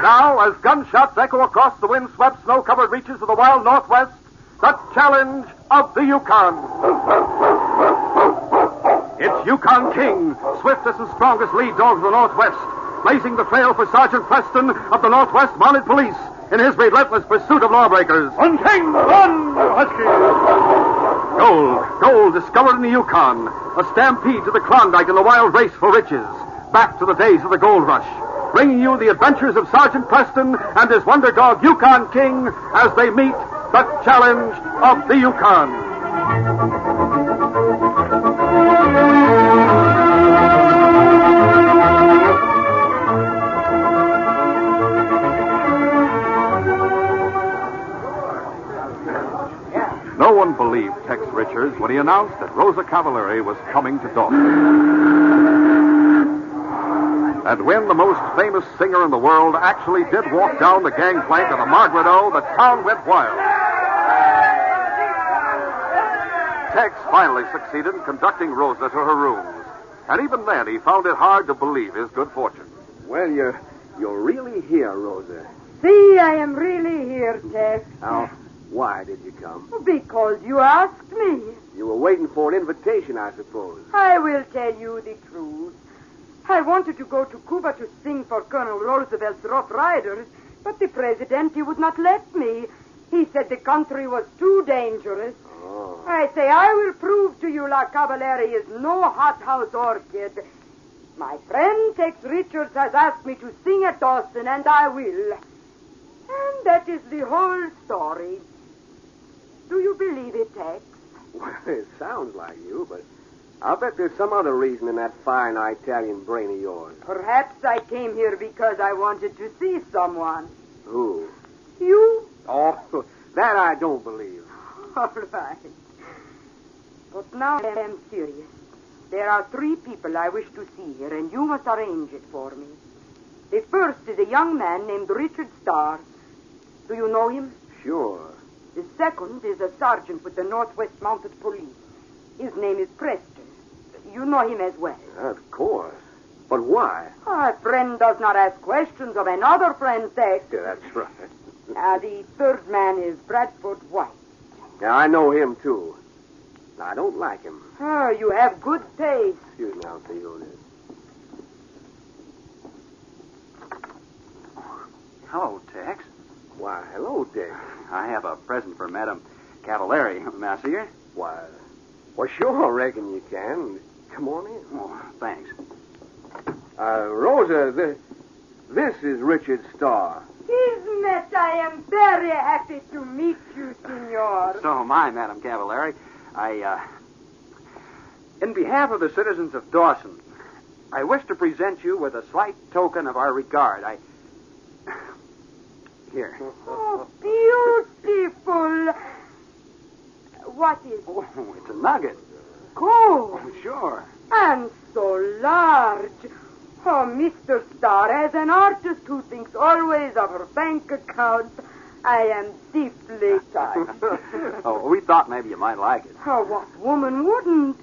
Now, as gunshots echo across the wind-swept, snow-covered reaches of the wild Northwest, the challenge of the Yukon. It's Yukon King, swiftest and strongest lead dog of the Northwest, blazing the trail for Sergeant Preston of the Northwest Mounted Police in his relentless pursuit of lawbreakers. Run, King! Run, husky! Gold discovered in the Yukon. A stampede to the Klondike in the wild race for riches. Back to the days of the gold rush. Bringing you the adventures of Sergeant Preston and his wonder dog Yukon King as they meet the challenge of the Yukon. No one believed Tex Richards when he announced that Rosa Cavallari was coming to Dawson. And when the most famous singer in the world actually did walk down the gangplank of the Margaret O, the town went wild. Tex finally succeeded in conducting Rosa to her rooms. And even then, he found it hard to believe his good fortune. Well, you're really here, Rosa. See, I am really here, Tex. Now, why did you come? Because you asked me. You were waiting for an invitation, I suppose. I will tell you the truth. I wanted to go to Cuba to sing for Colonel Roosevelt's Rough Riders, but the president, he would not let me. He said the country was too dangerous. Oh. I say, I will prove to you La Cavallari is no hothouse orchid. My friend Tex Richards has asked me to sing at Dawson, and I will. And that is the whole story. Do you believe it, Tex? Well, it sounds like you, but I'll bet there's some other reason in that fine Italian brain of yours. Perhaps I came here because I wanted to see someone. Who? You? Oh, that I don't believe. All right. But now I am serious. There are 3 people I wish to see here, and you must arrange it for me. The first is a young man named Richard Starr. Do you know him? Sure. The second is a sergeant with the Northwest Mounted Police. His name is Preston. You know him as well. Of course. But why? A friend does not ask questions of another friend, Tex. Yeah, that's right. The third man is Bradford White. Yeah, I know him, too. I don't like him. Oh, you have good taste. Excuse me, I'll tell you who it is. Hello, Tex. Why, hello, Dick. I have a present for Madame Cavallari. May I see her? Why, well, sure, I reckon you can. Come on in. Oh, thanks. Rosa, this is Richard Starr. Isn't I am very happy to meet you, senor. So am I, Madame Cavallari. In behalf of the citizens of Dawson, I wish to present you with a slight token of our regard. Here. Oh, beautiful. What is it? Oh, it's a nugget. Gold. Oh, sure. And so large. Oh, Mr. Starr, as an artist who thinks always of her bank account, I am deeply touched. Oh, we thought maybe you might like it. Oh, what woman wouldn't?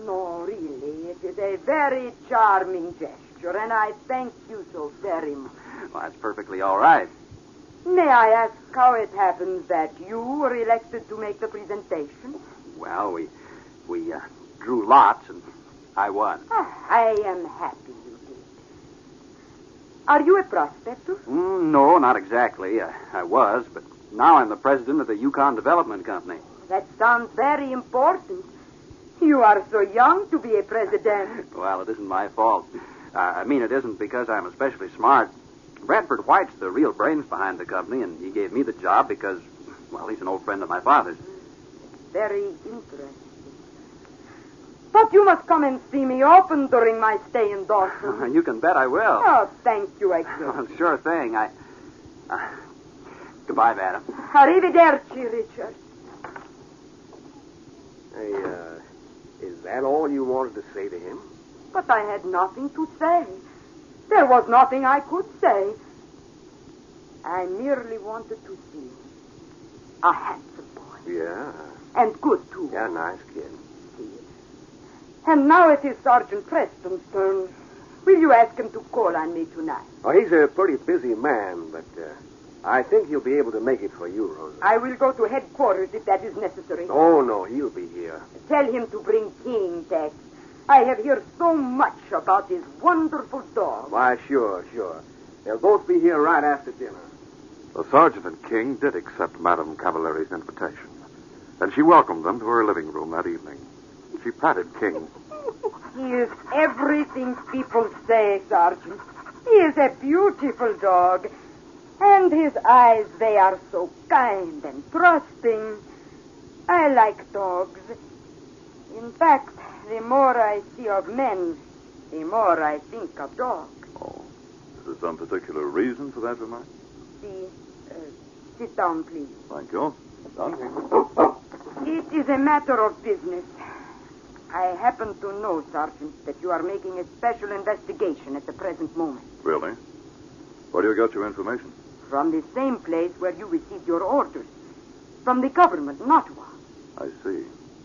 No, really, it is a very charming gesture, and I thank you so very much. Well, that's perfectly all right. May I ask how it happens that you were elected to make the presentation? Well, we drew lots, and I won. I am happy you did. Are you a prospector? No, not exactly. I was, but now I'm the president of the Yukon Development Company. That sounds very important. You are so young to be a president. Well, it isn't my fault. It isn't because I'm especially smart. Bradford White's the real brains behind the company, and he gave me the job because, well, he's an old friend of my father's. Very interesting. But you must come and see me often during my stay in Dawson. You can bet I will. Oh, thank you again. Sure thing. Goodbye, madam. Arrivederci, Richard. Hey, is that all you wanted to say to him? But I had nothing to say. There was nothing I could say. I merely wanted to see him. A handsome boy. Yeah. And good, too. Yeah, nice kid. And now it is Sergeant Preston's turn. Will you ask him to call on me tonight? Oh, he's a pretty busy man, but I think he'll be able to make it for you, Rosa. I will go to headquarters if that is necessary. Oh, no, he'll be here. Tell him to bring King, Tex. I have heard so much about his wonderful dog. Why, sure. They'll both be here right after dinner. The sergeant and King did accept Madame Cavaleri's invitation, and she welcomed them to her living room that evening. She patted King. He is everything people say, Sergeant. He is a beautiful dog. And his eyes, they are so kind and trusting. I like dogs. In fact, the more I see of men, the more I think of dogs. Oh, is there some particular reason for that remark? Sit down, please. Thank you. It is a matter of business. I happen to know, Sergeant, that you are making a special investigation at the present moment. Really? Where do you get your information? From the same place where you received your orders. From the government in Ottawa. I see.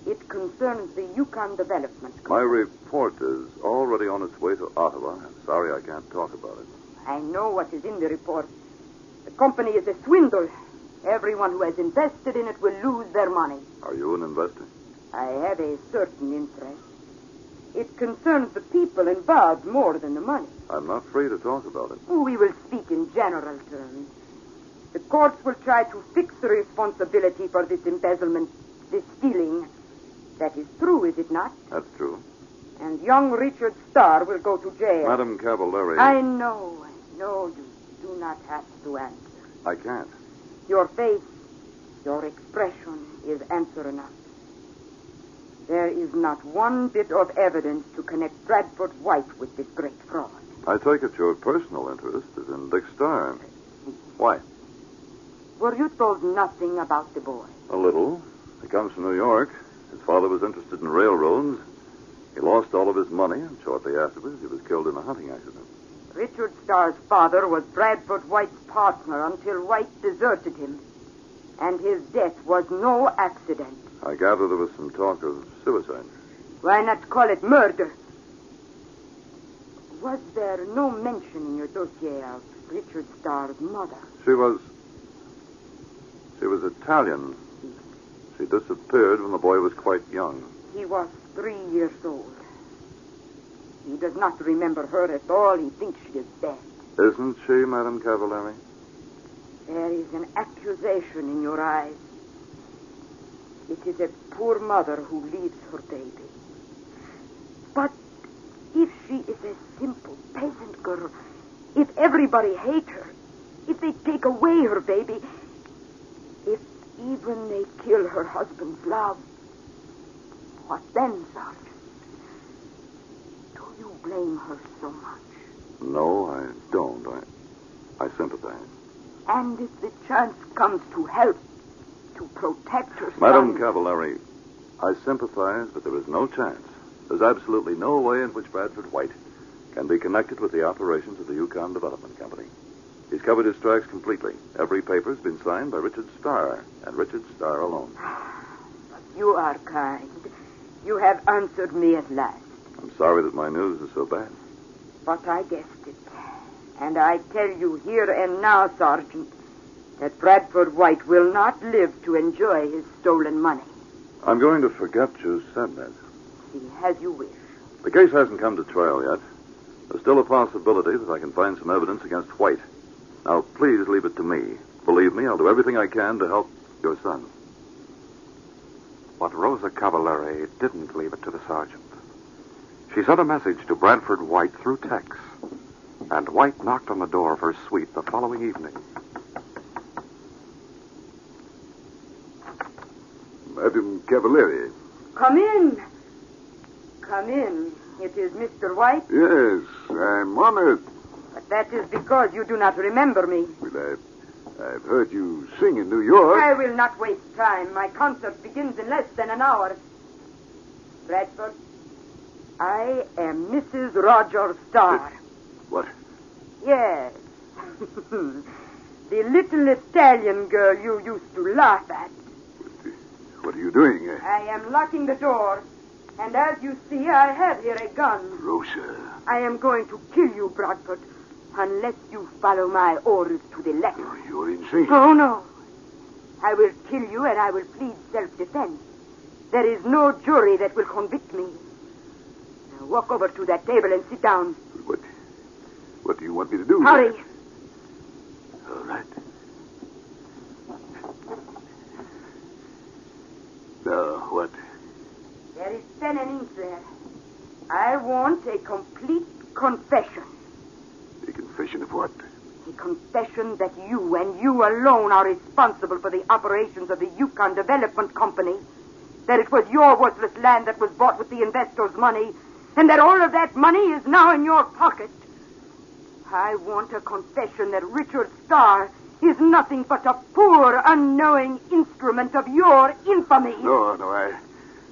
It concerns the Yukon Development Company. My report is already on its way to Ottawa. I'm sorry I can't talk about it. I know what is in the report. The company is a swindle. Everyone who has invested in it will lose their money. Are you an investor? I have a certain interest. It concerns the people involved more than the money. I'm not free to talk about it. We will speak in general terms. The courts will try to fix the responsibility for this embezzlement, this stealing. That is true, is it not? That's true. And young Richard Starr will go to jail. Madame Cavaleri... I know. You do not have to answer. I can't. Your face, your expression is answer enough. There is not one bit of evidence to connect Bradford White with this great fraud. I take it your personal interest is in Dick Starr. Why? Were you told nothing about the boy? A little. He comes from New York. His father was interested in railroads. He lost all of his money, and shortly afterwards he was killed in a hunting accident. Richard Starr's father was Bradford White's partner until White deserted him. And his death was no accident. I gather there was some talk of suicide. Why not call it murder? Was there no mention in your dossier of Richard Starr's mother? She was Italian. She disappeared when the boy was quite young. He was 3 years old. He does not remember her at all. He thinks she is dead. Isn't she, Madame Cavaleri? There is an accusation in your eyes. It is a poor mother who leaves her baby. But if she is a simple peasant girl, if everybody hates her, if they take away her baby, if even they kill her husband's love, what then, Sergeant? Do you blame her so much? No, I don't. I sympathize. And if the chance comes to help, to protect her son... Madame Cavaleri, I sympathize, but there is no chance. There's absolutely no way in which Bradford White can be connected with the operations of the Yukon Development Company. He's covered his tracks completely. Every paper's been signed by Richard Starr, and Richard Starr alone. You are kind. You have answered me at last. I'm sorry that my news is so bad. But I guessed it. And I tell you here and now, Sergeant, that Bradford White will not live to enjoy his stolen money. I'm going to forget you said that. See, as you wish. The case hasn't come to trial yet. There's still a possibility that I can find some evidence against White. Now, please leave it to me. Believe me, I'll do everything I can to help your son. But Rosa Cavaleri didn't leave it to the sergeant. She sent a message to Bradford White through text, and White knocked on the door of her suite the following evening. Madame Cavaleri. Come in. Come in. It is Mr. White. Yes, I'm honored. But that is because you do not remember me. Well, I've heard you sing in New York. I will not waste time. My concert begins in less than an hour. Bradford, I am Mrs. Roger Starr. What? Yes. The little Italian girl you used to laugh at. What are you doing? I am locking the door. And as you see, I have here a gun. Rosa. I am going to kill you, Bradford, unless you follow my orders to the letter. You're insane. Oh, no. I will kill you and I will plead self-defense. There is no jury that will convict me. Now walk over to that table and sit down. What do you want me to do? Hurry. All right. Now, what? There is pen and ink there. I want a complete confession. A confession of what? A confession that you and you alone are responsible for the operations of the Yukon Development Company. That it was your worthless land that was bought with the investors' money, and that all of that money is now in your pocket. I want a confession that Richard Starr is nothing but a poor, unknowing instrument of your infamy. No,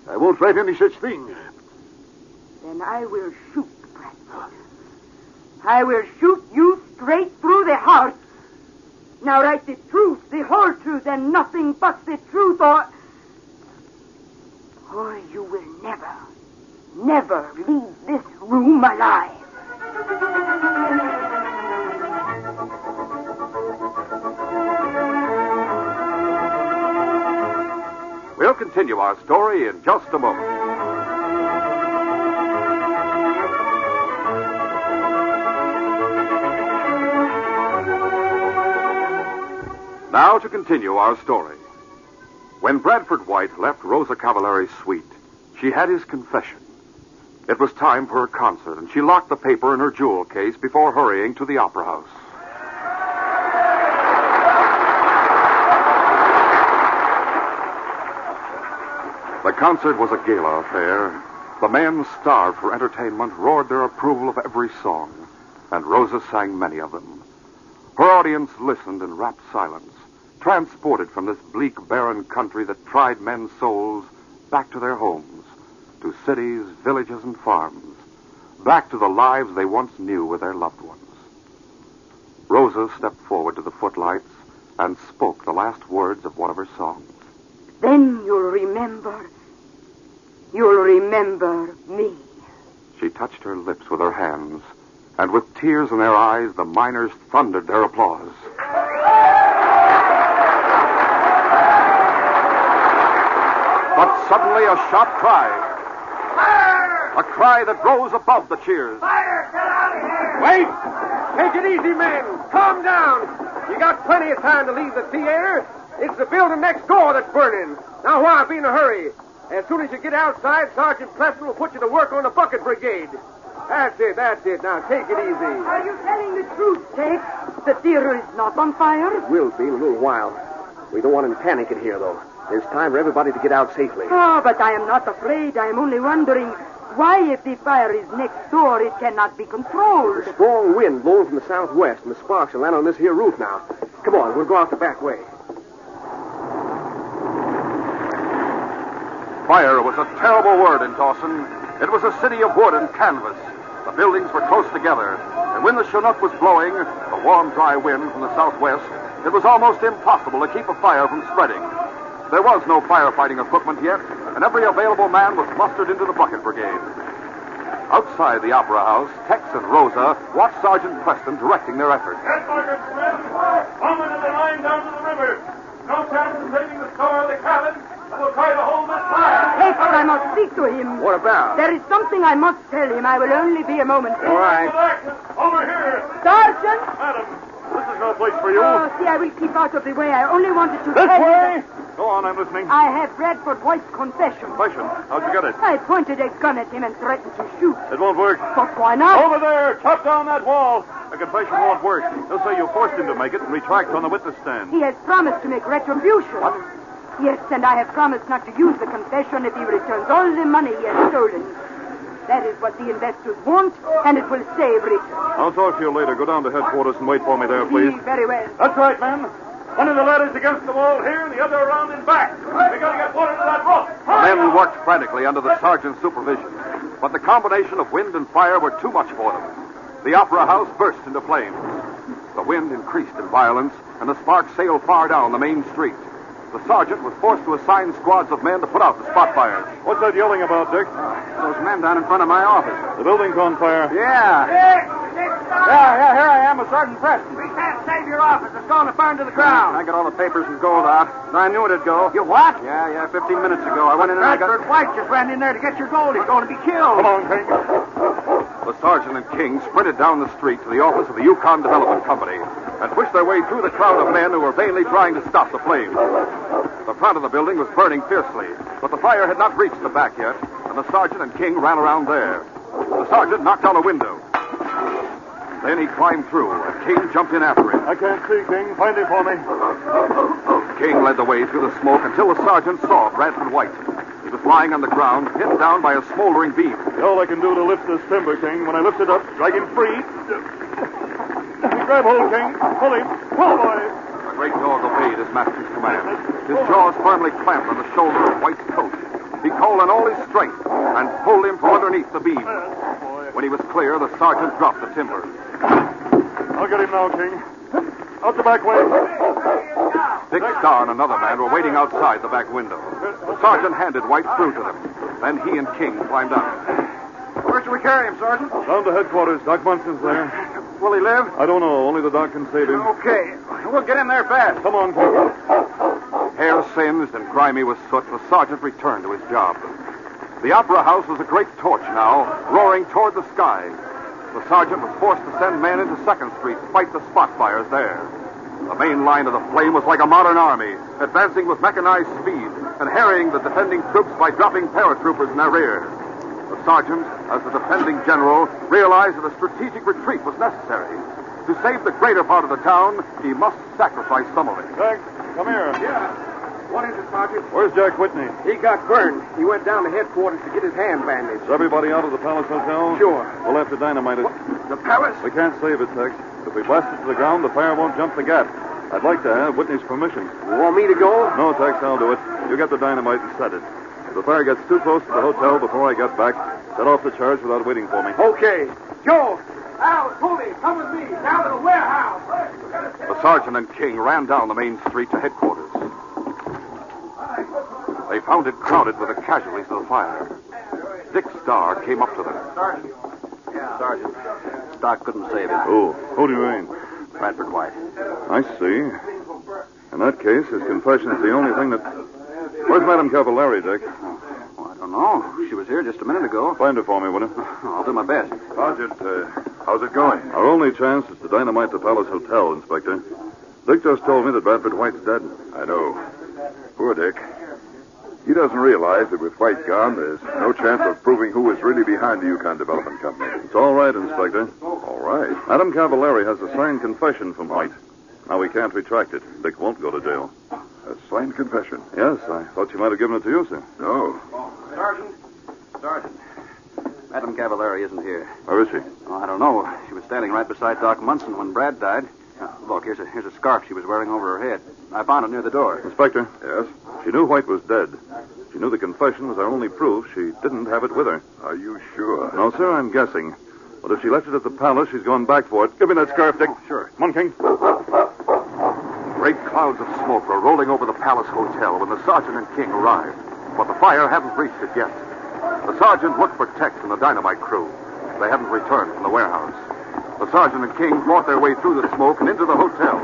I won't write any such thing. Then I will shoot, Preston. I will shoot you straight through the heart. Now write the truth, the whole truth, and nothing but the truth, or you will never leave this room alive. We'll continue our story in just a moment. Now to continue our story. When Bradford White left Rosa Cavalari's suite, she had his confession. It was time for her concert, and she locked the paper in her jewel case before hurrying to the opera house. The concert was a gala affair. The men, starved for entertainment, roared their approval of every song, and Rosa sang many of them. Her audience listened in rapt silence, transported from this bleak, barren country that tried men's souls back to their homes, to cities, villages, and farms, back to the lives they once knew with their loved ones. Rosa stepped forward to the footlights and spoke the last words of one of her songs. Then you'll remember me. She touched her lips with her hands, and with tears in their eyes, the miners thundered their applause. But suddenly a sharp cry. Fire! A cry that rose above the cheers. Fire! Get out of here! Wait! Take it easy, men. Calm down. You got plenty of time to leave the theater. It's the building next door that's burning. Now, why be in a hurry? As soon as you get outside, Sergeant Preston will put you to work on the bucket brigade. That's it. Now, take it easy. Are you telling the truth, Tate? The theater is not on fire? It will be in a little while. We don't want any panic in here, though. There's time for everybody to get out safely. Oh, but I am not afraid. I am only wondering why, if the fire is next door, it cannot be controlled. There's a strong wind blowing from the southwest, and the sparks will land on this here roof now. Come on, we'll go out the back way. Fire was a terrible word in Dawson. It was a city of wood and canvas. The buildings were close together, and when the Chinook was blowing, the warm, dry wind from the southwest, it was almost impossible to keep a fire from spreading. There was no firefighting equipment yet, and every available man was mustered into the bucket brigade. Outside the opera house, Tex and Rosa watched Sergeant Preston directing their efforts. Get Sergeant Preston. Come into the line down to the river. No chance of saving the store or the cabin. We'll try to hold this fire. Tate, I must speak to him. What about? There is something I must tell him. I will only be a moment. All right. Over here. Sergeant! Madam, this is no place for you. Oh, see, I will keep out of the way. I only wanted to This tell you way. that Go on, I'm listening. I have Bradford White's confession. Confession. How'd you get it? I pointed a gun at him and threatened to shoot. It won't work. But why not? Over there. Chop down that wall. A confession won't work. They'll say you forced him to make it and retract on the witness stand. He has promised to make retribution. What? Yes, and I have promised not to use the confession if he returns all the money he has stolen. That is what the investors want, and it will save Richard. I'll talk to you later. Go down to headquarters and wait for me there, please. Very well. That's right, men. One of the ladders against the wall here, and the other around in back. We gotta get water to that roof. The men worked frantically under the sergeant's supervision, but the combination of wind and fire were too much for them. The opera house burst into flames. The wind increased in violence, and the sparks sailed far down the main street. The sergeant was forced to assign squads of men to put out the spot fires. What's that yelling about, Dick? Those men down in front of my office. The building's on fire. Yeah. Yeah, here I am with Sergeant Preston. We can't save your office. It's going to burn to the ground. I got all the papers and gold out. I knew it'd go. You what? Yeah, 15 minutes ago. I went in and I got... Bradford White just ran in there to get your gold. He's going to be killed. Come on, King. The sergeant and King sprinted down the street to the office of the Yukon Development Company and pushed their way through the crowd of men who were vainly trying to stop the flames. The front of the building was burning fiercely, but the fire had not reached the back yet, and the sergeant and King ran around there. The sergeant knocked on a window. Then he climbed through, and King jumped in after him. I can't see, King. Find him for me. King led the way through the smoke until the sergeant saw Bradford White. He was lying on the ground, pinned down by a smoldering beam. All I can do to lift this timber, King. When I lift it up, drag him free. Grab hold, King. Pull him. Pull, boy. The great dog obeyed his master's command. His jaws firmly clamped on the shoulder of White's coat. He called on all his strength and pulled him from underneath the beam. When he was clear, the sergeant dropped the timber. I'll get him now, King. Out the back way. Dick Starr and another man were waiting outside the back window. The sergeant handed White through to them. Then he and King climbed out. Where should we carry him, Sergeant? Down to headquarters. Doc Munson's there. Will he live? I don't know. Only the doc can save him. Okay. We'll get in there fast. Come on, King. Hair singed and grimy with soot, the sergeant returned to his job. The opera house was a great torch now, roaring toward the sky. The sergeant was forced to send men into 2nd Street to fight the spot fires there. The main line of the flame was like a modern army, advancing with mechanized speed and harrying the defending troops by dropping paratroopers in their rear. The sergeant, as the defending general, realized that a strategic retreat was necessary. To save the greater part of the town, he must sacrifice some of it. Jack, come here. Yeah. What is it, Sergeant? Where's Jack Whitney? He got burned. He went down to headquarters to get his hand bandaged. Is everybody out of the Palace Hotel? Sure. We'll have to dynamite it. The palace? We can't save it, Tex. If we blast it to the ground, the fire won't jump the gap. I'd like to have Whitney's permission. You want me to go? No, Tex, I'll do it. You get the dynamite and set it. If the fire gets too close to the hotel before I get back, set off the charge without waiting for me. Okay. Joe! Al, Tony, come with me. Down to the warehouse. The sergeant and King ran down the main street to headquarters. They found it crowded with the casualties of the fire. Dick Starr came up to them. Sergeant. Yeah, Sergeant. Doc couldn't save him. Who do you mean? Bradford White. I see. In that case, his confession is the only thing that... Where's Madame Cavallari, Dick? Well, I don't know. She was here just a minute ago. Find her for me, will you? I'll do my best. Sergeant, how's it going? Our only chance is to dynamite the Palace Hotel, Inspector. Dick just told me that Bradford White's dead. I know. Poor Dick. He doesn't realize that with White gone, there's no chance of proving who was really behind the Yukon Development Company. It's all right, Inspector. All right. Madame Cavallari has a signed confession from White. Now, we can't retract it. Dick won't go to jail. A signed confession. Yes, I thought you might have given it to you, sir. No. Sergeant. Madame Cavallari isn't here. Where is she? Oh, I don't know. She was standing right beside Doc Munson when Brad died. Look, here's a scarf she was wearing over her head. I found it near the door. Inspector? Yes? She knew White was dead. She knew the confession was our only proof she didn't have it with her. Are you sure? No, sir, I'm guessing. But if she left it at the palace, she's going back for it. Give me that scarf, Dick. Sure. Come on, King. Great clouds of smoke were rolling over the Palace Hotel when the sergeant and King arrived. But the fire hadn't reached it yet. The sergeant looked for Tex and the dynamite crew. They hadn't returned from the warehouse. The sergeant and King fought their way through the smoke and into the hotel.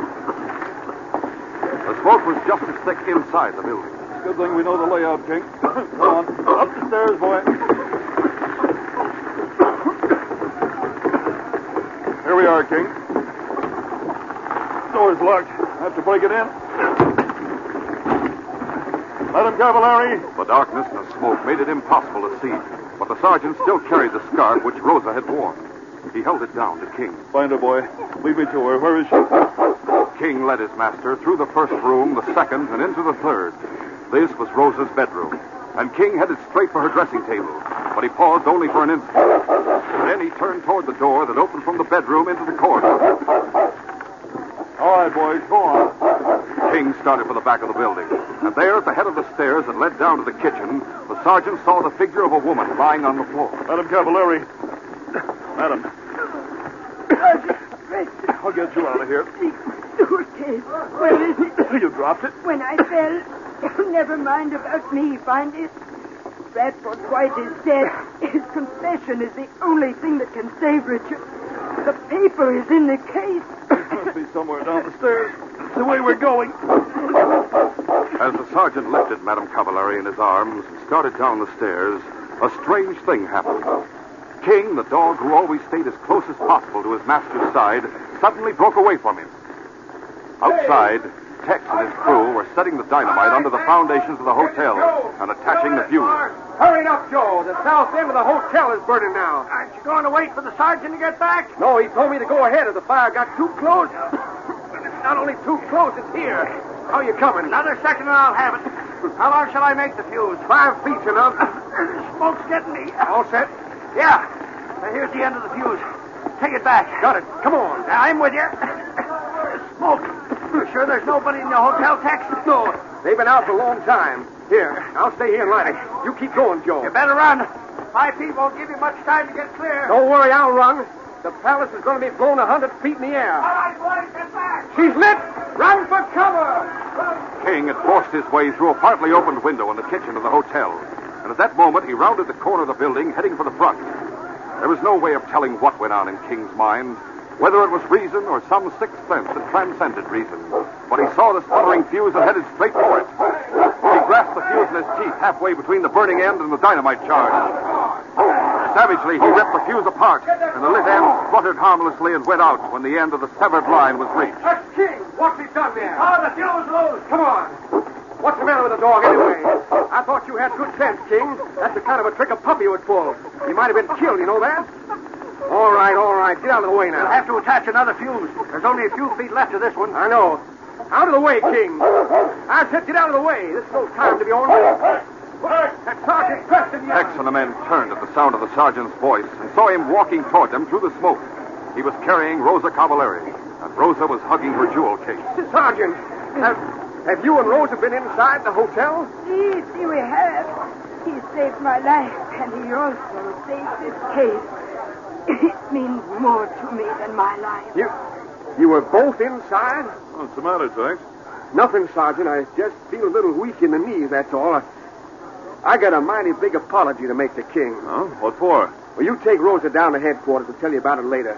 The smoke was just as thick inside the building. Good thing we know the layout, King. Come on. Up the stairs, boy. Here we are, King. Door's locked. I have to break it in. Madame Cavallari. The darkness and the smoke made it impossible to see. But the sergeant still carried the scarf which Rosa had worn. He held it down to King. Find her, boy. Lead me to her. Where is she? King led his master through the first room, the second, and into the third. This was Rosa's bedroom. And King headed straight for her dressing table. But he paused only for an instant. Then he turned toward the door that opened from the bedroom into the corridor. All right, boys. Go on. King started for the back of the building. And there, at the head of the stairs that led down to the kitchen, the sergeant saw the figure of a woman lying on the floor. Madame Cavallari. Madam. Preston. I'll get you out of here. The suitcase. Where is it? You dropped it. When I fell. Never mind about me, find it. Bradford White is dead. His confession is the only thing that can save Richard. The paper is in the case. Must be somewhere down the stairs. The way we're going. As the sergeant lifted Madame Cavallari in his arms and started down the stairs, a strange thing happened. King, the dog who always stayed as close as possible to his master's side, suddenly broke away from him. Outside, Tex and his crew were setting the dynamite under the foundations of the hotel and attaching the fuse. Hurry up, Joe. The south end of the hotel is burning now. Aren't you going to wait for the sergeant to get back? No, he told me to go ahead if the fire got too close. But it's not only too close, it's here. How you coming? Another second and I'll have it. How long shall I make the fuse? 5 feet's enough. Smoke's getting me. All set? Yeah. Now, here's the end of the fuse. Take it back. Got it. Come on. Now, I'm with you. Smoke. You sure there's nobody in the hotel, Tex? No, they've been out for a long time. Here, I'll stay here and light it. You keep going, Joe. You better run. My feet won't give you much time to get clear. Don't worry, I'll run. The palace is going to be blown 100 feet in the air. All right, boys, get back. She's lit. Run for cover. King had forced his way through a partly opened window in the kitchen of the hotel. And at that moment, he rounded the corner of the building, heading for the front. There was no way of telling what went on in King's mind, whether it was reason or some sixth sense that transcended reason. But he saw the sputtering fuse and headed straight for it. He grasped the fuse in his teeth halfway between the burning end and the dynamite charge. Savagely, he ripped the fuse apart, and the lit end spluttered harmlessly and went out when the end of the severed line was reached. That's King. What's he done there? Oh, the fuse loose. Come on. What's the matter with the dog, anyway? I thought you had good sense, King. That's the kind of a trick a puppy would pull. He might have been killed, you know that? All right. Get out of the way now. We'll have to attach another fuse. There's only a few feet left of this one. I know. Out of the way, King. I said get out of the way. This is no time to be on. That's Sergeant Preston. Tex and the men turned at the sound of the sergeant's voice and saw him walking toward them through the smoke. He was carrying Rosa Cavallari, and Rosa was hugging her jewel case. Sergeant, have you and Rosa been inside the hotel? See, we have. He saved my life, and he also saved this case. It means more to me than my life. You were both inside? What's the matter, Tex? Nothing, Sergeant. I just feel a little weak in the knees, that's all. I got a mighty big apology to make to King. Huh? What for? Well, you take Rosa down to headquarters. I'll tell you about it later.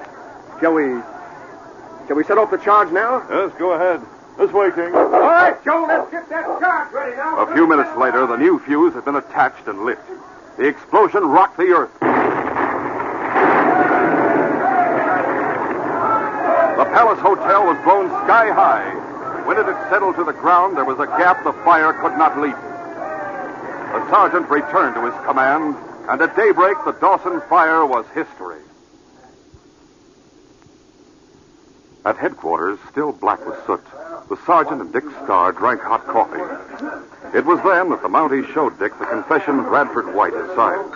Shall we set off the charge now? Yes, go ahead. This way, King. All right, Joe, let's get that charge ready now. A few minutes later, the new fuse had been attached and lit. The explosion rocked the earth. The Palace Hotel was blown sky high. When it had settled to the ground, there was a gap the fire could not leap. The sergeant returned to his command, and at daybreak, the Dawson Fire was history. At headquarters, still black with soot, the sergeant and Dick Starr drank hot coffee. It was then that the Mounties showed Dick the confession Bradford White had signed.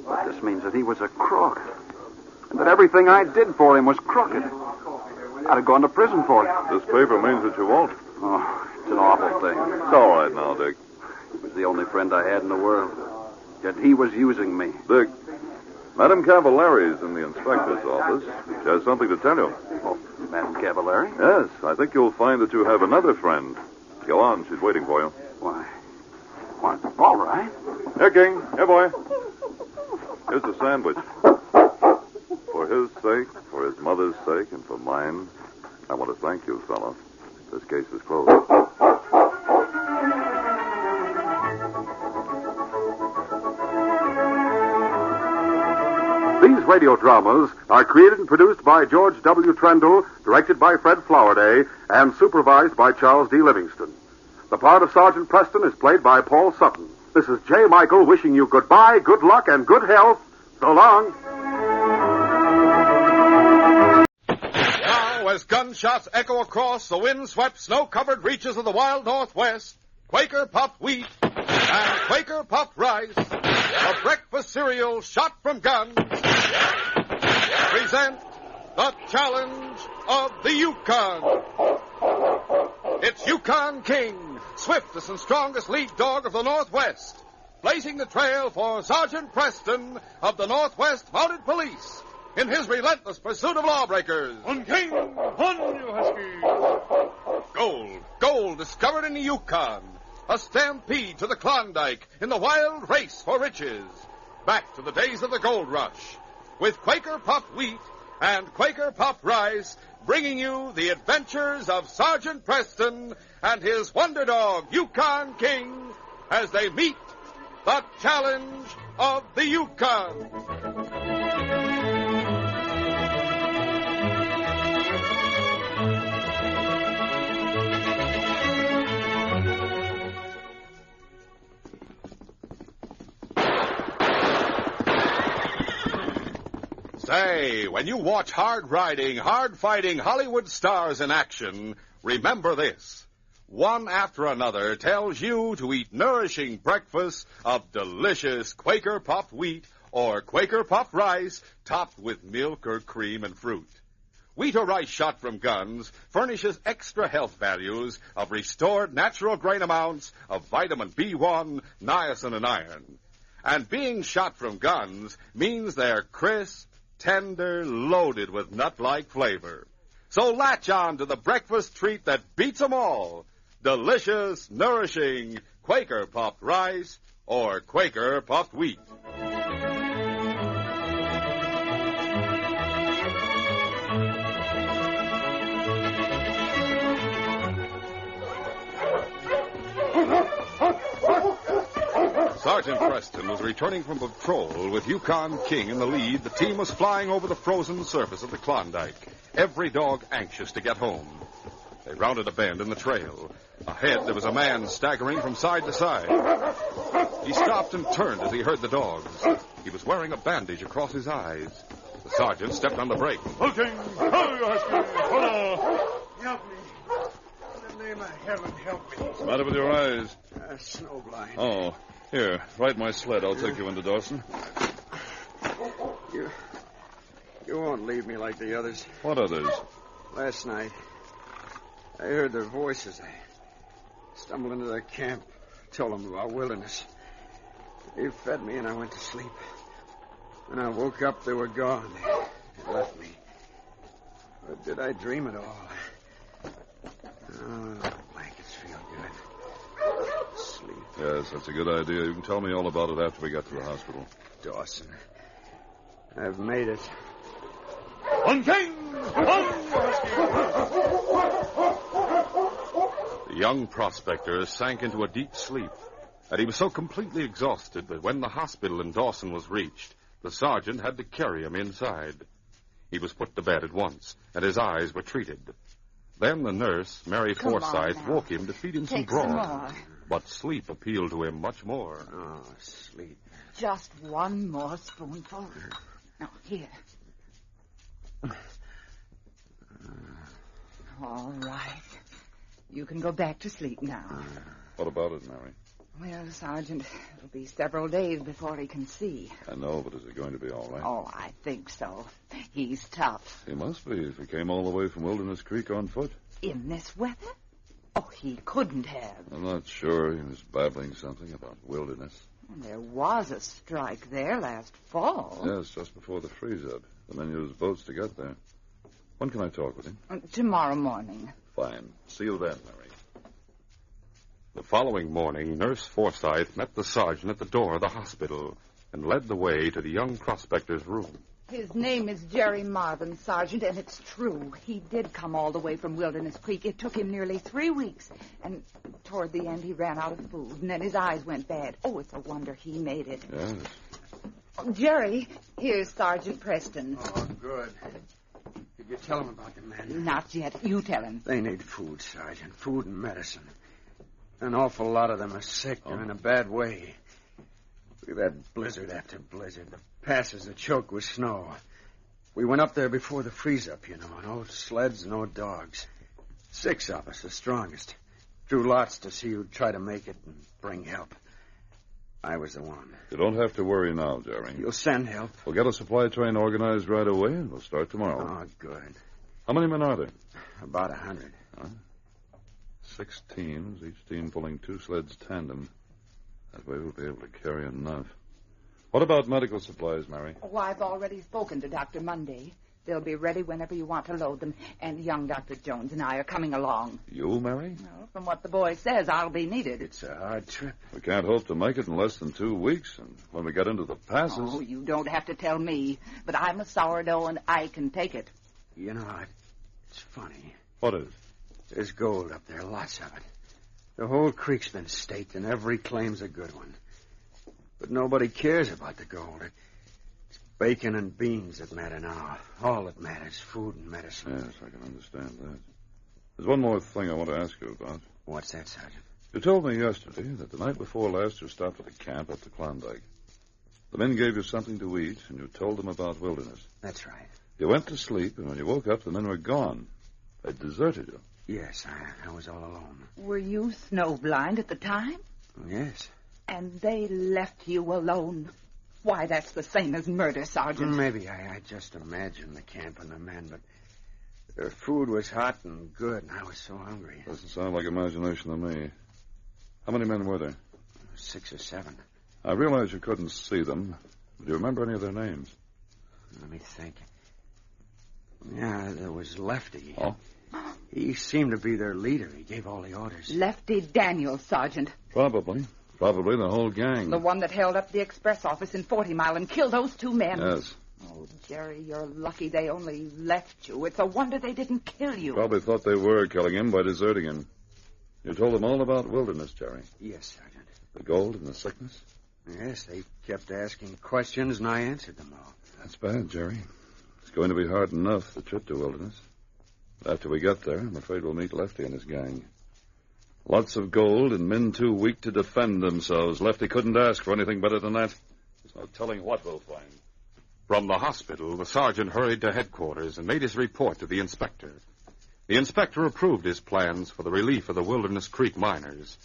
But this means that he was a crook, and that everything I did for him was crooked. I'd have gone to prison for it. This paper means that you won't. Oh, it's an awful thing. It's all right now, Dick. He was the only friend I had in the world. Yet he was using me. Dick, Madame Cavallari's in the inspector's office. She has something to tell you. Oh, Madame Cavallari? Yes, I think you'll find that you have another friend. Go on, she's waiting for you. Why, all right. Here, King. Here, boy. Here's a sandwich. For his sake, for his mother's sake, and for mine, I want to thank you, fellow. This case is closed. These radio dramas are created and produced by George W. Trendle, directed by Fred Flowerday, and supervised by Charles D. Livingston. The part of Sergeant Preston is played by Paul Sutton. This is J. Michael wishing you goodbye, good luck, and good health. So long. Now, as gunshots echo across the wind-swept, snow-covered reaches of the wild Northwest, Quaker Puffed Wheat and Quaker Puffed Rice, a breakfast cereal shot from guns, present the challenge of the Yukon. It's Yukon King, swiftest and strongest lead dog of the Northwest, blazing the trail for Sergeant Preston of the Northwest Mounted Police in his relentless pursuit of lawbreakers. On King! On, you husky! Gold discovered in the Yukon. A stampede to the Klondike in the wild race for riches. Back to the days of the gold rush. With Quaker Puffed Wheat and Quaker Puffed Rice, bringing you the adventures of Sergeant Preston and his wonder dog, Yukon King, as they meet the challenge of the Yukon. Say, when you watch hard-riding, hard-fighting Hollywood stars in action, remember this. One after another tells you to eat nourishing breakfasts of delicious Quaker Puffed Wheat or Quaker Puffed Rice topped with milk or cream and fruit. Wheat or rice shot from guns furnishes extra health values of restored natural grain amounts of vitamin B1, niacin, and iron. And being shot from guns means they're crisp, tender, loaded with nut-like flavor. So latch on to the breakfast treat that beats them all. Delicious, nourishing Quaker Puffed Rice or Quaker Puffed Wheat. Sergeant Preston was returning from patrol with Yukon King in the lead. The team was flying over the frozen surface of the Klondike, every dog anxious to get home. They rounded a bend in the trail. Ahead, there was a man staggering from side to side. He stopped and turned as he heard the dogs. He was wearing a bandage across his eyes. The sergeant stepped on the brake. Okay, ho, you husky! Hola! Help me. In the name of heaven, help me. What's the matter with your eyes? Snowblind. Oh, here, ride my sled. I'll take you into Dawson. You won't leave me like the others. What others? Last night, I heard their voices. I stumbled into their camp, told them about wilderness. They fed me and I went to sleep. When I woke up, they were gone. They left me. But did I dream it all? Oh, the blankets feel good. Sleep. Yes, that's a good idea. You can tell me all about it after we get to the hospital. Dawson, I've made it. On King! On, you husky! The young prospector sank into a deep sleep, and he was so completely exhausted that when the hospital in Dawson was reached, the sergeant had to carry him inside. He was put to bed at once, and his eyes were treated. Then the nurse, Mary Forsyth, woke him to feed him some broth. But sleep appealed to him much more. Oh, sleep. Just one more spoonful. Now, here. All right. You can go back to sleep now. What about it, Mary? Well, Sergeant, it'll be several days before he can see. I know, but is it going to be all right? Oh, I think so. He's tough. He must be if he came all the way from Wilderness Creek on foot. In this weather? Oh, he couldn't have. I'm not sure. He was babbling something about wilderness. There was a strike there last fall. Yes, just before the freeze-up. The men used boats to get there. When can I talk with him? Tomorrow morning. Fine. See you then, Mary. The following morning, Nurse Forsyth met the sergeant at the door of the hospital and led the way to the young prospector's room. His name is Jerry Marvin, Sergeant, and it's true. He did come all the way from Wilderness Creek. It took him nearly 3 weeks. And toward the end, he ran out of food, and then his eyes went bad. Oh, it's a wonder he made it. Yes. Oh, Jerry, here's Sergeant Preston. Oh, good. Did you tell him about the men? Not yet. You tell him. They need food, Sergeant. Food and medicine. An awful lot of them are sick. They're in a bad way. We've had blizzard after blizzard. The passes are choked with snow. We went up there before the freeze-up, you know. No sleds, no dogs. 6 of us, the strongest. Drew lots to see who'd try to make it and bring help. I was the one. You don't have to worry now, Jerry. You'll send help? We'll get a supply train organized right away, and we'll start tomorrow. Oh, good. How many men are there? About 100. 6 teams, each team pulling 2 sleds tandem. That way we'll be able to carry enough. What about medical supplies, Mary? Oh, I've already spoken to Dr. Monday. They'll be ready whenever you want to load them. And young Dr. Jones and I are coming along. You, Mary? Well, from what the boy says, I'll be needed. It's a hard trip. We can't hope to make it in less than 2 weeks. And when we get into the passes... Oh, you don't have to tell me. But I'm a sourdough and I can take it. You know, it's funny. What is? There's gold up there, lots of it. The whole creek's been staked, and every claim's a good one. But nobody cares about the gold. It's bacon and beans that matter now. All that matters, food and medicine. Yes, I can understand that. There's one more thing I want to ask you about. What's that, Sergeant? You told me yesterday that the night before last you stopped at a camp up the Klondike. The men gave you something to eat, and you told them about Wilderness. That's right. You went to sleep, and when you woke up, the men were gone. They deserted you. Yes, I was all alone. Were you snowblind at the time? Yes. And they left you alone. Why, that's the same as murder, Sergeant. Maybe I just imagined the camp and the men, but their food was hot and good, and I was so hungry. Doesn't sound like imagination to me. How many men were there? 6 or 7. I realize you couldn't see them. Do you remember any of their names? Let me think. Yeah, there was Lefty. Oh? He seemed to be their leader. He gave all the orders. Lefty Daniels, Sergeant. Probably. Probably the whole gang. The one that held up the express office in 40 Mile and killed those 2 men. Yes. Oh, Jerry, you're lucky they only left you. It's a wonder they didn't kill you. Probably thought they were killing him by deserting him. You told them all about Wilderness, Jerry. Yes, Sergeant. The gold and the sickness? Yes, they kept asking questions, and I answered them all. That's bad, Jerry. It's going to be hard enough, the trip to Wilderness. After we get there, I'm afraid we'll meet Lefty and his gang. Lots of gold and men too weak to defend themselves. Lefty couldn't ask for anything better than that. There's no telling what we'll find. From the hospital, the sergeant hurried to headquarters and made his report to the inspector. The inspector approved his plans for the relief of the Wilderness Creek miners,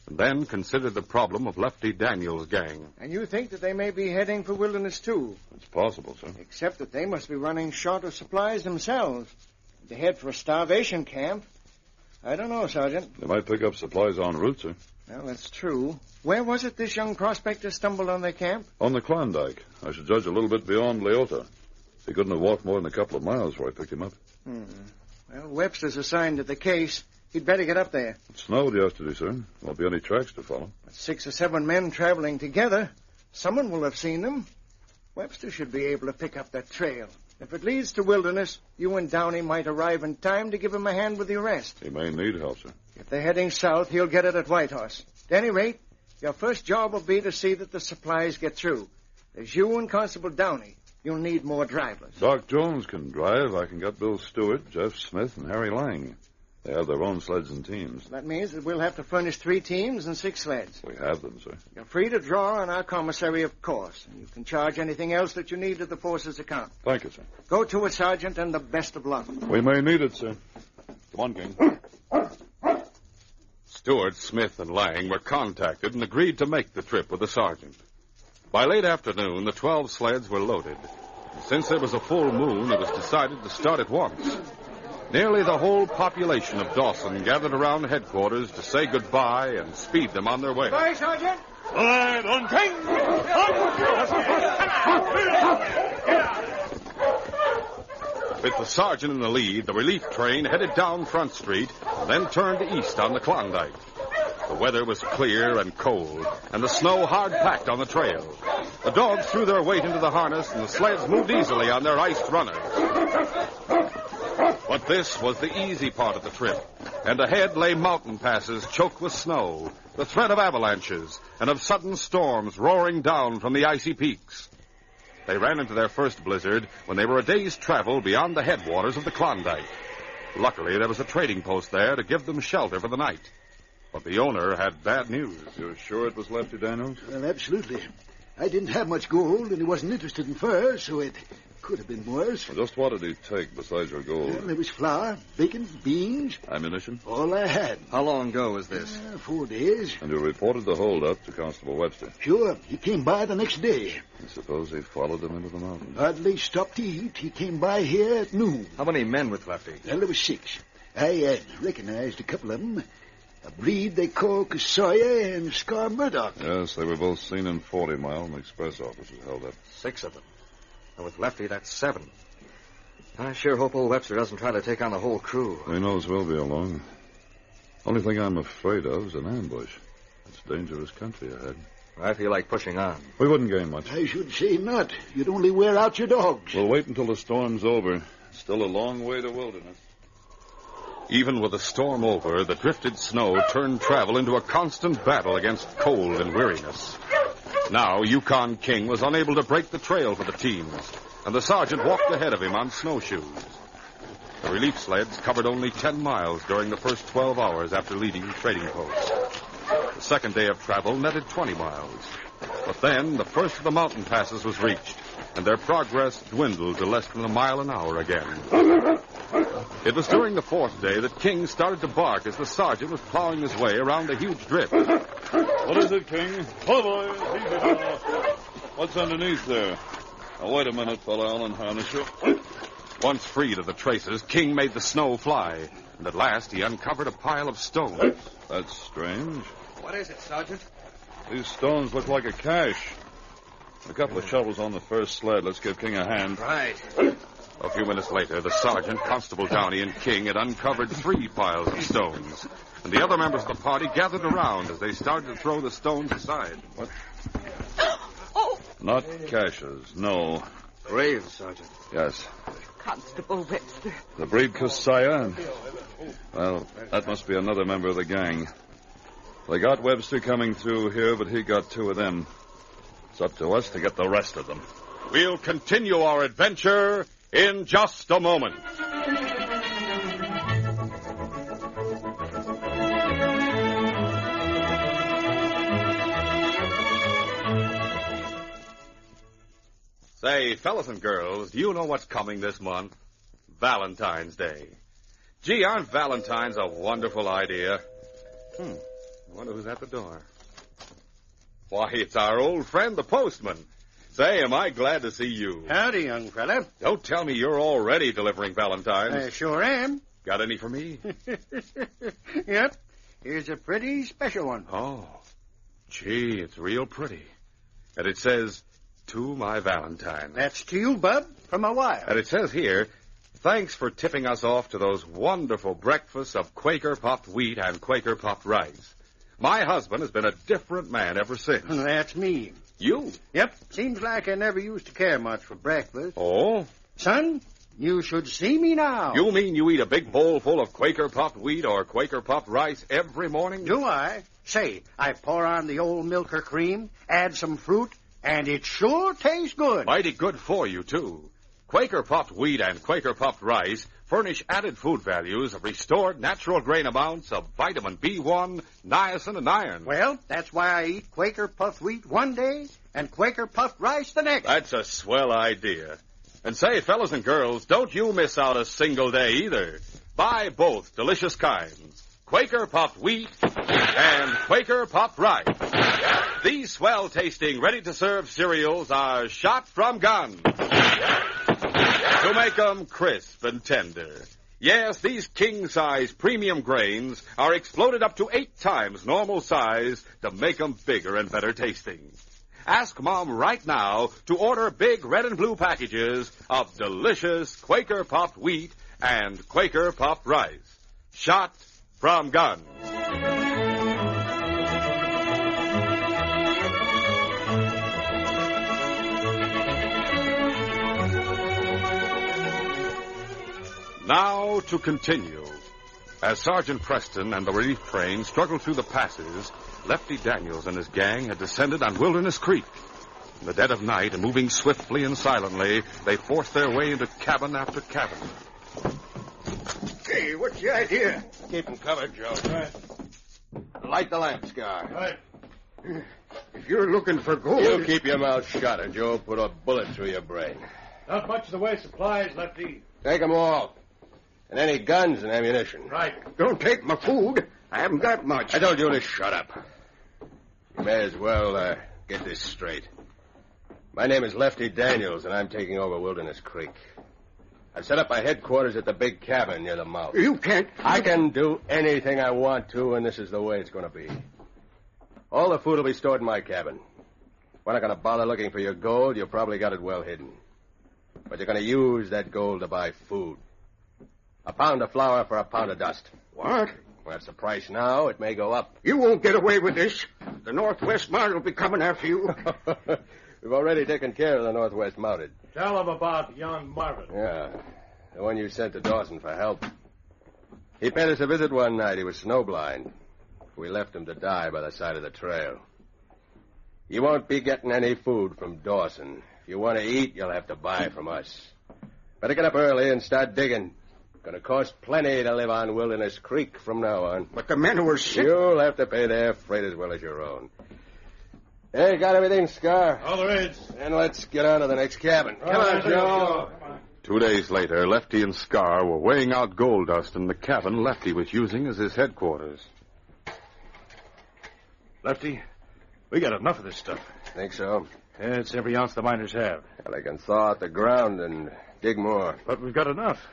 and then considered the problem of Lefty Daniels' gang. And you think that they may be heading for Wilderness, too? It's possible, sir. Except that they must be running short of supplies themselves. To head for a starvation camp? I don't know, Sergeant. They might pick up supplies en route, sir. Well, that's true. Where was it this young prospector stumbled on their camp? On the Klondike. I should judge a little bit beyond Leota. He couldn't have walked more than a couple of miles before I picked him up. Well, Webster's assigned to the case. He'd better get up there. It snowed yesterday, sir. Won't be any tracks to follow. 6 or 7 men traveling together. Someone will have seen them. Webster should be able to pick up that trail. If it leads to Wilderness, you and Downey might arrive in time to give him a hand with the arrest. He may need help, sir. If they're heading south, he'll get it at Whitehorse. At any rate, your first job will be to see that the supplies get through. There's you and Constable Downey. You'll need more drivers. Doc Jones can drive. I can get Bill Stewart, Jeff Smith, and Harry Lang. They have their own sleds and teams. That means that we'll have to furnish 3 teams and 6 sleds. We have them, sir. You're free to draw on our commissary, of course. And you can charge anything else that you need to the force's account. Thank you, sir. Go to it, Sergeant, and the best of luck. We may need it, sir. Come on, King. Stewart, Smith, and Lang were contacted and agreed to make the trip with the sergeant. By late afternoon, the 12 sleds were loaded. Since there was a full moon, it was decided to start at once. Nearly the whole population of Dawson gathered around headquarters to say goodbye and speed them on their way. Bye, Sergeant. With the sergeant in the lead, the relief train headed down Front Street and then turned east on the Klondike. The weather was clear and cold, and the snow hard-packed on the trail. The dogs threw their weight into the harness, and the sleds moved easily on their iced runners. But this was the easy part of the trip, and ahead lay mountain passes choked with snow, the threat of avalanches, and of sudden storms roaring down from the icy peaks. They ran into their first blizzard when they were a day's travel beyond the headwaters of the Klondike. Luckily, there was a trading post there to give them shelter for the night. But the owner had bad news. You're sure it was Lefty Daniels? Well, absolutely. I didn't have much gold, and he wasn't interested in furs, so it could have been worse. Well, just what did he take besides your gold? Well, there was flour, bacon, beans. Ammunition? All I had. How long ago was this? 4 days. And you reported the holdup to Constable Webster? Sure. He came by the next day. I suppose he followed them into the mountains. Hardly stopped to eat. He came by here at noon. How many men with Lefty? Well, there was 6. I recognized a couple of them. A breed they call Kasoya and Scar Murdoch. Yes, they were both seen in 40 Mile, and the express office was held up. 6 of them. And with Lefty, that's 7. I sure hope old Webster doesn't try to take on the whole crew. He knows we'll be along. Only thing I'm afraid of is an ambush. It's dangerous country ahead. I feel like pushing on. We wouldn't gain much. I should say not. You'd only wear out your dogs. We'll wait until the storm's over. Still a long way to wilderness. Even with the storm over, the drifted snow turned travel into a constant battle against cold and weariness. Now, Yukon King was unable to break the trail for the teams, and the sergeant walked ahead of him on snowshoes. The relief sleds covered only 10 miles during the first 12 hours after leaving Trading Post. The second day of travel netted 20 miles. But then, the first of the mountain passes was reached, and their progress dwindled to less than a mile an hour again. It was during the 4th day that King started to bark as the sergeant was plowing his way around a huge drift. What is it, King? Oh, boys, easy now. What's underneath there? Now, wait a minute, fellow. I'll unharness you. Once freed of the traces, King made the snow fly, and at last he uncovered a pile of stones. That's strange. What is it, Sergeant? These stones look like a cache. A couple of shovels on the first sled. Let's give King a hand. Right. A few minutes later, the sergeant, Constable Downey, and King had uncovered 3 piles of stones, and the other members of the party gathered around as they started to throw the stones aside. What? Not caches, no. Graves, Sergeant. Yes. Constable Webster. The breed Kasoya. Well, that must be another member of the gang. They got Webster coming through here, but he got 2 of them. It's up to us to get the rest of them. We'll continue our adventure in just a moment. Say, fellas and girls, do you know what's coming this month? Valentine's Day. Gee, aren't Valentines a wonderful idea? I wonder who's at the door. Why, it's our old friend, the postman. Say, am I glad to see you. Howdy, young fella. Don't tell me you're already delivering Valentines. I sure am. Got any for me? Yep. Here's a pretty special one. Oh, gee, it's real pretty. And it says, to my Valentine. That's to you, bub, from my wife. And it says here, thanks for tipping us off to those wonderful breakfasts of Quaker puffed wheat and Quaker puffed rice. My husband has been a different man ever since. That's me. You? Yep. Seems like I never used to care much for breakfast. Oh? Son, you should see me now. You mean you eat a big bowl full of Quaker puffed wheat or Quaker puffed rice every morning? Do I? Say, I pour on the old milk or cream, add some fruit, and it sure tastes good. Mighty good for you, too. Quaker puffed wheat and Quaker puffed rice furnish added food values of restored natural grain amounts of vitamin B1, niacin, and iron. Well, that's why I eat Quaker puffed wheat one day and Quaker puffed rice the next. That's a swell idea. And say, fellas and girls, don't you miss out a single day either. Buy both delicious kinds, Quaker puffed wheat and Quaker puffed rice. These swell-tasting, ready-to-serve cereals are shot from guns to make them crisp and tender. Yes, these king-size premium grains are exploded up to 8 times normal size to make them bigger and better tasting. Ask Mom right now to order big red and blue packages of delicious Quaker puffed wheat and Quaker puffed rice. Shot from guns. Now to continue. As Sergeant Preston and the relief train struggled through the passes, Lefty Daniels and his gang had descended on Wilderness Creek. In the dead of night, and moving swiftly and silently, they forced their way into cabin after cabin. Hey, what's the idea? Keep them covered, Joe. Right. Light the lamp, Scar. Right. If you're looking for gold... You keep your mouth shut, or Joe put a bullet through your brain. Not much in the way of supplies, Lefty. Take them all. And any guns and ammunition. Right. Don't take my food. I haven't got much. I told you to shut up. You may as well get this straight. My name is Lefty Daniels, and I'm taking over Wilderness Creek. I set up my headquarters at the big cabin near the mouth. You can't... I can do anything I want to, and this is the way it's going to be. All the food will be stored in my cabin. We're not going to bother looking for your gold. You probably got it well hidden. But you're going to use that gold to buy food. A pound of flour for a pound of dust. What? Well, that's the price now. It may go up. You won't get away with this. The Northwest Mounted will be coming after you. We've already taken care of the Northwest Mounted. Tell them about young Marvin. Yeah, the one you sent to Dawson for help. He paid us a visit one night. He was snowblind. We left him to die by the side of the trail. You won't be getting any food from Dawson. If you want to eat, you'll have to buy from us. Better get up early and start digging. Gonna cost plenty to live on Wilderness Creek from now on. But the men who were sick... You'll have to pay their freight as well as your own. Hey, got everything, Scar? All there is. And let's get on to the next cabin. Come on, Joe. 2 days later, Lefty and Scar were weighing out gold dust in the cabin Lefty was using as his headquarters. Lefty, we got enough of this stuff. Think so? Yeah, it's every ounce the miners have. Well, I can thaw out the ground and dig more. But we've got enough.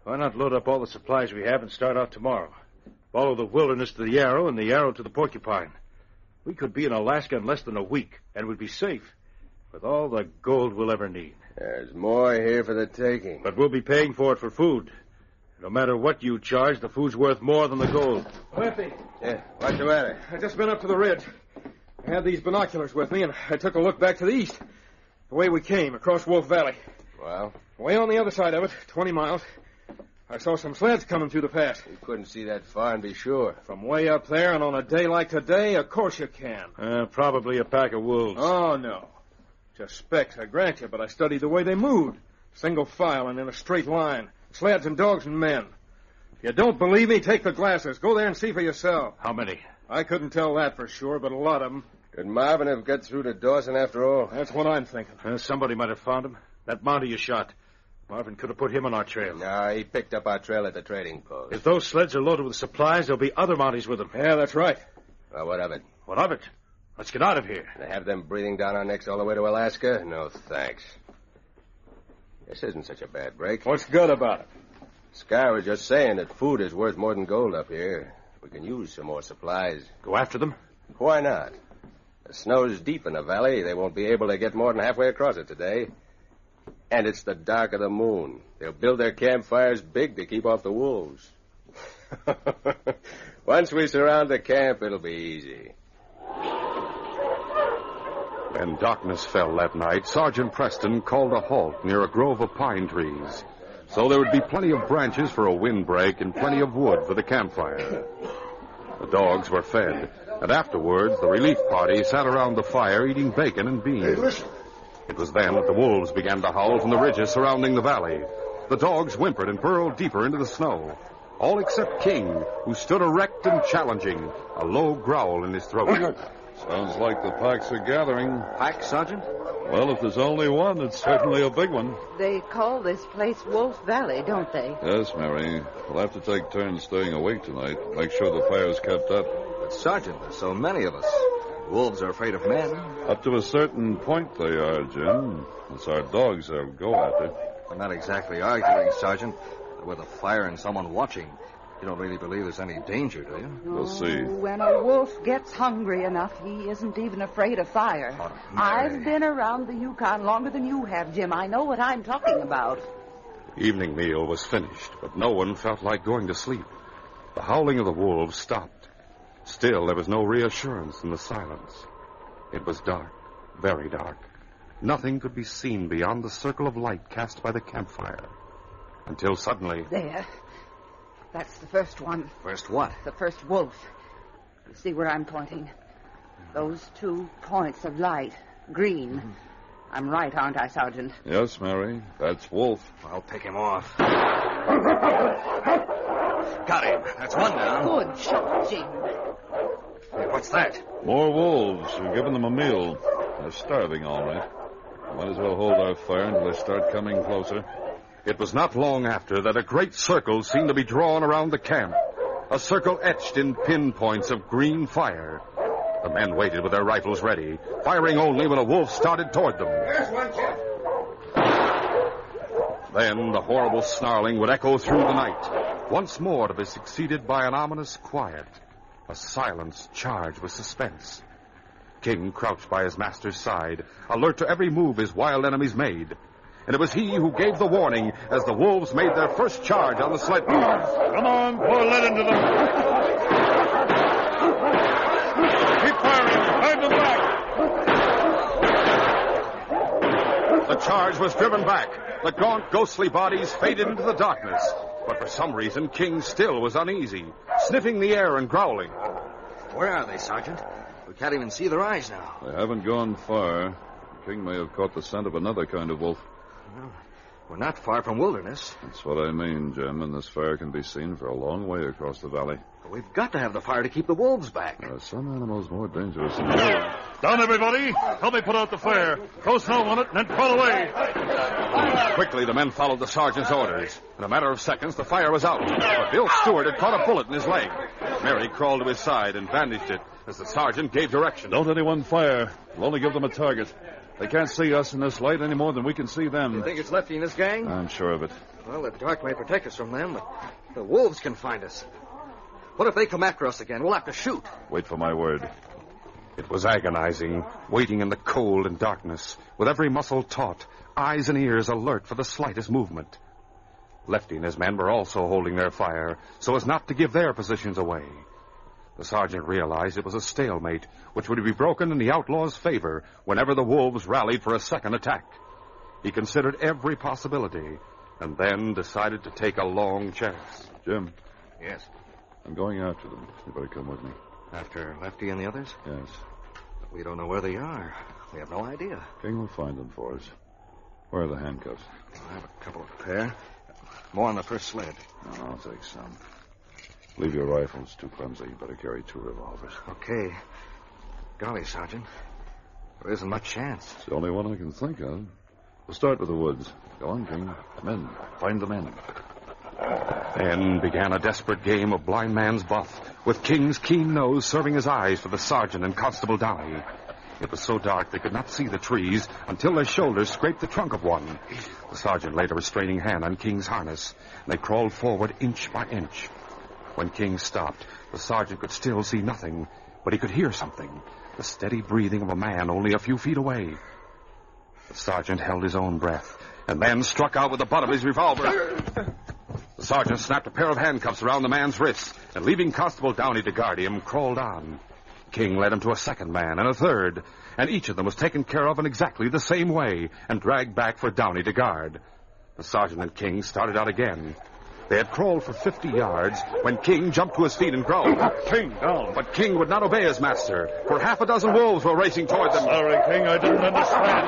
Why not load up all the supplies we have and start out tomorrow? Follow the Wilderness to the Yarrow and the Yarrow to the Porcupine. We could be in Alaska in less than a week, and we'd be safe, with all the gold we'll ever need. There's more here for the taking. But we'll be paying for it for food. No matter what you charge, the food's worth more than the gold. Lefty. Yeah, what's the matter? I just been up to the ridge. I had these binoculars with me, and I took a look back to the east. The way we came, across Wolf Valley. Well? Way on the other side of it, 20 miles, I saw some sleds coming through the pass. You couldn't see that far and be sure. From way up there, and on a day like today, of course you can. Probably a pack of wolves. Oh, no. Just specks, I grant you, but I studied the way they moved. Single file and in a straight line. Sleds and dogs and men. If you don't believe me, take the glasses. Go there and see for yourself. How many? I couldn't tell that for sure, but a lot of them. Could Marvin have got through to Dawson after all? That's what I'm thinking. Somebody might have found him. That Mountie you shot. Marvin could have put him on our trail. No, he picked up our trail at the trading post. If those sleds are loaded with supplies, there'll be other Mounties with them. Yeah, that's right. Well, what of it? What of it? Let's get out of here. To have them breathing down our necks all the way to Alaska? No, thanks. This isn't such a bad break. What's good about it? Scar was just saying that food is worth more than gold up here. We can use some more supplies. Go after them? Why not? The snow's deep in the valley. They won't be able to get more than halfway across it today. And it's the dark of the moon. They'll build their campfires big to keep off the wolves. Once we surround the camp, it'll be easy. When darkness fell that night, Sergeant Preston called a halt near a grove of pine trees, so there would be plenty of branches for a windbreak and plenty of wood for the campfire. The dogs were fed, and afterwards the relief party sat around the fire eating bacon and beans. Hey, listen. It was then that the wolves began to howl from the ridges surrounding the valley. The dogs whimpered and burrowed deeper into the snow, all except King, who stood erect and challenging, a low growl in his throat. Sounds like the packs are gathering. Pack, Sergeant? Well, if there's only one, it's certainly a big one. They call this place Wolf Valley, don't they? Yes, Mary. We'll have to take turns staying awake tonight. Make sure the fire's kept up. But, Sergeant, there's so many of us. Wolves are afraid of men. Up to a certain point they are, Jim. It's our dogs they'll go after. I'm not exactly arguing, Sergeant. With a fire and someone watching, you don't really believe there's any danger, do you? We'll see. When a wolf gets hungry enough, he isn't even afraid of fire. Oh, I've been around the Yukon longer than you have, Jim. I know what I'm talking about. Evening meal was finished, but no one felt like going to sleep. The howling of the wolves stopped. Still, there was no reassurance in the silence. It was dark, very dark. Nothing could be seen beyond the circle of light cast by the campfire. Until suddenly... There. That's the first one. First what? The first wolf. You see where I'm pointing? Those 2 points of light. Green. Mm-hmm. I'm right, aren't I, Sergeant? Yes, Mary. That's Wolf. I'll pick him off. Got him. That's one down. Good shot, Jim. Hey, what's that? More wolves. We've given them a meal. They're starving, all right. Might as well hold our fire until they start coming closer. It was not long after that a great circle seemed to be drawn around the camp. A circle etched in pinpoints of green fire. The men waited with their rifles ready, firing only when a wolf started toward them. There's one, Jeff. Then the horrible snarling would echo through the night, once more to be succeeded by an ominous quiet, a silence charged with suspense. King crouched by his master's side, alert to every move his wild enemies made. And it was he who gave the warning as the wolves made their first charge on the sled cars. Come on, pour lead into them. Keep firing. Drive them back. The charge was driven back. The gaunt, ghostly bodies faded into the darkness. But for some reason, King still was uneasy, sniffing the air and growling. Where are they, Sergeant? We can't even see their eyes now. They haven't gone far. King may have caught the scent of another kind of wolf. Well, we're not far from wilderness. That's what I mean, Jim, and this fire can be seen for a long way across the valley. But we've got to have the fire to keep the wolves back. There are some animals more dangerous than wolves. Down, everybody. Help me put out the fire. Throw snow on it and then crawl away. Quickly, the men followed the sergeant's orders. In a matter of seconds, the fire was out. But Bill Stewart had caught a bullet in his leg. Mary crawled to his side and bandaged it as the sergeant gave direction. Don't anyone fire. We'll only give them a target. They can't see us in this light any more than we can see them. You think it's Lefty and his gang? I'm sure of it. Well, the dark may protect us from them, but the wolves can find us. What if they come after us again? We'll have to shoot. Wait for my word. It was agonizing, waiting in the cold and darkness, with every muscle taut, eyes and ears alert for the slightest movement. Lefty and his men were also holding their fire, so as not to give their positions away. The sergeant realized it was a stalemate, which would be broken in the outlaws' favor whenever the wolves rallied for a second attack. He considered every possibility, and then decided to take a long chance. Jim. Yes? I'm going after them. You better come with me. After Lefty and the others? Yes. But we don't know where they are. We have no idea. King will find them for us. Where are the handcuffs? I have a couple of pair. More on the first sled. No, I'll take some. Leave your rifles. Too clumsy. You better carry 2 revolvers. Okay. Golly, Sergeant. There isn't much chance. It's the only one I can think of. We'll start with the woods. Go on, King. Men. Find the men. Then began a desperate game of blind man's buff, with King's keen nose serving as eyes for the sergeant and Constable Downey. It was so dark they could not see the trees until their shoulders scraped the trunk of one. The sergeant laid a restraining hand on King's harness, and they crawled forward inch by inch. When King stopped, the sergeant could still see nothing, but he could hear something, the steady breathing of a man only a few feet away. The sergeant held his own breath, and then struck out with the butt of his revolver. The sergeant snapped a pair of handcuffs around the man's wrists, and leaving Constable Downey to guard him, crawled on. King led him to a second man and a third, and each of them was taken care of in exactly the same way and dragged back for Downey to guard. The sergeant and King started out again. They had crawled for 50 yards when King jumped to his feet and growled. King, down. But King would not obey his master, for half a dozen wolves were racing toward them. Sorry, King, I didn't understand.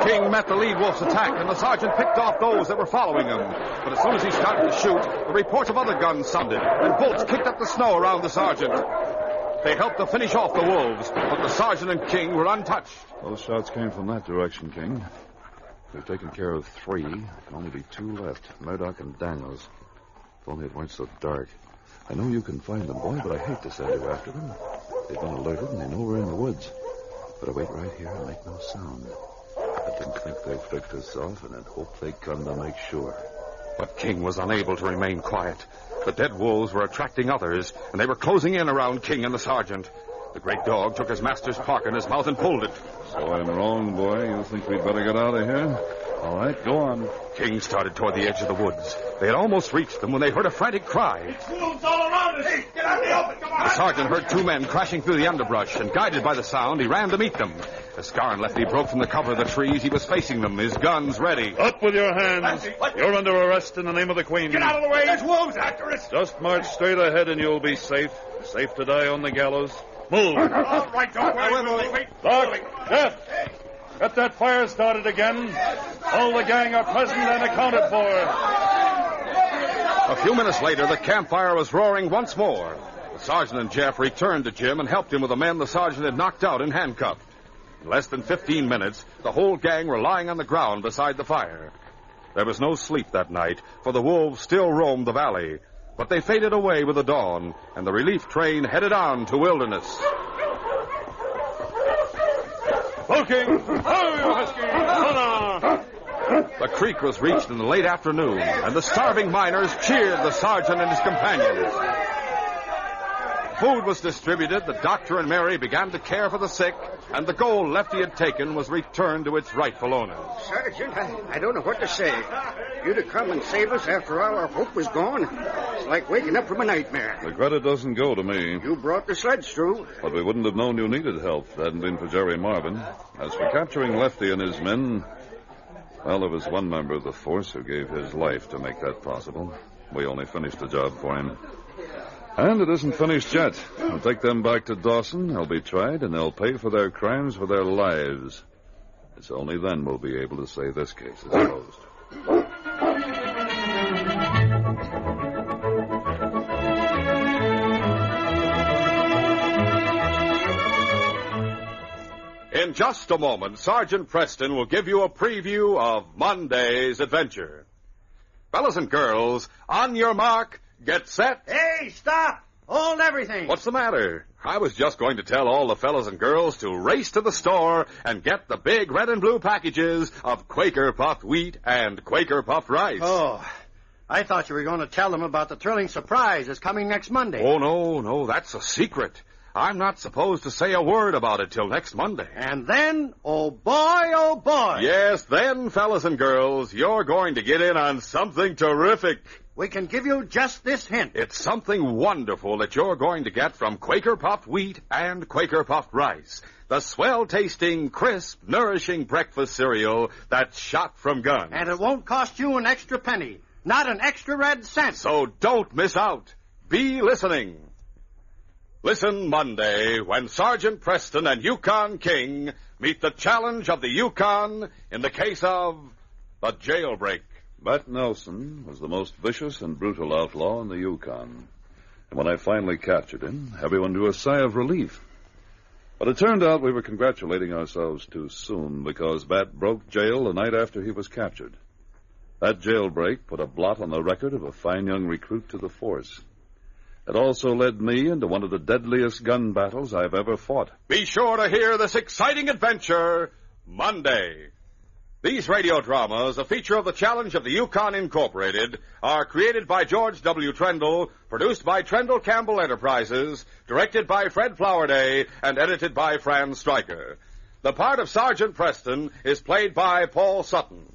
King met the lead wolf's attack, and the sergeant picked off those that were following him. But as soon as he started to shoot, the reports of other guns sounded, and bolts kicked up the snow around the sergeant. They helped to finish off the wolves, but the sergeant and King were untouched. Those shots came from that direction, King. We've taken care of 3. There can only be 2 left, Murdoch and Daniels. If only it weren't so dark. I know you can find them, boy, but I hate to send you after them. They've been alerted, and they know we're in the woods. Better wait right here and make no sound. Let them think they flicked us off, and then hope they come to make sure. But King was unable to remain quiet. The dead wolves were attracting others, and they were closing in around King and the sergeant. The great dog took his master's park in his mouth and pulled it. So I'm wrong, boy. You think we'd better get out of here? All right, go on. King started toward the edge of the woods. They had almost reached them when they heard a frantic cry. Wolves all around us! Hey, get out of the open! Come on! The sergeant heard 2 men crashing through the underbrush, and guided by the sound, he ran to meet them. As Scar and Lefty broke from the cover of the trees, he was facing them, his guns ready. Up with your hands. You're under arrest in the name of the Queen. Get out of the way! There's wolves after us! Just march straight ahead and you'll be safe. Safe to die on the gallows. Move. All right, don't worry. Wait. Look, Jeff. Get that fire started again. All the gang are present and accounted for. A few minutes later, the campfire was roaring once more. The sergeant and Jeff returned to Jim and helped him with the men the sergeant had knocked out and handcuffed. In less than 15 minutes, the whole gang were lying on the ground beside the fire. There was no sleep that night, for the wolves still roamed the valley. But they faded away with the dawn, and the relief train headed on to Wilderness. King! Ho, you husky! Hold on! The creek was reached in the late afternoon, and the starving miners cheered the sergeant and his companions. Food was distributed, the doctor and Mary began to care for the sick, and the gold Lefty had taken was returned to its rightful owner. Sergeant, I don't know what to say. You'd have come and saved us after all our hope was gone. It's like waking up from a nightmare. The credit doesn't go to me. You brought the sledge through. But we wouldn't have known you needed help if it hadn't been for Jerry Marvin. As for capturing Lefty and his men, well, there was one member of the force who gave his life to make that possible. We only finished the job for him. And it isn't finished yet. We'll take them back to Dawson. They'll be tried, and they'll pay for their crimes with their lives. It's only then we'll be able to say this case is closed. In just a moment, Sergeant Preston will give you a preview of Monday's adventure. Fellas and girls, on your mark, get set. Hey, stop! Hold everything. What's the matter? I was just going to tell all the fellas and girls to race to the store and get the big red and blue packages of Quaker puffed wheat and Quaker puffed rice. Oh, I thought you were going to tell them about the thrilling surprise that's coming next Monday. Oh, no, that's a secret. I'm not supposed to say a word about it till next Monday. And then, oh boy. Yes, then, fellas and girls, you're going to get in on something terrific. We can give you just this hint. It's something wonderful that you're going to get from Quaker puffed wheat and Quaker puffed rice. The swell-tasting, crisp, nourishing breakfast cereal that's shot from guns. And it won't cost you an extra penny. Not an extra red cent. So don't miss out. Be listening. Listen Monday when Sergeant Preston and Yukon King meet the challenge of the Yukon in the case of the jailbreak. Bat Nelson was the most vicious and brutal outlaw in the Yukon. And when I finally captured him, everyone drew a sigh of relief. But it turned out we were congratulating ourselves too soon because Bat broke jail the night after he was captured. That jailbreak put a blot on the record of a fine young recruit to the force. It also led me into one of the deadliest gun battles I've ever fought. Be sure to hear this exciting adventure Monday. These radio dramas, a feature of the Challenge of the Yukon Incorporated, are created by George W. Trendle, produced by Trendle Campbell Enterprises, directed by Fred Flowerday, and edited by Fran Stryker. The part of Sergeant Preston is played by Paul Sutton.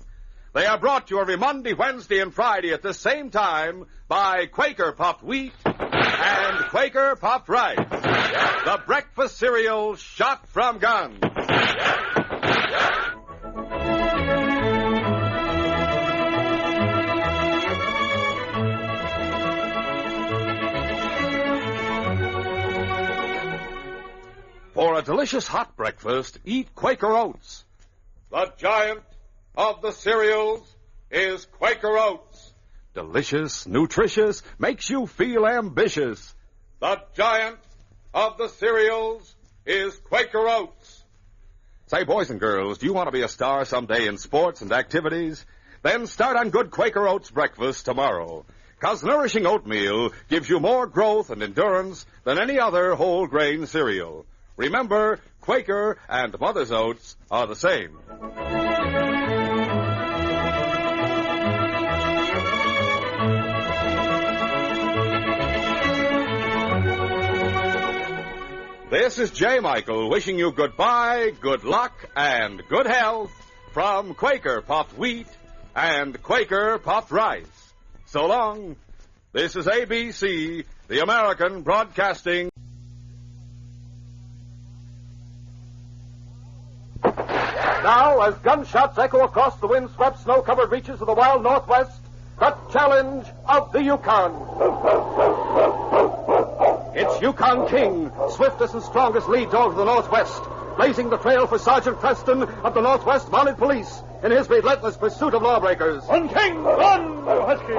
They are brought to you every Monday, Wednesday, and Friday at the same time by Quaker Puffed Wheat and Quaker Puffed Rice. The breakfast cereal shot from guns. For a delicious hot breakfast, eat Quaker Oats. The giant of the cereals is Quaker Oats. Delicious, nutritious, makes you feel ambitious. The giant of the cereals is Quaker Oats. Say, boys and girls, do you want to be a star someday in sports and activities? Then start on good Quaker Oats breakfast tomorrow. 'Cause nourishing oatmeal gives you more growth and endurance than any other whole grain cereal. Remember, Quaker and Mother's Oats are the same. This is J. Michael wishing you goodbye, good luck, and good health from Quaker Puffed Wheat and Quaker Puffed Rice. So long. This is ABC, the American Broadcasting. Now, as gunshots echo across the wind-swept, snow-covered reaches of the wild Northwest, the challenge of the Yukon. It's Yukon King, swiftest and strongest lead dog of the Northwest, blazing the trail for Sergeant Preston of the Northwest Mounted Police in his relentless pursuit of lawbreakers. On, King! Run, you husky!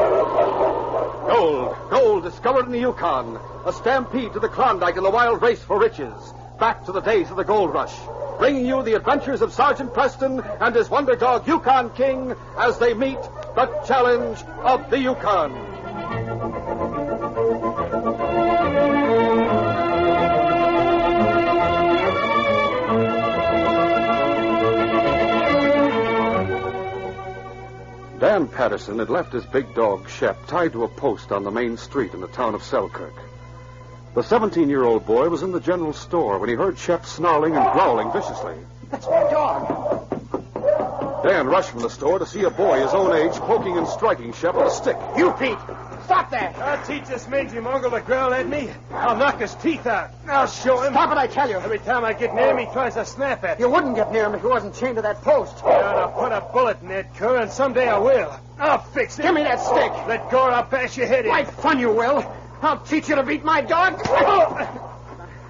Gold discovered in the Yukon. A stampede to the Klondike in the wild race for riches. Back to the days of the gold rush. Bringing you the adventures of Sergeant Preston and his wonder dog Yukon King as they meet the challenge of the Yukon. Dan Patterson had left his big dog, Shep, tied to a post on the main street in the town of Selkirk. The 17-year-old boy was in the general store when he heard Shep snarling and growling viciously. That's my dog. Dan rushed from the store to see a boy his own age poking and striking Shep with a stick. You, Pete! Stop that! I'll teach this mangy mongrel to growl at me. I'll knock his teeth out. I'll show him. Stop it, I tell you. Every time I get near him, he tries to snap at me. You wouldn't get near him if he wasn't chained to that post. I'll put a bullet in that cur, and someday I will. I'll fix it. Give me that stick. Let go or I'll bash your head in. Like fun you will. I'll teach you to beat my dog.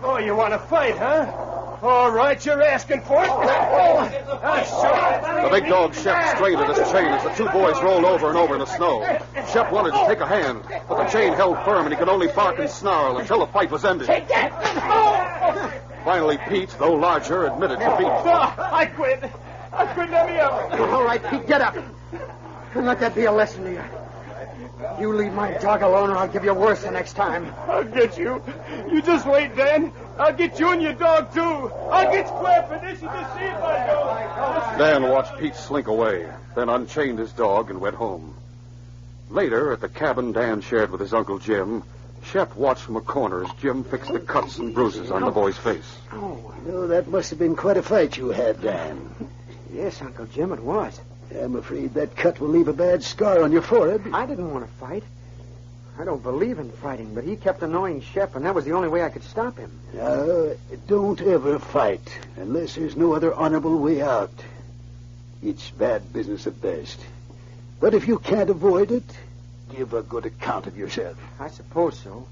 Oh, you want to fight, huh? All right, you're asking for it. I'll show you. The big dog Shep strained at his chain as the two boys rolled over and over in the snow. Shep wanted to take a hand, but the chain held firm and he could only bark and snarl until the fight was ended. Take that! Finally, Pete, though larger, admitted defeat. I quit. Let me up. All right, Pete, get up. And let that be a lesson to you. You leave my dog alone or I'll give you worse the next time. I'll get you. You just wait, Dan. I'll get you and your dog, too. I'll get square for this. You just see if I go. Dan watched Pete slink away, then unchained his dog and went home. Later, at the cabin Dan shared with his Uncle Jim, Shep watched from a corner as Jim fixed the cuts and bruises on the boy's face. Oh, that must have been quite a fight you had, Dan. Yes, Uncle Jim, it was. I'm afraid that cut will leave a bad scar on your forehead. I didn't want to fight. I don't believe in fighting, but he kept annoying Shep, and that was the only way I could stop him. Don't ever fight unless there's no other honorable way out. It's bad business at best. But if you can't avoid it, give a good account of yourself. I suppose so.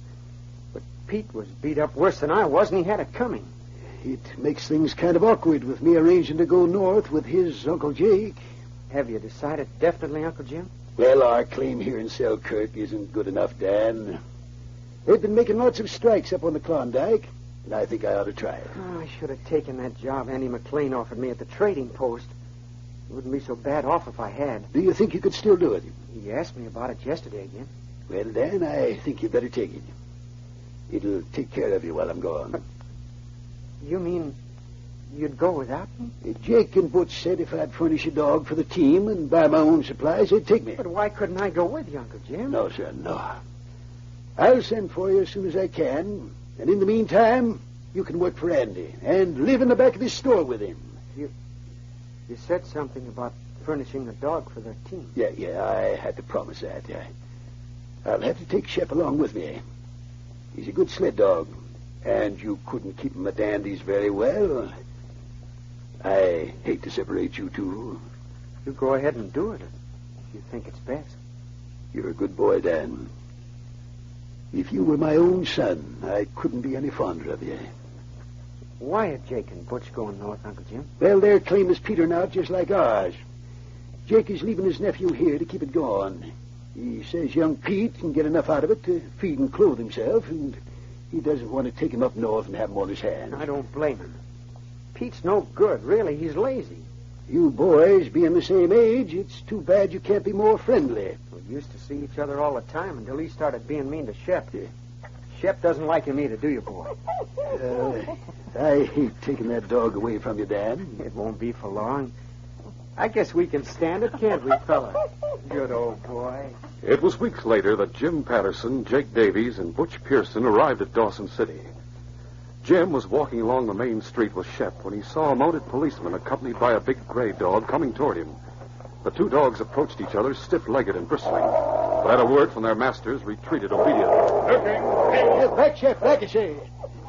But Pete was beat up worse than I was, and he had it coming. It makes things kind of awkward with me arranging to go north with his Uncle Jake. Have you decided definitely, Uncle Jim? Well, our claim here in Selkirk isn't good enough, Dan. They've been making lots of strikes up on the Klondike, and I think I ought to try it. Oh, I should have taken that job Andy McLean offered me at the trading post. It wouldn't be so bad off if I had. Do you think you could still do it? He asked me about it yesterday again. Well, Dan, I think you better take it. It'll take care of you while I'm gone. You mean you'd go without me? Jake and Butch said if I'd furnish a dog for the team and buy my own supplies, they'd take me. But why couldn't I go with you, Uncle Jim? No, son, no. I'll send for you as soon as I can. And in the meantime, you can work for Andy and live in the back of his store with him. You said something about furnishing a dog for the team. Yeah, I had to promise that. I'll have to take Shep along with me. He's a good sled dog, and you couldn't keep him at Andy's very well. I hate to separate you two. You go ahead and do it if you think it's best. You're a good boy, Dan. If you were my own son, I couldn't be any fonder of you. Why are Jake and Butch going north, Uncle Jim? Well, their claim is petered out just like ours. Jake is leaving his nephew here to keep it going. He says young Pete can get enough out of it to feed and clothe himself, and he doesn't want to take him up north and have him on his hands. I don't blame him. Pete's no good, really. He's lazy. You boys being the same age, it's too bad you can't be more friendly. We used to see each other all the time until he started being mean to Shep. Shep doesn't like him either, do you, boy? I hate taking that dog away from you, Dan. It won't be for long. I guess we can stand it, can't we, fella? Good old boy. It was weeks later that Jim Patterson, Jake Davies, and Butch Pearson arrived at Dawson City. Jim was walking along the main street with Shep when he saw a mounted policeman accompanied by a big gray dog coming toward him. The two dogs approached each other stiff-legged and bristling, but at a word from their masters, retreated obediently. Back, Shep, back, I say.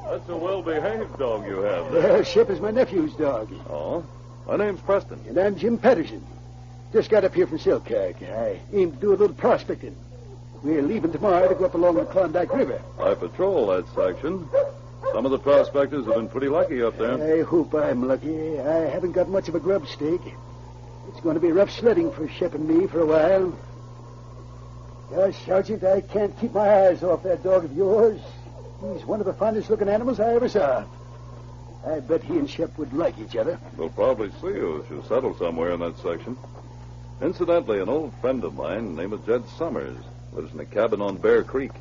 That's a well-behaved dog you have there. Shep is my nephew's dog. Oh? My name's Preston. And I'm Jim Patterson. Just got up here from Selkirk. I aim to do a little prospecting. We're leaving tomorrow to go up along the Klondike River. I patrol that section. Some of the prospectors have been pretty lucky up there. I hope I'm lucky. I haven't got much of a grub stake. It's going to be rough sledding for Shep and me for a while. Gosh, Sergeant, I can't keep my eyes off that dog of yours. He's one of the finest-looking animals I ever saw. I bet he and Shep would like each other. We'll probably see you as you settle somewhere in that section. Incidentally, an old friend of mine named Jed Summers lives in a cabin on Bear Creek.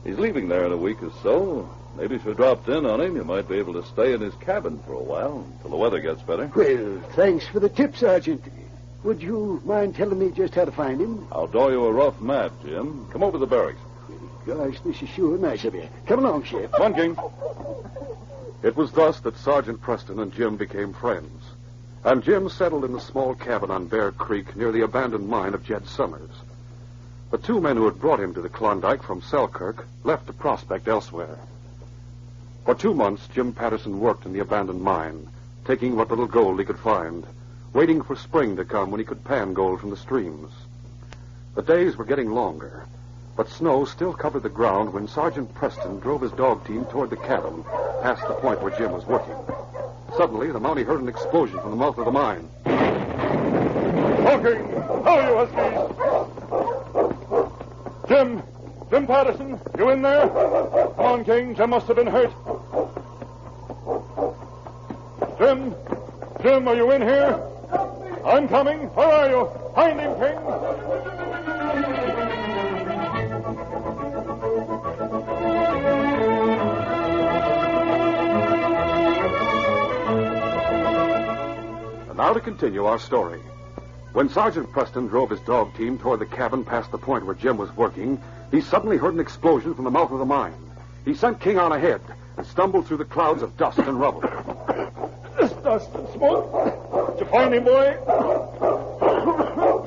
He's leaving there in a week or so. Maybe if you dropped in on him, you might be able to stay in his cabin for a while until the weather gets better. Well, thanks for the tip, Sergeant. Would you mind telling me just how to find him? I'll draw you a rough map, Jim. Come over to the barracks. Gosh, this is sure nice of you. Come along, Sheriff. Come on, King. It was thus that Sergeant Preston and Jim became friends. And Jim settled in the small cabin on Bear Creek near the abandoned mine of Jed Summers. The two men who had brought him to the Klondike from Selkirk left to prospect elsewhere. For 2 months, Jim Patterson worked in the abandoned mine, taking what little gold he could find, waiting for spring to come when he could pan gold from the streams. The days were getting longer, but snow still covered the ground when Sergeant Preston drove his dog team toward the cabin, past the point where Jim was working. Suddenly, the Mountie heard an explosion from the mouth of the mine. Talking! How you huskies? Jim Patterson, you in there? Come on, King. Jim must have been hurt. Jim, are you in here? I'm coming. Where are you? Find him, King. And now to continue our story. When Sergeant Preston drove his dog team toward the cabin past the point where Jim was working, he suddenly heard an explosion from the mouth of the mine. He sent King on ahead and stumbled through the clouds of dust and rubble. This dust and smoke. Did you find him, boy?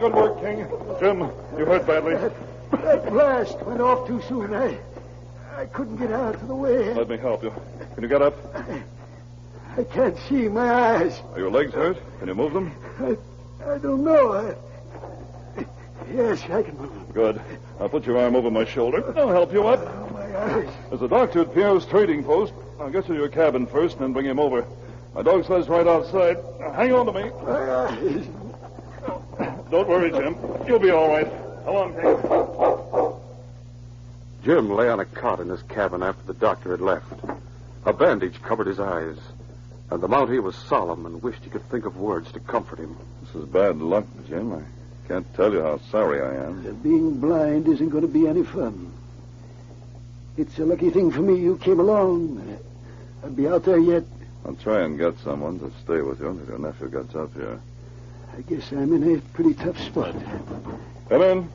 Good work, King. Jim, you hurt badly. That blast went off too soon. I couldn't get out of the way. Let me help you. Can you get up? I can't see. My eyes. Are your legs hurt? Can you move them? I don't know. Yes, I can move them. Good. I'll put your arm over my shoulder. I'll help you up. Oh, my eyes. There's a doctor at Pierre's trading post. I'll get you to your cabin first and then bring him over. My dog sled's right outside. Now, hang on to me. My eyes. Don't worry, Jim. You'll be all right. Come on, King. Jim lay on a cot in his cabin after the doctor had left. A bandage covered his eyes, and the Mountie was solemn and wished he could think of words to comfort him. This is bad luck, Jim. I can't tell you how sorry I am. Being blind isn't going to be any fun. It's a lucky thing for me you came along. I'd be out there yet. I'll try and get someone to stay with you until your nephew gets up here. I guess I'm in a pretty tough spot. Come in.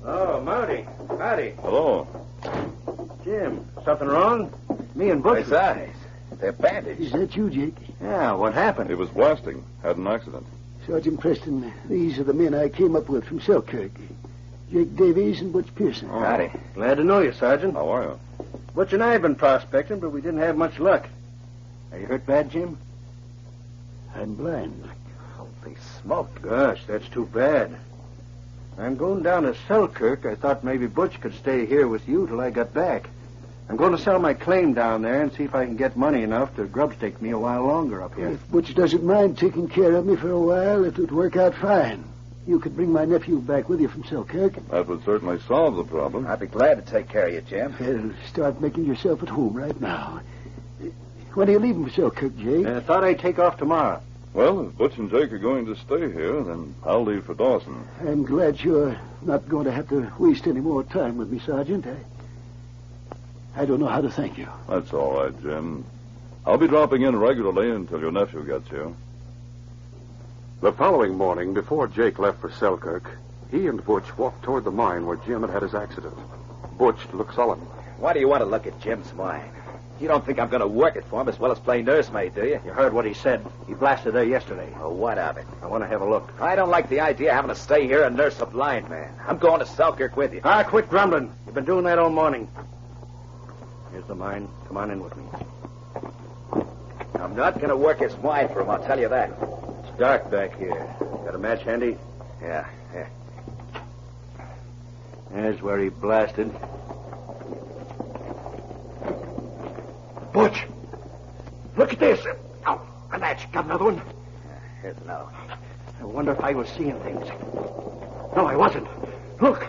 Oh, Mountie. Howdy. Hello. Jim, something wrong? Me and Butch. His eyes. They're bandaged. Is that you, Jake? Yeah, what happened? He was blasting. Had an accident. Sergeant Preston, these are the men I came up with from Selkirk. Jake Davies and Butch Pearson. Oh. Howdy. Glad to know you, Sergeant. How are you? Butch and I have been prospecting, but we didn't have much luck. Are you hurt bad, Jim? I'm blind. Holy smoke. Gosh, that's too bad. I'm going down to Selkirk. I thought maybe Butch could stay here with you till I got back. I'm going to sell my claim down there and see if I can get money enough to grubstake me a while longer up here. If Butch doesn't mind taking care of me for a while, it would work out fine. You could bring my nephew back with you from Selkirk. That would certainly solve the problem. I'd be glad to take care of you, Jim. Well, start making yourself at home right now. When are you leaving for Selkirk, Jake? I thought I'd take off tomorrow. Well, if Butch and Jake are going to stay here, then I'll leave for Dawson. I'm glad you're not going to have to waste any more time with me, Sergeant. I don't know how to thank you. That's all right, Jim. I'll be dropping in regularly until your nephew gets here. The following morning, before Jake left for Selkirk, he and Butch walked toward the mine where Jim had his accident. Butch looked sullen. Why do you want to look at Jim's mine? You don't think I'm going to work it for him as well as play nursemaid, do you? You heard what he said. He blasted there yesterday. Oh, what of it? I want to have a look. I don't like the idea of having to stay here and nurse a blind man. I'm going to Selkirk with you. Quit grumbling. You've been doing that all morning. Here's the mine. Come on in with me. I'm not going to work his mine for him, I'll tell you that. It's dark back here. Got a match handy? Yeah. There's where he blasted. Butch! Look at this! Oh, a match. Got another one? Here's another one. I wonder if I was seeing things. No, I wasn't. Look!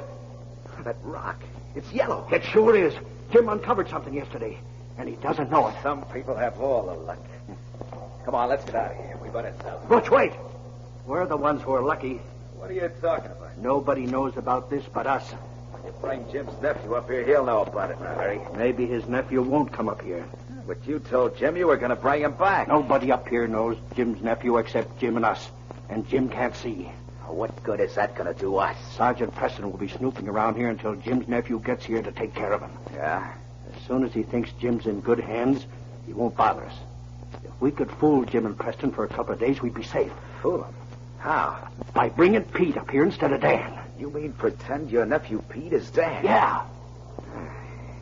That rock. It's yellow. It sure is. Jim uncovered something yesterday, and he doesn't know it. Some people have all the luck. Come on, let's get out of here. We better tell them. Butch, wait! We're the ones who are lucky. What are you talking about? Nobody knows about this but us. When you bring Jim's nephew up here, he'll know about it in a hurry. Maybe his nephew won't come up here. But you told Jim you were going to bring him back. Nobody up here knows Jim's nephew except Jim and us. and Jim can't see. What good is that going to do us? Sergeant Preston will be snooping around here until Jim's nephew gets here to take care of him. Yeah? As soon as he thinks Jim's in good hands, he won't bother us. If we could fool Jim and Preston for a couple of days, we'd be safe. Fool him? How? By bringing Pete up here instead of Dan. You mean pretend your nephew Pete is Dan? Yeah.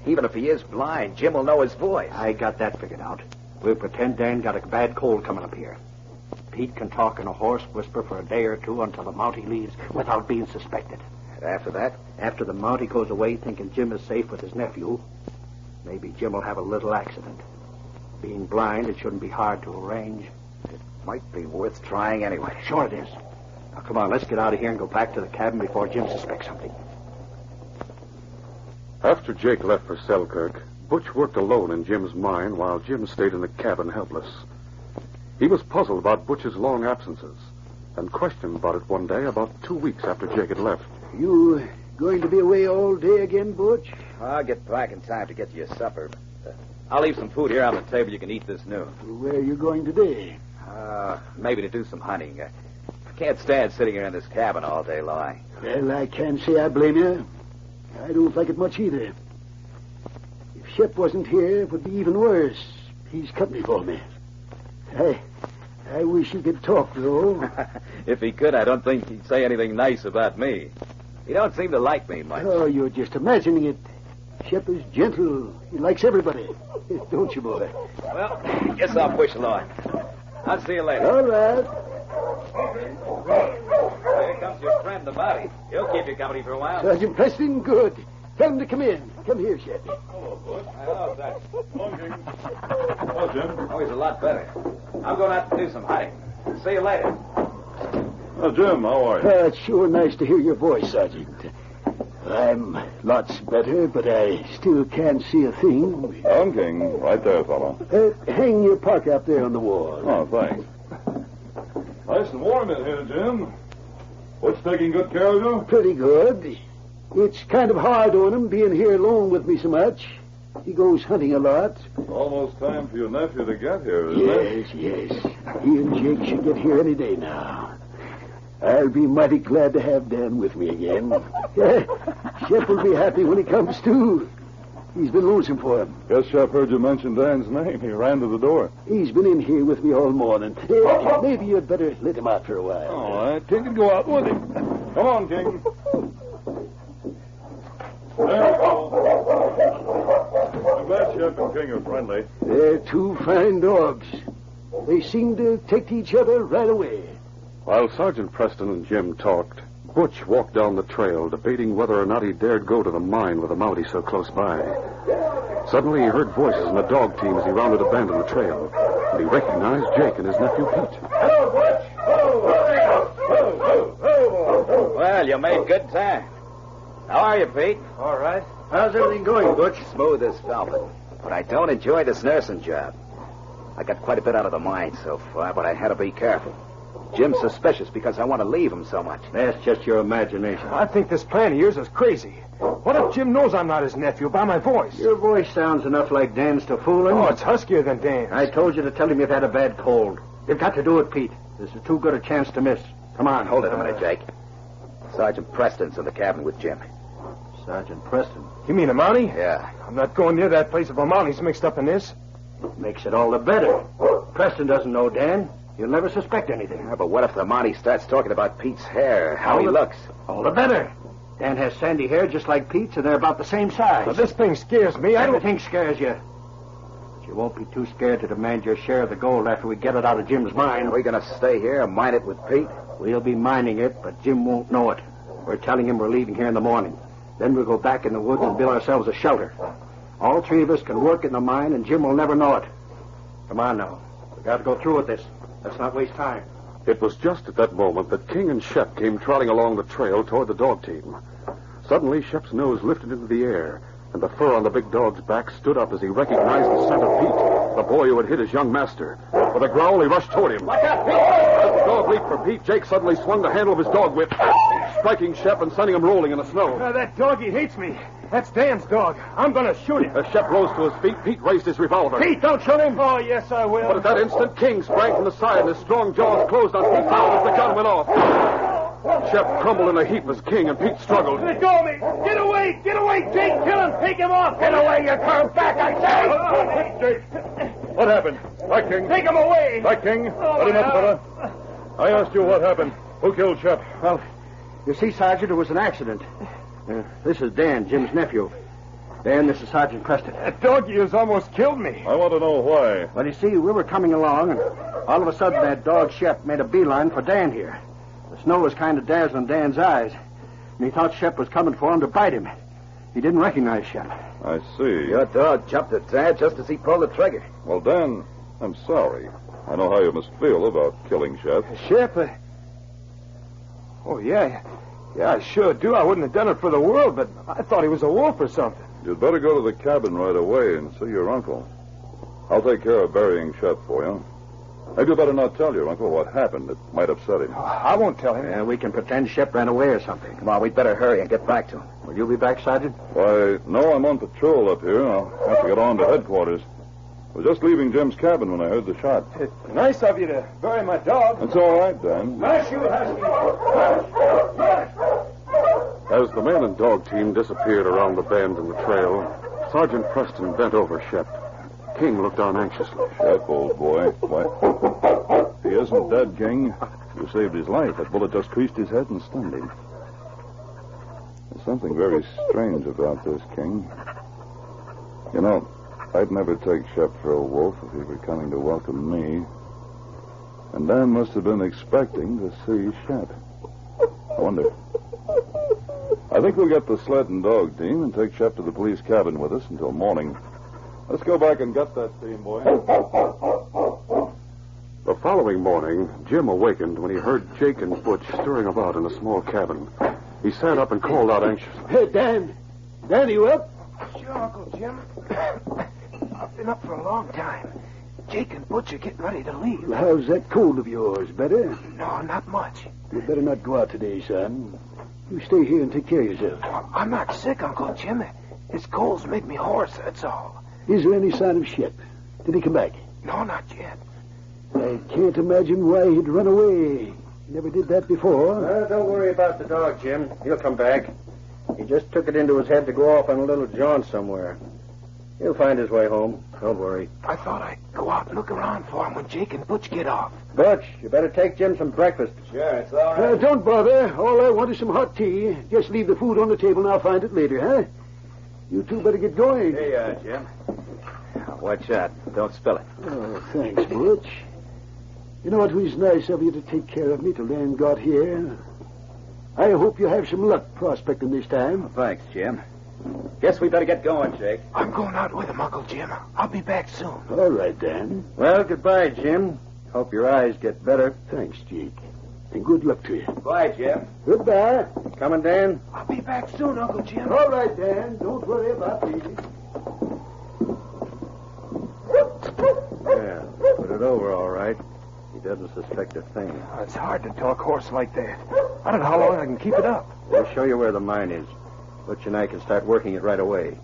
Even if he is blind, Jim will know his voice. I got that figured out. We'll pretend Dan got a bad cold coming up here. Pete can talk in a hoarse whisper for a day or two until the Mountie leaves without being suspected. And after that? After the Mountie goes away thinking Jim is safe with his nephew, maybe Jim will have a little accident. Being blind, it shouldn't be hard to arrange. It might be worth trying anyway. Sure it is. Now, come on, let's get out of here and go back to the cabin before Jim suspects something. After Jake left for Selkirk, Butch worked alone in Jim's mine while Jim stayed in the cabin helpless. He was puzzled about Butch's long absences and questioned about it one day about 2 weeks after Jake had left. You going to be away all day again, Butch? I'll get back in time to get you your supper. But, I'll leave some food here on the table you can eat this noon. Where are you going today? Maybe to do some hunting. I can't stand sitting here in this cabin all day long. Well, I can't say I blame you. I don't like it much either. If Shep wasn't here, it would be even worse. He's company for me. I wish he could talk, though. If he could, I don't think he'd say anything nice about me. He don't seem to like me much. Oh, you're just imagining it. Shep is gentle. He likes everybody. Don't you, boy? Well, guess I'll push along. I'll see you later. All right. Here comes your friend, the Mountie. He'll keep you company for a while. Sergeant Preston, good. Tell him to come in. Come here, Shep. Hello, Butch. Hello, Sergeant. Hello, King. Hello, Jim. Oh, he's a lot better. I'm going out to do some hunting. See you later. Jim, how are you? It's sure nice to hear your voice, Sergeant. I'm lots better, but I still can't see a thing. I'm King. Right there, fellow. Hang your parka up there on the wall. Oh, thanks. Nice and warm in here, Jim. What's taking good care of you? Pretty good. It's kind of hard on him being here alone with me so much. He goes hunting a lot. Almost time for your nephew to get here, isn't it? Yes. He and Jake should get here any day now. I'll be mighty glad to have Dan with me again. Shep will be happy when he comes, too. He's been lonesome for him. Guess Shep heard you mention Dan's name. He ran to the door. He's been in here with me all morning. Maybe you'd better let him out for a while. All right. King can go out with him. Come on, King. There we go. I'm glad Shep and King are friendly. They're two fine dogs. They seem to take to each other right away. While Sergeant Preston and Jim talked, Butch walked down the trail, debating whether or not he dared go to the mine with the Mountie so close by. Suddenly he heard voices in the dog team as he rounded a bend in the trail, and he recognized Jake and his nephew Pete. Hello, Butch. Well, you made good time. How are you, Pete? All right. How's everything going, Butch? Smooth as velvet. But I don't enjoy this nursing job. I got quite a bit out of the mine so far, but I had to be careful. Jim's suspicious because I want to leave him so much. That's just your imagination. I think this plan of yours is crazy. What if Jim knows I'm not his nephew by my voice? Your voice sounds enough like Dan's to fool him. Oh, it's huskier than Dan's. I told you to tell him you've had a bad cold. You've got to do it, Pete. This is too good a chance to miss. Come on. Hold it a minute, Jake. Sergeant Preston's in the cabin with Jim. Sergeant Preston? You mean a Mountie? Yeah. I'm not going near that place if a Mountie's mixed up in this. Makes it all the better. Preston doesn't know Dan. He'll never suspect anything. Yeah, but what if the Mountie starts talking about Pete's hair, how he looks? All the better. Dan has sandy hair just like Pete's, and they're about the same size. But this thing scares me. Everything scares you. But you won't be too scared to demand your share of the gold after we get it out of Jim's mine. Are we going to stay here and mine it with Pete? We'll be mining it, but Jim won't know it. We're telling him we're leaving here in the morning. Then we'll go back in the woods and build ourselves a shelter. All three of us can work in the mine, and Jim will never know it. Come on now. We've got to go through with this. Let's not waste time. It was just at that moment that King and Shep came trotting along the trail toward the dog team. Suddenly, Shep's nose lifted into the air, and the fur on the big dog's back stood up as he recognized the scent of Pete, the boy who had hit his young master. With a growl, he rushed toward him. Watch out, Pete! As the dog leaped for Pete, Jake suddenly swung the handle of his dog whip, striking Shep and sending him rolling in the snow. That doggy hates me. That's Dan's dog. I'm going to shoot him. As Shep rose to his feet, Pete raised his revolver. Pete, don't shoot him. Oh, yes, I will. But at that instant, King sprang from the side and his strong jaws closed on Pete's mouth as the gun went off. Shep crumbled in a heap as King and Pete struggled. Let go of me. Get away. Get away, Jake. Kill him. Take him off. Get away. You turn back, I say. Jake, what happened? Right, King. Take him away. Right, King. Let him up, fella. I asked you what happened. Who killed Shep? Well, you see, Sergeant, it was an accident. This is Dan, Jim's nephew. Dan, this is Sergeant Preston. That doggy has almost killed me. I want to know why. Well, you see, we were coming along, and all of a sudden that dog Shep made a beeline for Dan here. The snow was kind of dazzling Dan's eyes, and he thought Shep was coming for him to bite him. He didn't recognize Shep. I see. Your dog jumped at Dad just as he pulled the trigger. Well, Dan, I'm sorry. I know how you must feel about killing Shep. Shep? Oh, yeah. Yeah, I sure do. I wouldn't have done it for the world, but I thought he was a wolf or something. You'd better go to the cabin right away and see your uncle. I'll take care of burying Shep for you. Maybe you better not tell your uncle what happened. It might upset him. I won't tell him. Yeah, we can pretend Shep ran away or something. Come on, we'd better hurry and get back to him. Will you be back, Sergeant? Why, no, I'm on patrol up here. I'll have to get on to headquarters. I was just leaving Jim's cabin when I heard the shot. It's nice of you to bury my dog. That's all right, Dan. Bless you, Husky. As the man and dog team disappeared around the bend in the trail, Sergeant Preston bent over Shep. King looked on anxiously. Shep, old boy. Why, he isn't dead, King. You saved his life. That bullet just creased his head and stunned him. There's something very strange about this, King. You know, I'd never take Shep for a wolf if he were coming to welcome me. And Dan must have been expecting to see Shep. I wonder. I think we'll get the sled and dog team and take Shep to the police cabin with us until morning. Let's go back and get that team, boy. The following morning, Jim awakened when he heard Jake and Butch stirring about in a small cabin. He sat up and called out anxiously. Hey, Dan. Dan, you up? Sure, Uncle Jim. I've been up for a long time. Jake and Butch are getting ready to leave. Well, how's that cold of yours? Better? No, not much. You better not go out today, son. You stay here and take care of yourself. I'm not sick, Uncle Jim. This cold's made me hoarse, that's all. Is there any sign of Shep? Did he come back? No, not yet. I can't imagine why he'd run away. He never did that before. Don't worry about the dog, Jim. He'll come back. He just took it into his head to go off on a little jaunt somewhere. He'll find his way home. Don't worry. I thought I'd go out and look around for him when Jake and Butch get off. Butch, you better take Jim some breakfast. Sure, it's all right. Don't bother. All I want is some hot tea. Just leave the food on the table and I'll find it later, huh? You two better get going. Here you are, Jim. Watch out. Don't spill it. Oh, thanks, Butch. You know, it was nice of you to take care of me till Dan got here. I hope you have some luck prospecting this time. Thanks, Jim. Guess we better get going, Jake. I'm going out with him, Uncle Jim. I'll be back soon. All right, Dan. Well, goodbye, Jim. Hope your eyes get better. Thanks, Jake. And good luck to you. Bye, Jim. Goodbye. Coming, Dan? I'll be back soon, Uncle Jim. All right, Dan. Don't worry about me. Yeah, put it over all right. He doesn't suspect a thing. It's hard to talk horse like that. I don't know how long I can keep it up. We'll show you where the mine is. Butch and I can start working it right away.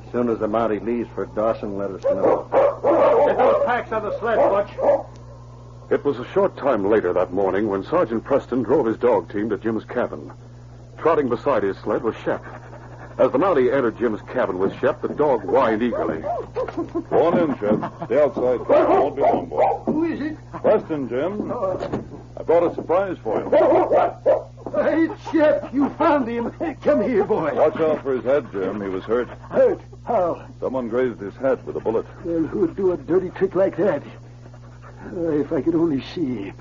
As soon as the Mountie leaves for Dawson, let us know. Get those packs on the sled, Butch. It was a short time later that morning when Sergeant Preston drove his dog team to Jim's cabin. Trotting beside his sled was Shep. As the Mountie entered Jim's cabin with Shep, the dog whined eagerly. Go on in, Shep. Stay outside. Won't be long, boy. Who is it? Preston, Jim. I brought a surprise for you. Hey, Shep, you found him. Come here, boy. Watch out for his head, Jim. He was hurt. Hurt? How? Someone grazed his head with a bullet. Well, who'd do a dirty trick like that? If I could only see him.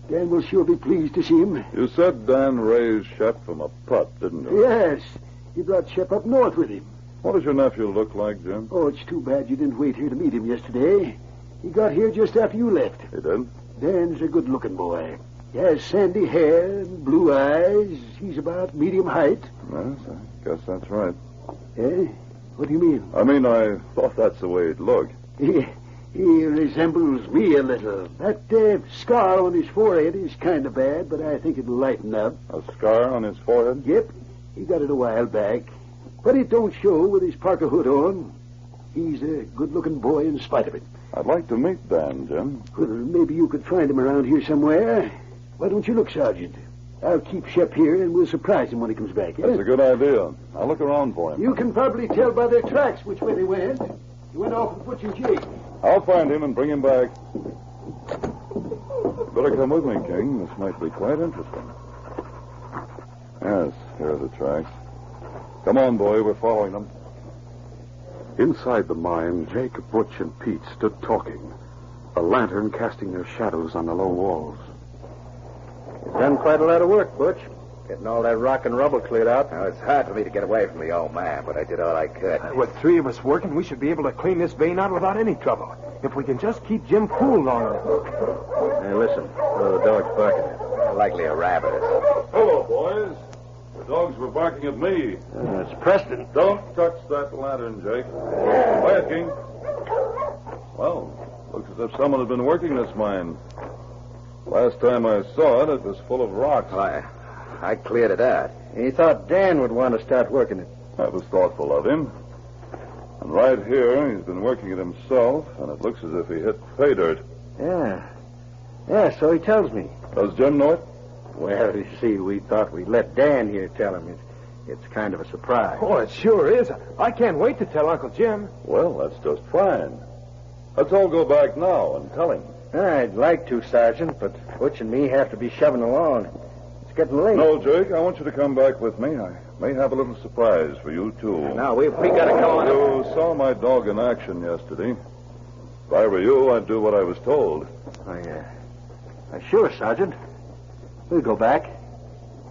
Dan will sure be pleased to see him. You said Dan raised Shep from a putt, didn't you? Yes. He brought Shep up north with him. What does your nephew look like, Jim? Oh, it's too bad you didn't wait here to meet him yesterday. He got here just after you left. He did? Dan's a good-looking boy. He has sandy hair and blue eyes. He's about medium height. Yes, I guess that's right. Eh? What do you mean? I mean, I thought that's the way he'd look. He resembles me a little. That scar on his forehead is kind of bad, but I think it'll lighten up. A scar on his forehead? Yep. He got it a while back. But it don't show with his parka hood on. He's a good-looking boy in spite of it. I'd like to meet Dan, Jim. Well, maybe you could find him around here somewhere. Why don't you look, Sergeant? I'll keep Shep here, and we'll surprise him when he comes back. That's a good idea. I'll look around for him. You can probably tell by their tracks which way they went. He went off with Butch and Jake. I'll find him and bring him back. You better come with me, King. This might be quite interesting. Yes, here are the tracks. Come on, boy. We're following them. Inside the mine, Jake, Butch, and Pete stood talking, a lantern casting their shadows on the low walls. You've done quite a lot of work, Butch. Getting all that rock and rubble cleared out. Now, it's hard for me to get away from the old man, but I did all I could. With three of us working, we should be able to clean this vein out without any trouble. If we can just keep Jim cool long enough. Hey, listen. What are the dogs barking at? Likely a rabbit. Hello, boys. The dogs were barking at me. It's Preston. Don't touch that lantern, Jake. Quiet, King. Well, looks as if someone had been working this mine. Last time I saw it, it was full of rocks. Well, I cleared it out. He thought Dan would want to start working it. That was thoughtful of him. And right here, he's been working it himself, and it looks as if he hit pay dirt. Yeah. Yeah, so he tells me. Does Jim know it? Well, you see, we thought we'd let Dan here tell him. It's kind of a surprise. Oh, it sure is. I can't wait to tell Uncle Jim. Well, that's just fine. Let's all go back now and tell him. I'd like to, Sergeant, but Butch and me have to be shoving along. It's getting late. No, Jake, I want you to come back with me. I may have a little surprise for you, too. Now, we got to go on. You saw my dog in action yesterday. If I were you, I'd do what I was told. Sure, Sergeant. We'll go back.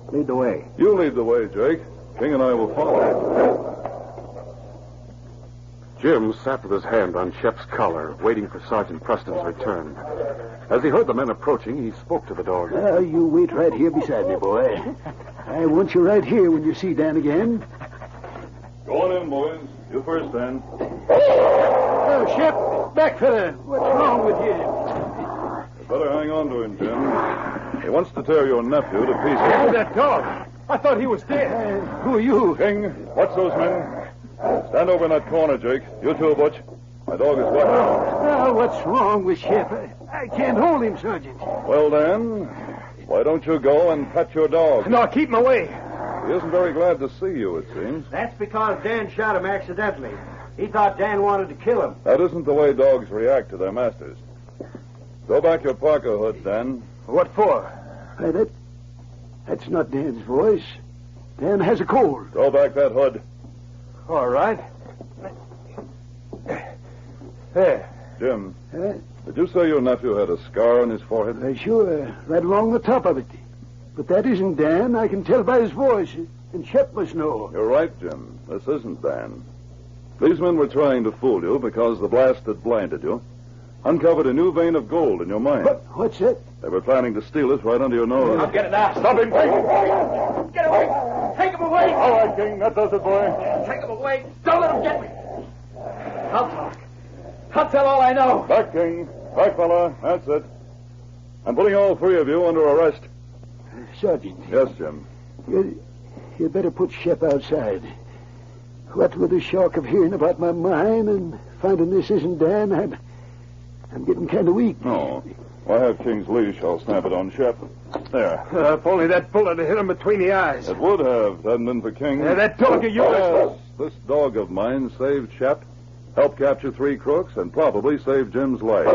Lead the way. You lead the way, Jake. King and I will follow. Jim sat with his hand on Shep's collar, waiting for Sergeant Preston's return. As he heard the men approaching, he spoke to the dog. You wait right here beside me, boy. I want you right here when you see Dan again. Go on in, boys. You first, Dan. Oh, Shep, back fella. What's wrong with you? You better hang on to him, Jim. He wants to tear your nephew to pieces. Oh, that dog. I thought he was dead. Who are you? King, watch those men. Stand over in that corner, Jake. You too, Butch. My dog is wet. Well, what's wrong with Shep? I can't hold him, Sergeant. Well, Dan, why don't you go and pet your dog? No, keep him away. He isn't very glad to see you, it seems. That's because Dan shot him accidentally. He thought Dan wanted to kill him. That isn't the way dogs react to their masters. Throw back your parka hood, Dan. What for? That's not Dan's voice. Dan has a cold. Throw back that hood. All right. There. Jim, did you say your nephew had a scar on his forehead? Sure, right along the top of it. But that isn't Dan. I can tell by his voice. And Shep must know. You're right, Jim. This isn't Dan. These men were trying to fool you because the blast that blinded you uncovered a new vein of gold in your mine. What's that? They were planning to steal it right under your nose. I'll get it out. Stop him, King. Get away. Take him away. All right, King. That does it, boy. Take him away. Don't let him get me. I'll talk. I'll tell all I know. Back, King. Back, fella. That's it. I'm putting all three of you under arrest. Sergeant. Yes, Jim. You better put Shep outside. What with the shock of hearing about my mine and finding this isn't Dan, I'm getting kind of weak. No. Well, I have King's leash. I'll snap it on Shep. There. If only that bullet had hit him between the eyes. It would have, hadn't been for King. That dog of yours. Yes, this dog of mine saved Shep, helped capture 3 crooks, and probably saved Jim's life.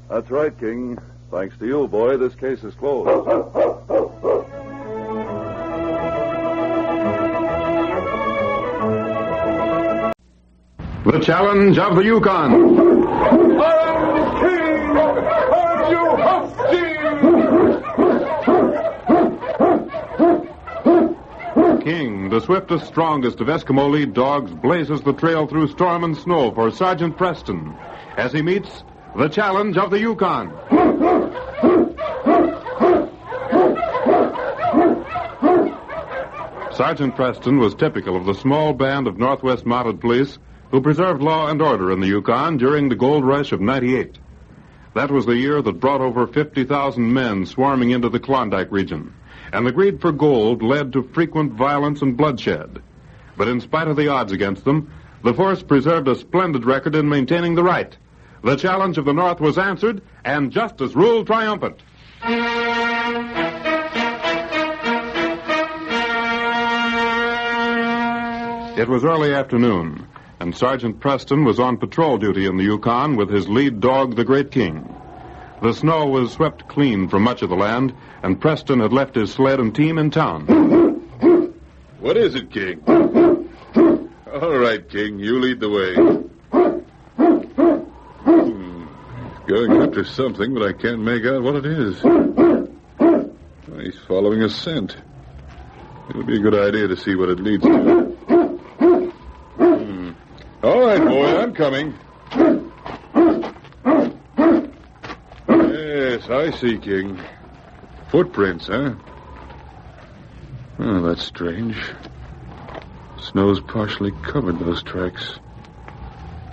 That's right, King. Thanks to you, boy, this case is closed. The challenge of the Yukon. I'm king of you husky! King, the swiftest, strongest of Eskimo lead dogs, blazes the trail through storm and snow for Sergeant Preston as he meets the challenge of the Yukon. Sergeant Preston was typical of the small band of Northwest Mounted Police who preserved law and order in the Yukon during the gold rush of '98. That was the year that brought over 50,000 men swarming into the Klondike region, and the greed for gold led to frequent violence and bloodshed. But in spite of the odds against them, the force preserved a splendid record in maintaining the right. The challenge of the North was answered, and justice ruled triumphant. It was early afternoon, and Sergeant Preston was on patrol duty in the Yukon with his lead dog, the Great King. The snow was swept clean from much of the land, and Preston had left his sled and team in town. What is it, King? All right, King, you lead the way. He's going after something, but I can't make out what it is. He's following a scent. It'll be a good idea to see what it leads to. All right, boy, I'm coming. Yes, I see, King. Footprints, huh? Oh, that's strange. Snow's partially covered those tracks.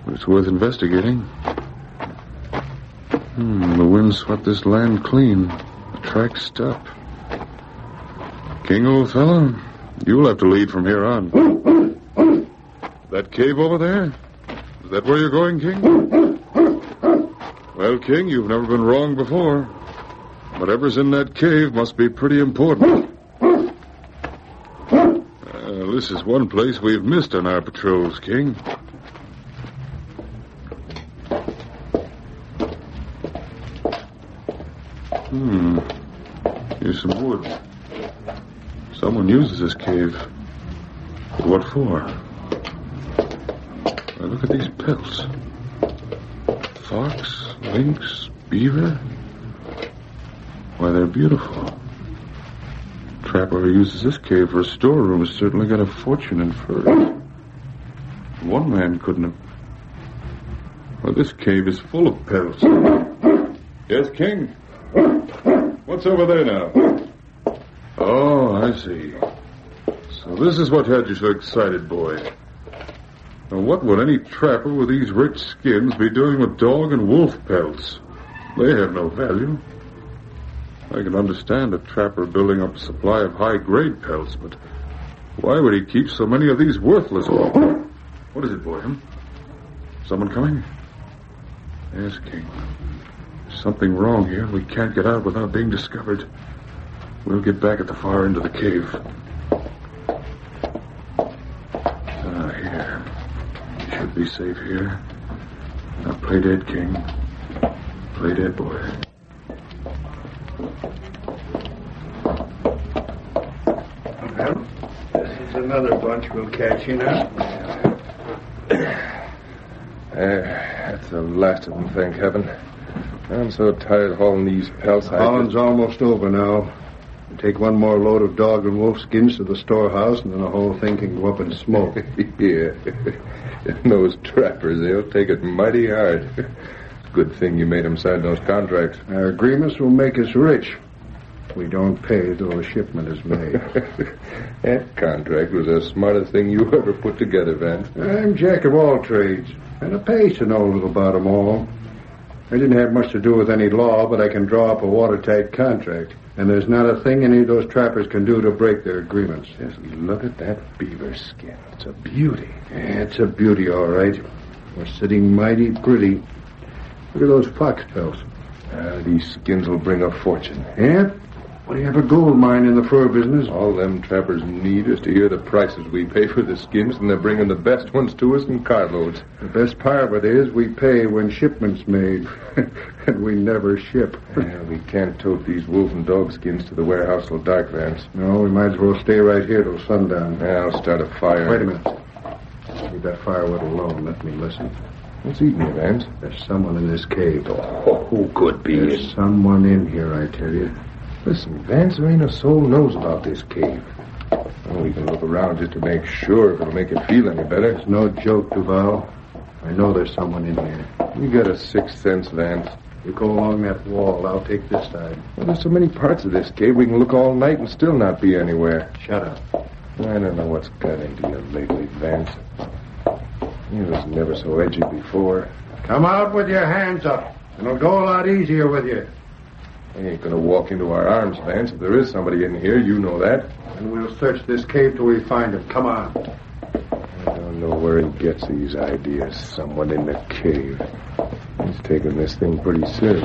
But it's worth investigating. The wind swept this land clean. The tracks stop. King, old fellow, you'll have to lead from here on. That cave over there? Is that where you're going, King? Well, King, you've never been wrong before. Whatever's in that cave must be pretty important. This is one place we've missed on our patrols, King. Here's some wood. Someone uses this cave. But what for? Now look at these pelts. Fox, lynx, beaver. Why, they're beautiful. Trapper who uses this cave for a storeroom has certainly got a fortune in furs. One man couldn't have... Well, this cave is full of pelts. Yes, King? What's over there now? Oh, I see. So this is what had you so excited, boy. Now, what would any trapper with these rich skins be doing with dog and wolf pelts? They have no value. I can understand a trapper building up a supply of high-grade pelts, but why would he keep so many of these worthless ones? What is it, boy? Someone coming? Yes, King. There's something wrong here. We can't get out without being discovered. We'll get back at the far end of the cave. Here. You should be safe here. Now play dead, King. Play dead, boy. Well, this is another bunch we'll catch you now. That's the last of them, thank heaven. I'm so tired hauling these pelts. Hauling's almost over now. You take one more load of dog and wolf skins to the storehouse, and then the whole thing can go up in smoke. Yeah. Those trappers, they'll take it mighty hard. It's a good thing you made them sign those contracts. Our agreements will make us rich. We don't pay till the shipment is made. That contract was the smartest thing you ever put together, Vance. I'm jack of all trades, and it pays to know a little about them all. I didn't have much to do with any law, but I can draw up a watertight contract. And there's not a thing any of those trappers can do to break their agreements. Just look at that beaver skin. It's a beauty. Yeah, it's a beauty, all right. We're sitting mighty pretty. Look at those fox pelts. These skins will bring a fortune. Yeah? What do you have a gold mine in the fur business? All them trappers need is to hear the prices we pay for the skins, and they're bringing the best ones to us in carloads. The best part of it is we pay when shipment's made, and we never ship. Yeah, we can't tote these wolf and dog skins to the warehouse till dark, Vance. No, we might as well stay right here till sundown. Yeah, I'll start a fire. Wait a minute. Leave that firewood alone. Let me listen. What's eating you, Vance? There's someone in this cave. Oh, who could be? There's someone in here, I tell you. Listen, Vance, there ain't a soul knows about this cave. Well, we can look around just to make sure if it'll make it feel any better. It's no joke, Duval. I know there's someone in here. You got a sixth sense, Vance. You go along that wall. I'll take this side. Well, there's so many parts of this cave we can look all night and still not be anywhere. Shut up. I don't know what's got into you lately, Vance. You was never so edgy before. Come out with your hands up. It'll go a lot easier with you. I ain't gonna walk into our arms, Vance. If there is somebody in here, you know that. And we'll search this cave till we find him. Come on. know where he gets these ideas. Someone in the cave. He's taking this thing pretty serious.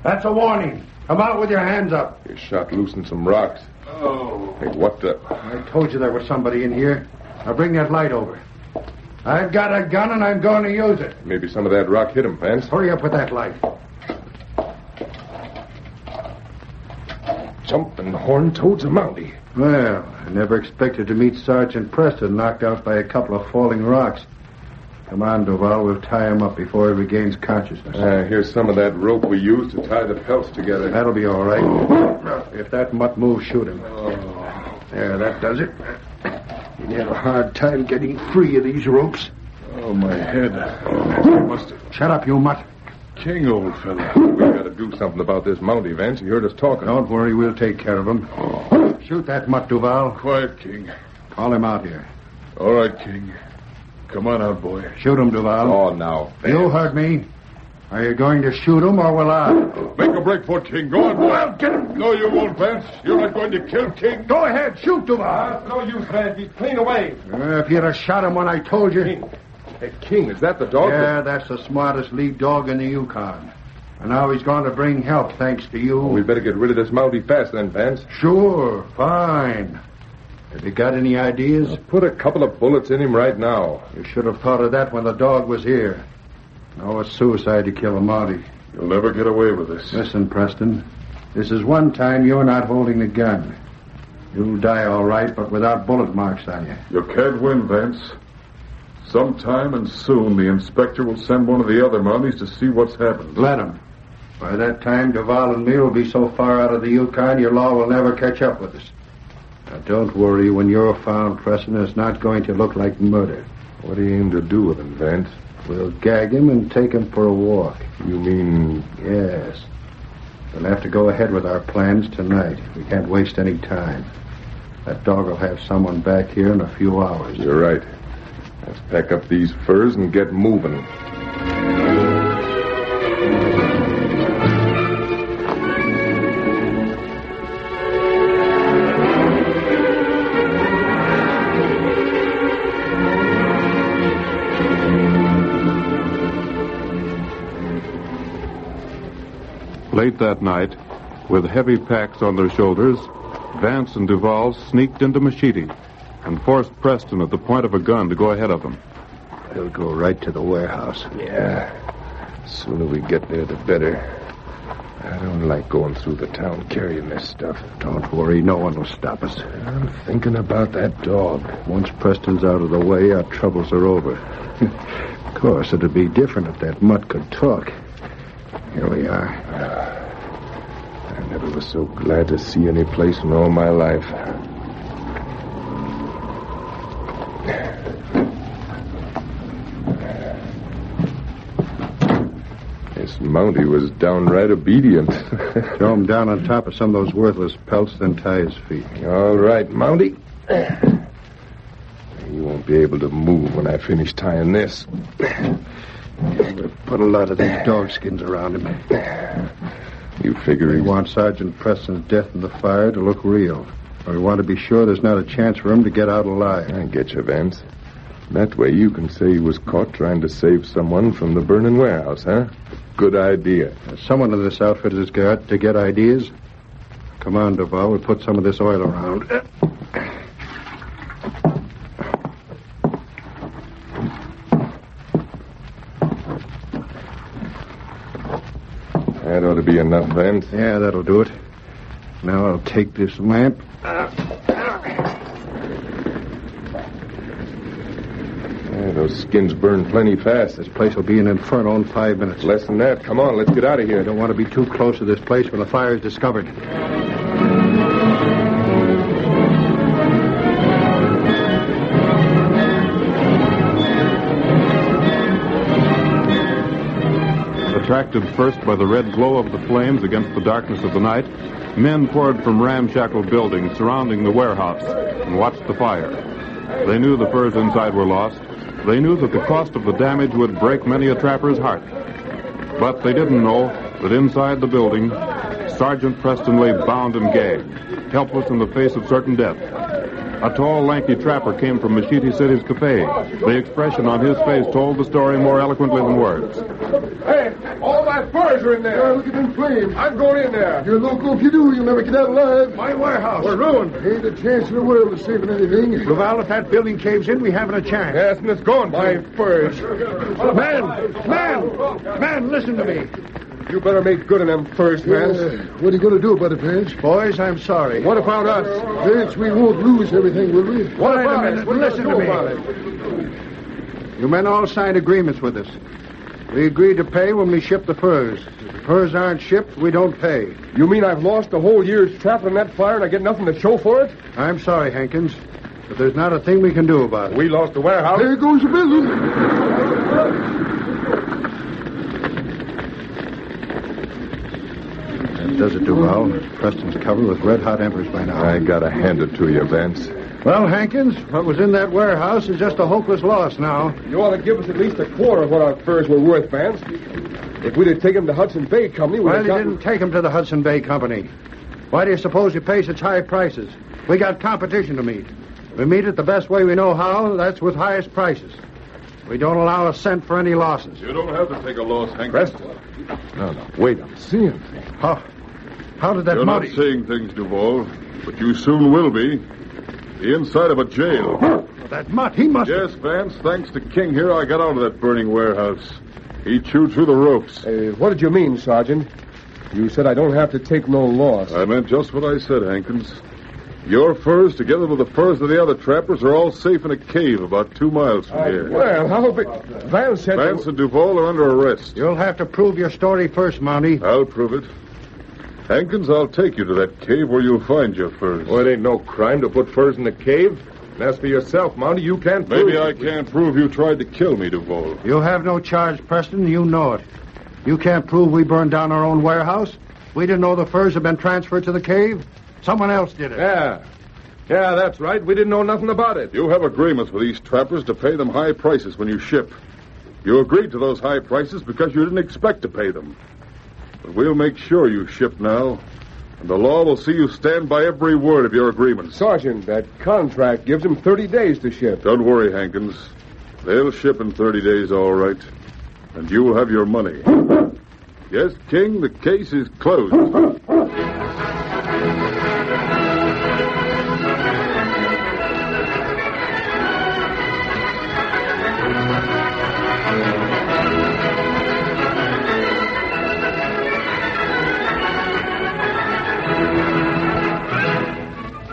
That's a warning. Come out with your hands up. You shot loose in some rocks. Oh. Hey, what the... I told you there was somebody in here. Now bring that light over. I've got a gun and I'm going to use it. Maybe some of that rock hit him, Vance. Hurry up with that light. Jumping horn-toad's a Mountie. Well, I never expected to meet Sergeant Preston knocked out by a couple of falling rocks. Come on, Duval. We'll tie him up before he regains consciousness. Here's some of that rope we used to tie the pelts together. That'll be all right. If that mutt moves, shoot him. There, that does it. You'd have a hard time getting free of these ropes. Oh, my head. Shut up, you mutt. King, old fella. We gotta do something about this Mountie, Vance. He heard us talking. Don't worry, we'll take care of him. Shoot that mutt, Duval. Quiet, King. Call him out here. All right, King. Come on out, boy. Shoot him, Duval. Oh, now, Vance. You heard me. Are you going to shoot him, or will I? Make a break for King. Go on, boy. Well, get him. No, you won't, Vance. You're not going to kill King. Go ahead. Shoot, Duval. No use, Vance. He's clean away. If you'd have shot him when I told you. King. Hey, King, is that the dog? Yeah, that's the smartest lead dog in the Yukon. And now he's going to bring help, thanks to you. We better get rid of this Mountie fast, then, Vance. Sure. Fine. Have you got any ideas? I'll put a couple of bullets in him right now. You should have thought of that when the dog was here. No, it's suicide to kill a Mountie. You'll never get away with this. Listen, Preston. This is one time you're not holding the gun. You'll die all right, but without bullet marks on you. You can't win, Vance. Sometime and soon the inspector will send one of the other Mounties to see what's happened. Let him. By that time, Duval and me will be so far out of the Yukon, your law will never catch up with us. Now, don't worry. When you're found, Preston, it's not going to look like murder. What do you aim to do with him, Vance? We'll gag him and take him for a walk. You mean... Yes. We'll have to go ahead with our plans tonight. We can't waste any time. That dog will have someone back here in a few hours. You're right. Let's pack up these furs and get moving. Late that night, with heavy packs on their shoulders, Vance and Duval sneaked into Machete and forced Preston at the point of a gun to go ahead of them. They'll go right to the warehouse. Yeah. The sooner we get there, the better. I don't like going through the town carrying this stuff. Don't worry, no one will stop us. I'm thinking about that dog. Once Preston's out of the way, our troubles are over. Of course, it'd be different if that mutt could talk. Here we are. I never was so glad to see any place in all my life. This Mountie was downright obedient. Throw him down on top of some of those worthless pelts, then tie his feet. All right, Mountie. You won't be able to move when I finish tying this. We'll put a lot of these dog skins around him. You figure we want Sergeant Preston's death in the fire to look real. We want to be sure there's not a chance for him to get out alive. I get you, Vance. That way you can say he was caught trying to save someone from the burning warehouse, huh? Good idea. Someone in this outfit has got to get ideas. Come on, Duval. We'll put some of this oil around. That ought to be enough, Vance. Yeah, that'll do it. Now I'll take this lamp. Those skins burn plenty fast. This place will be an inferno in 5 minutes. Less than that. Come on, let's get out of here. I don't want to be too close to this place when the fire is discovered. Attracted first by the red glow of the flames against the darkness of the night, men poured from ramshackle buildings surrounding the warehouse and watched the fire. They knew the furs inside were lost. They knew that the cost of the damage would break many a trapper's heart. But they didn't know that inside the building, Sergeant Preston lay bound and gagged, helpless in the face of certain death. A tall, lanky trapper came from Machete City's cafe. The expression on his face told the story more eloquently than words. Hey, all my furs are in there. Yeah, look at them flames. I'm going in there. You're local. If you do, you'll never get out alive. My warehouse. We're ruined. Ain't a chance in the world of saving anything. Laval, if that building caves in, we haven't a chance. Yes, and it's going. My furs. Man, listen to me. You better make good on them first, Vance. What are you going to do about it, Vance? Boys, I'm sorry. What about us? Vance, we won't lose everything, will we? Wait a minute. Listen to me. You men all signed agreements with us. We agreed to pay when we ship the furs. If the furs aren't shipped, we don't pay. You mean I've lost a whole year's trap in that fire and I get nothing to show for it? I'm sorry, Hankins, but there's not a thing we can do about it. We lost the warehouse. There goes the business. Does it, Duval? Preston's covered with red-hot embers by now. I gotta hand it to you, Vance. Well, Hankins, what was in that warehouse is just a hopeless loss now. You ought to give us at least a quarter of what our furs were worth, Vance. If we'd have taken them to Hudson Bay Company, we'd have didn't take them to the Hudson Bay Company. Why do you suppose he pays such high prices? We got competition to meet. We meet it the best way we know how, that's with highest prices. We don't allow a cent for any losses. You don't have to take a loss, Hank. Preston. No, wait, I'm seeing things. How did that You're Mountie... not seeing things, Duval, but you soon will be. The inside of a jail. That mutt, he must... Yes, Vance, thanks to King here, I got out of that burning warehouse. He chewed through the ropes. What did you mean, Sergeant? You said I don't have to take no loss. I meant just what I said, Hankins. Your furs, together with the furs of the other trappers, are all safe in a cave about 2 miles from here. Well, how... Vance said... Vance and Duval are under arrest. You'll have to prove your story first, Mountie. I'll prove it. Hankins, I'll take you to that cave where you'll find your furs. Well, it ain't no crime to put furs in the cave. And as for yourself, Mountie, you can't prove... Maybe I can't prove you tried to kill me, Duval. You have no charge, Preston. You know it. You can't prove we burned down our own warehouse. We didn't know the furs had been transferred to the cave. Someone else did it. Yeah, that's right. We didn't know nothing about it. You have agreements with these trappers to pay them high prices when you ship. You agreed to those high prices because you didn't expect to pay them. But we'll make sure you ship now, and the law will see you stand by every word of your agreement. Sergeant, that contract gives them 30 days to ship. Don't worry, Hankins. They'll ship in 30 days, all right. And you'll have your money. Yes, King, the case is closed.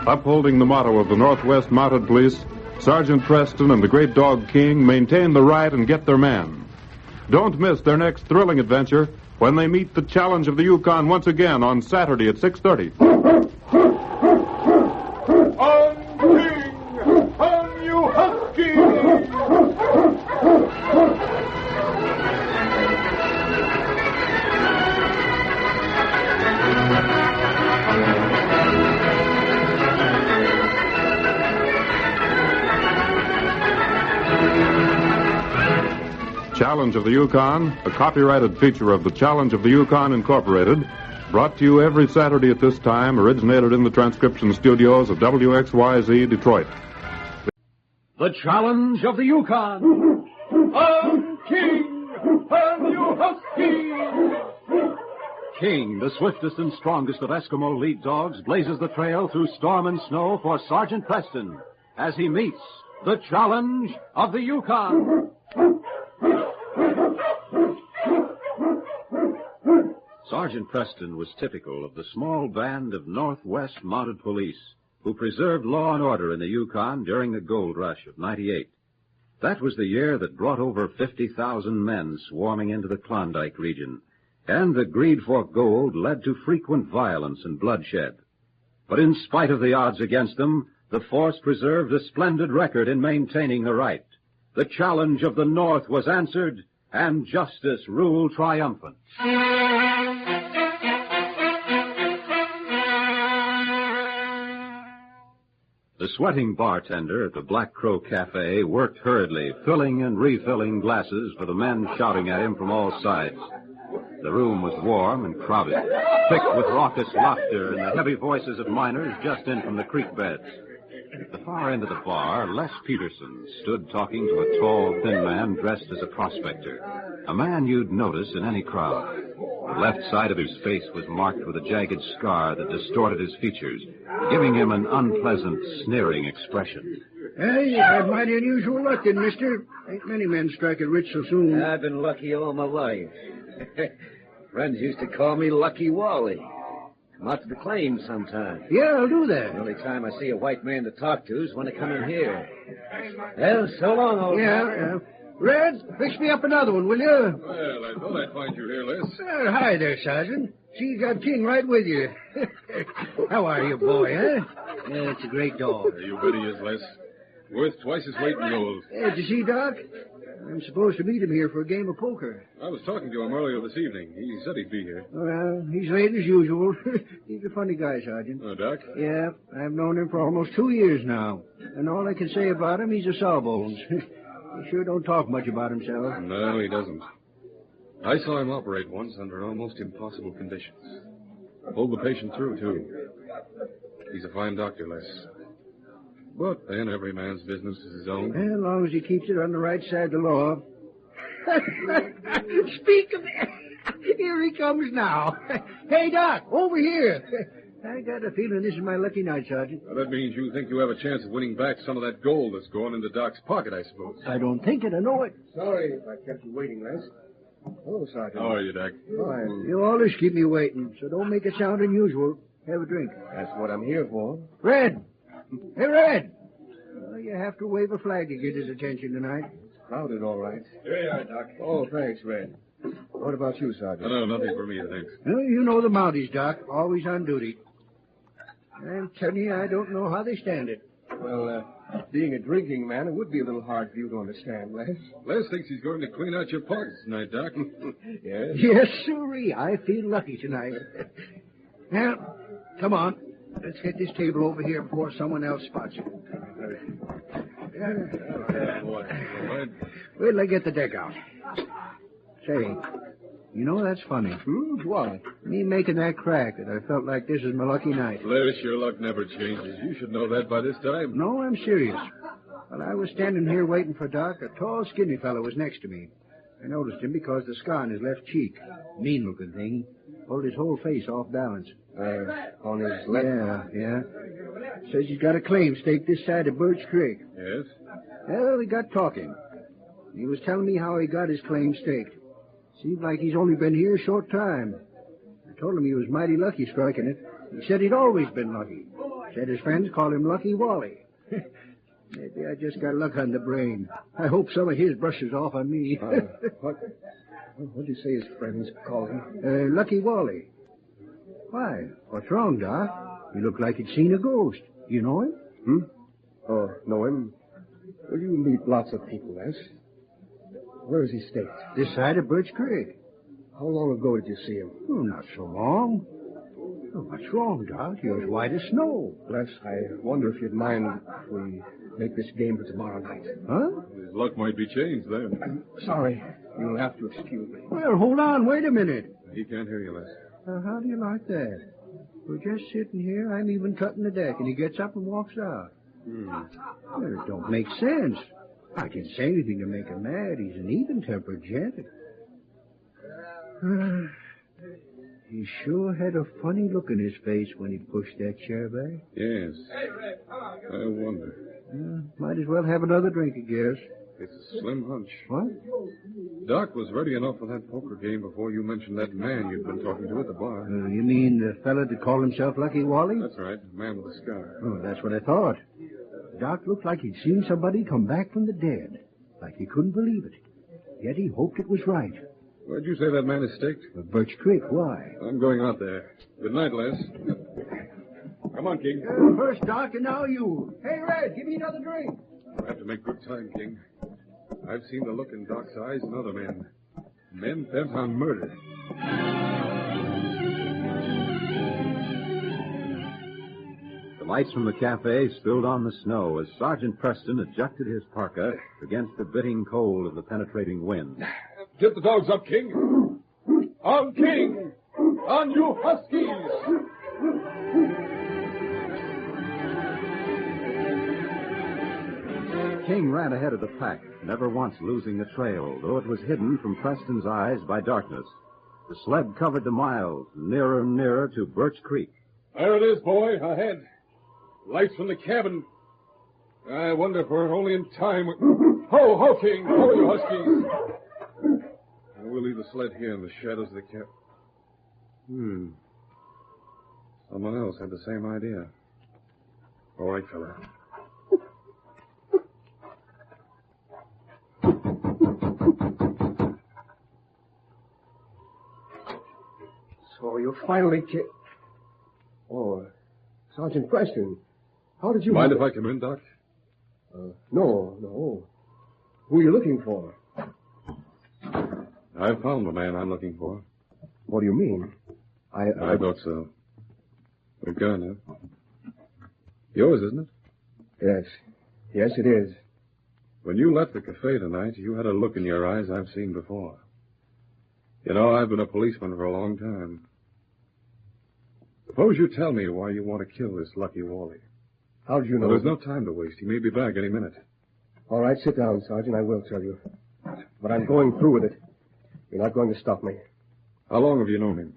Upholding the motto of the Northwest Mounted Police, Sergeant Preston and the great dog King maintain the right and get their man. Don't miss their next thrilling adventure when they meet the challenge of the Yukon once again on Saturday at 6:30. On King! On you husky! Challenge of the Yukon, a copyrighted feature of the Challenge of the Yukon Incorporated, brought to you every Saturday at this time, originated in the transcription studios of WXYZ Detroit. The Challenge of the Yukon. On King! On you husky! King, the swiftest and strongest of Eskimo lead dogs, blazes the trail through storm and snow for Sergeant Preston as he meets the Challenge of the Yukon. Sergeant Preston was typical of the small band of Northwest Mounted Police who preserved law and order in the Yukon during the gold rush of '98. That was the year that brought over 50,000 men swarming into the Klondike region, and the greed for gold led to frequent violence and bloodshed. But in spite of the odds against them, the force preserved a splendid record in maintaining the right. The challenge of the North was answered, and justice ruled triumphant. The sweating bartender at the Black Crow Cafe worked hurriedly, filling and refilling glasses for the men shouting at him from all sides. The room was warm and crowded, thick with raucous laughter and the heavy voices of miners just in from the creek beds. At the far end of the bar, Les Peterson stood talking to a tall, thin man dressed as a prospector, a man you'd notice in any crowd. The left side of his face was marked with a jagged scar that distorted his features, giving him an unpleasant, sneering expression. Hey, you had mighty unusual luck, didn't mister? Ain't many men strike it rich so soon. I've been lucky all my life. Friends used to call me Lucky Wally. Come out to the claim sometime. Yeah, I'll do that. The only time I see a white man to talk to is when I come in here. Well, so long, old man. Red, fix me up another one, will you? Well, I thought I'd find you here, Les. Hi there, Sergeant. See, you got King right with you. How are you, boy, huh? Yeah, it's a great dog. You bet he is, Les. Worth twice his weight in gold. Hey, did you see Doc? I'm supposed to meet him here for a game of poker. I was talking to him earlier this evening. He said he'd be here. Well, he's late as usual. He's a funny guy, Sergeant. Oh, Doc? Yeah, I've known him for almost 2 years now. And all I can say about him, he's a sawbones. He sure don't talk much about himself. No, he doesn't. I saw him operate once under almost impossible conditions. Pulled the patient through, too. He's a fine doctor, Les. But then every man's business is his own. As long as he keeps it on the right side of the law. Speak of it. Here he comes now. Hey, Doc, over here. I got a feeling this is my lucky night, Sergeant. Well, that means you think you have a chance of winning back some of that gold that's going into Doc's pocket, I suppose. I don't think it. I know it. Sorry if I kept you waiting, Les. Hello, Sergeant. How are you, Doc? Fine. You always keep me waiting, so don't make it sound unusual. Have a drink. That's what I'm here for. Red! Hey, Red! Well, you have to wave a flag to get his attention tonight. It's crowded, all right. Here you are, Doc. Oh, thanks, Red. What about you, Sergeant? No, nothing for me, thanks. Well, you know the Mounties, Doc. Always on duty. I'm telling you, I don't know how they stand it. Well, being a drinking man, it would be a little hard for you to understand, Les. Les thinks he's going to clean out your pockets tonight, Doc. Yes? Yes, sirree. I feel lucky tonight. Now, come on. Let's get this table over here before someone else spots it. Wait till I get the deck out. Say, you know, that's funny. Why? Me making that crack that I felt like this is my lucky night. Les, your luck never changes. You should know that by this time. No, I'm serious. While I was standing here waiting for Doc, a tall, skinny fellow was next to me. I noticed him because the scar on his left cheek, mean-looking thing, pulled his whole face off balance. On his left? Yeah. Says he's got a claim staked this side of Birch Creek. Yes? Well, we got talking. He was telling me how he got his claim staked. Seems like he's only been here a short time. I told him he was mighty lucky striking it. He said he'd always been lucky. Said his friends called him Lucky Wally. Maybe I just got luck on the brain. I hope some of his brushes off on me. What did you say his friends call him? Lucky Wally. Why? What's wrong, Doc? You look like you'd seen a ghost. You know him? Oh, know him? Well, you meet lots of people, Les. Where is he staked? This side of Birch Creek. How long ago did you see him? Oh, not so long. Oh, what's wrong, Doc? You're as white as snow. Les, I wonder if you'd mind if we make this game for tomorrow night. Huh? His luck might be changed then. I'm sorry. You'll have to excuse me. Well, hold on. Wait a minute. He can't hear you, Les. How do you like that? We're just sitting here. I'm even cutting the deck, and he gets up and walks out. Well, it don't make sense. I can say anything to make him mad. He's an even-tempered gent. He sure had a funny look in his face when he pushed that chair back. Yes. I wonder. Might as well have another drink, I guess. It's a slim hunch. What? Doc was ready enough for that poker game before you mentioned that man you'd been talking to at the bar. You mean the fella that called himself Lucky Wally? That's right, the man with the scar. Oh, that's what I thought. Doc looked like he'd seen somebody come back from the dead. Like he couldn't believe it. Yet he hoped it was right. Where'd you say that man is staked? Birch Creek. Why? I'm going out there. Good night, Les. Come on, King. First Doc, and now you. Hey, Red, give me another drink. We'll have to make good time, King. I've seen the look in Doc's eyes in other men. Men bent on murder. The lights from the cafe spilled on the snow as Sergeant Preston adjusted his parka against the biting cold of the penetrating wind. Get the dogs up, King. On King! On you huskies! King ran ahead of the pack, never once losing the trail, though it was hidden from Preston's eyes by darkness. The sled covered the miles, nearer and nearer to Birch Creek. There it is, boy, ahead. Lights from the cabin. I wonder if we're only in time. Ho, King! Ho, you huskies! We'll leave the sled here in the shadows of the cabin. Someone else had the same idea. All right, fella. So you finally came... Oh, Sergeant Preston. How did you... Mind if I come in, Doc? No. Who are you looking for? I found the man I'm looking for. What do you mean? I thought so. A gun, huh? Yours, isn't it? Yes, it is. When you left the cafe tonight, you had a look in your eyes I've seen before. You know, I've been a policeman for a long time. Suppose you tell me why you want to kill this Lucky Wally. How did you know? Well, there's no time to waste. He may be back any minute. All right, sit down, Sergeant. I will tell you. But I'm going through with it. You're not going to stop me. How long have you known him?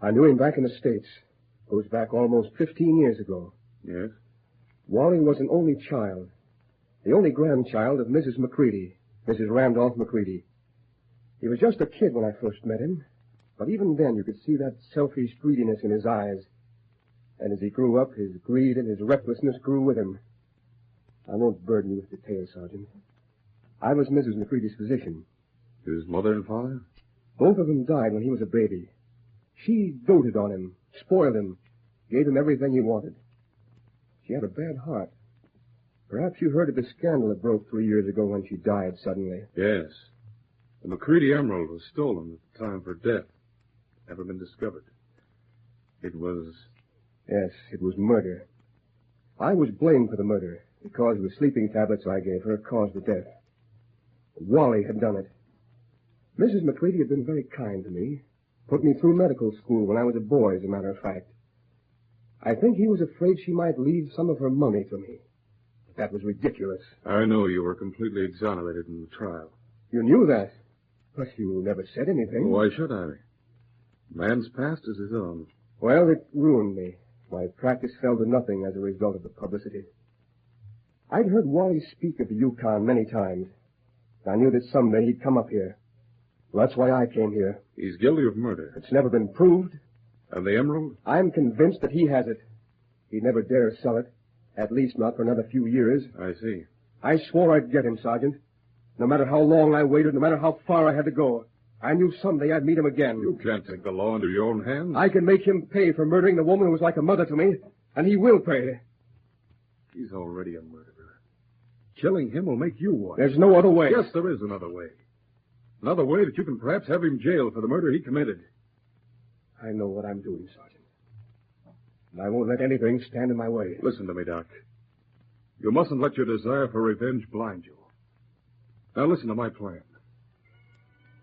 I knew him back in the States. Goes back almost 15 years ago. Yes? Wally was an only child. The only grandchild of Mrs. McCready, Mrs. Randolph McCready. He was just a kid when I first met him. But even then, you could see that selfish greediness in his eyes. And as he grew up, his greed and his recklessness grew with him. I won't burden you with details, Sergeant. I was Mrs. McCready's physician. His mother and father? Both of them died when he was a baby. She doted on him, spoiled him, gave him everything he wanted. She had a bad heart. Perhaps you heard of the scandal that broke 3 years ago when she died suddenly. Yes. The McCready emerald was stolen at the time of her death. Never been discovered. It was... Yes, it was murder. I was blamed for the murder because the sleeping tablets I gave her caused the death. Wally had done it. Mrs. McCready had been very kind to me. Put me through medical school when I was a boy, as a matter of fact. I think he was afraid she might leave some of her money to me. But that was ridiculous. I know you were completely exonerated in the trial. You knew that, but you never said anything. Why should I? Man's past is his own. Well, it ruined me. My practice fell to nothing as a result of the publicity. I'd heard Wally speak of the Yukon many times. I knew that someday he'd come up here. Well, that's why I came here. He's guilty of murder. It's never been proved. And the emerald? I'm convinced that he has it. He'd never dare sell it. At least not for another few years. I see. I swore I'd get him, Sergeant. No matter how long I waited, no matter how far I had to go. I knew someday I'd meet him again. You can't take the law into your own hands. I can make him pay for murdering the woman who was like a mother to me, and he will pay. He's already a murderer. Killing him will make you one. There's no other way. Yes, there is another way. Another way that you can perhaps have him jailed for the murder he committed. I know what I'm doing, Sergeant. And I won't let anything stand in my way. Listen to me, Doc. You mustn't let your desire for revenge blind you. Now listen to my plan.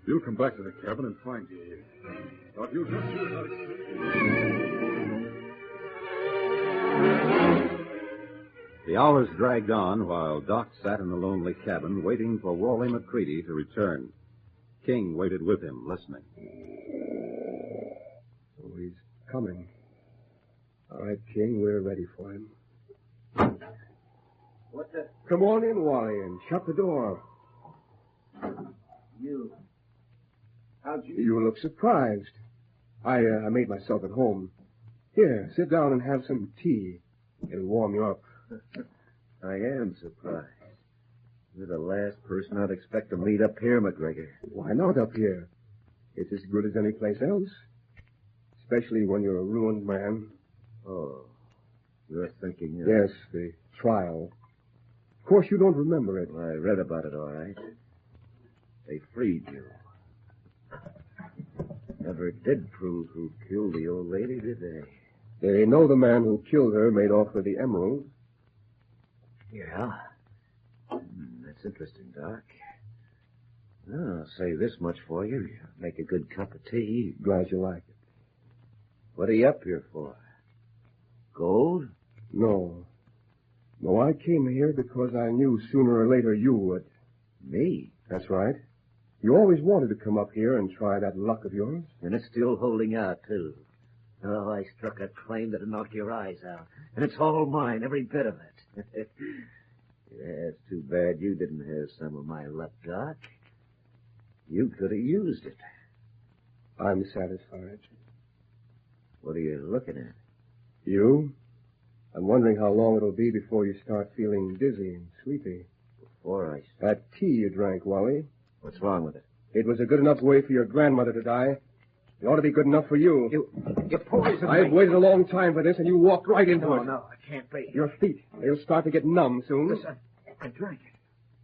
You'll come back to the cabin and find you here. Now, if you just use that... The hours dragged on while Doc sat in the lonely cabin waiting for Wally McCready to return. King waited with him, listening. Oh, he's coming. All right, King, we're ready for him. What the... Come on in, Wally, and shut the door. How'd you... You look surprised. I made myself at home. Here, sit down and have some tea. It'll warm you up. I am surprised. You're the last person I'd expect to meet up here, McGregor. Why not up here? It's as good as any place else. Especially when you're a ruined man. Oh, you're thinking of... Yes, the trial. Of course, you don't remember it. I read about it, all right. They freed you. Never did prove who killed the old lady, did they? They know the man who killed her made off with the emerald. Yeah. That's interesting, Doc. Oh, I'll say this much for you. You make a good cup of tea. Glad you like it. What are you up here for? Gold? No. No, I came here because I knew sooner or later you would. Me? That's right. You always wanted to come up here and try that luck of yours. And it's still holding out, too. Oh, I struck a claim that'd knock your eyes out. And it's all mine, every bit of it. Yeah, it's too bad you didn't have some of my luck, Doc. You could have used it. I'm satisfied. What are you looking at? You? I'm wondering how long it'll be before you start feeling dizzy and sleepy. Before I... That tea you drank, Wally. What's wrong with it? It was a good enough way for your grandmother to die. It ought to be good enough for you. You poisoned me. I've waited a long time for this, and you walked right into it. No, it can't be. Your feet, they'll start to get numb soon. Listen, I drank it.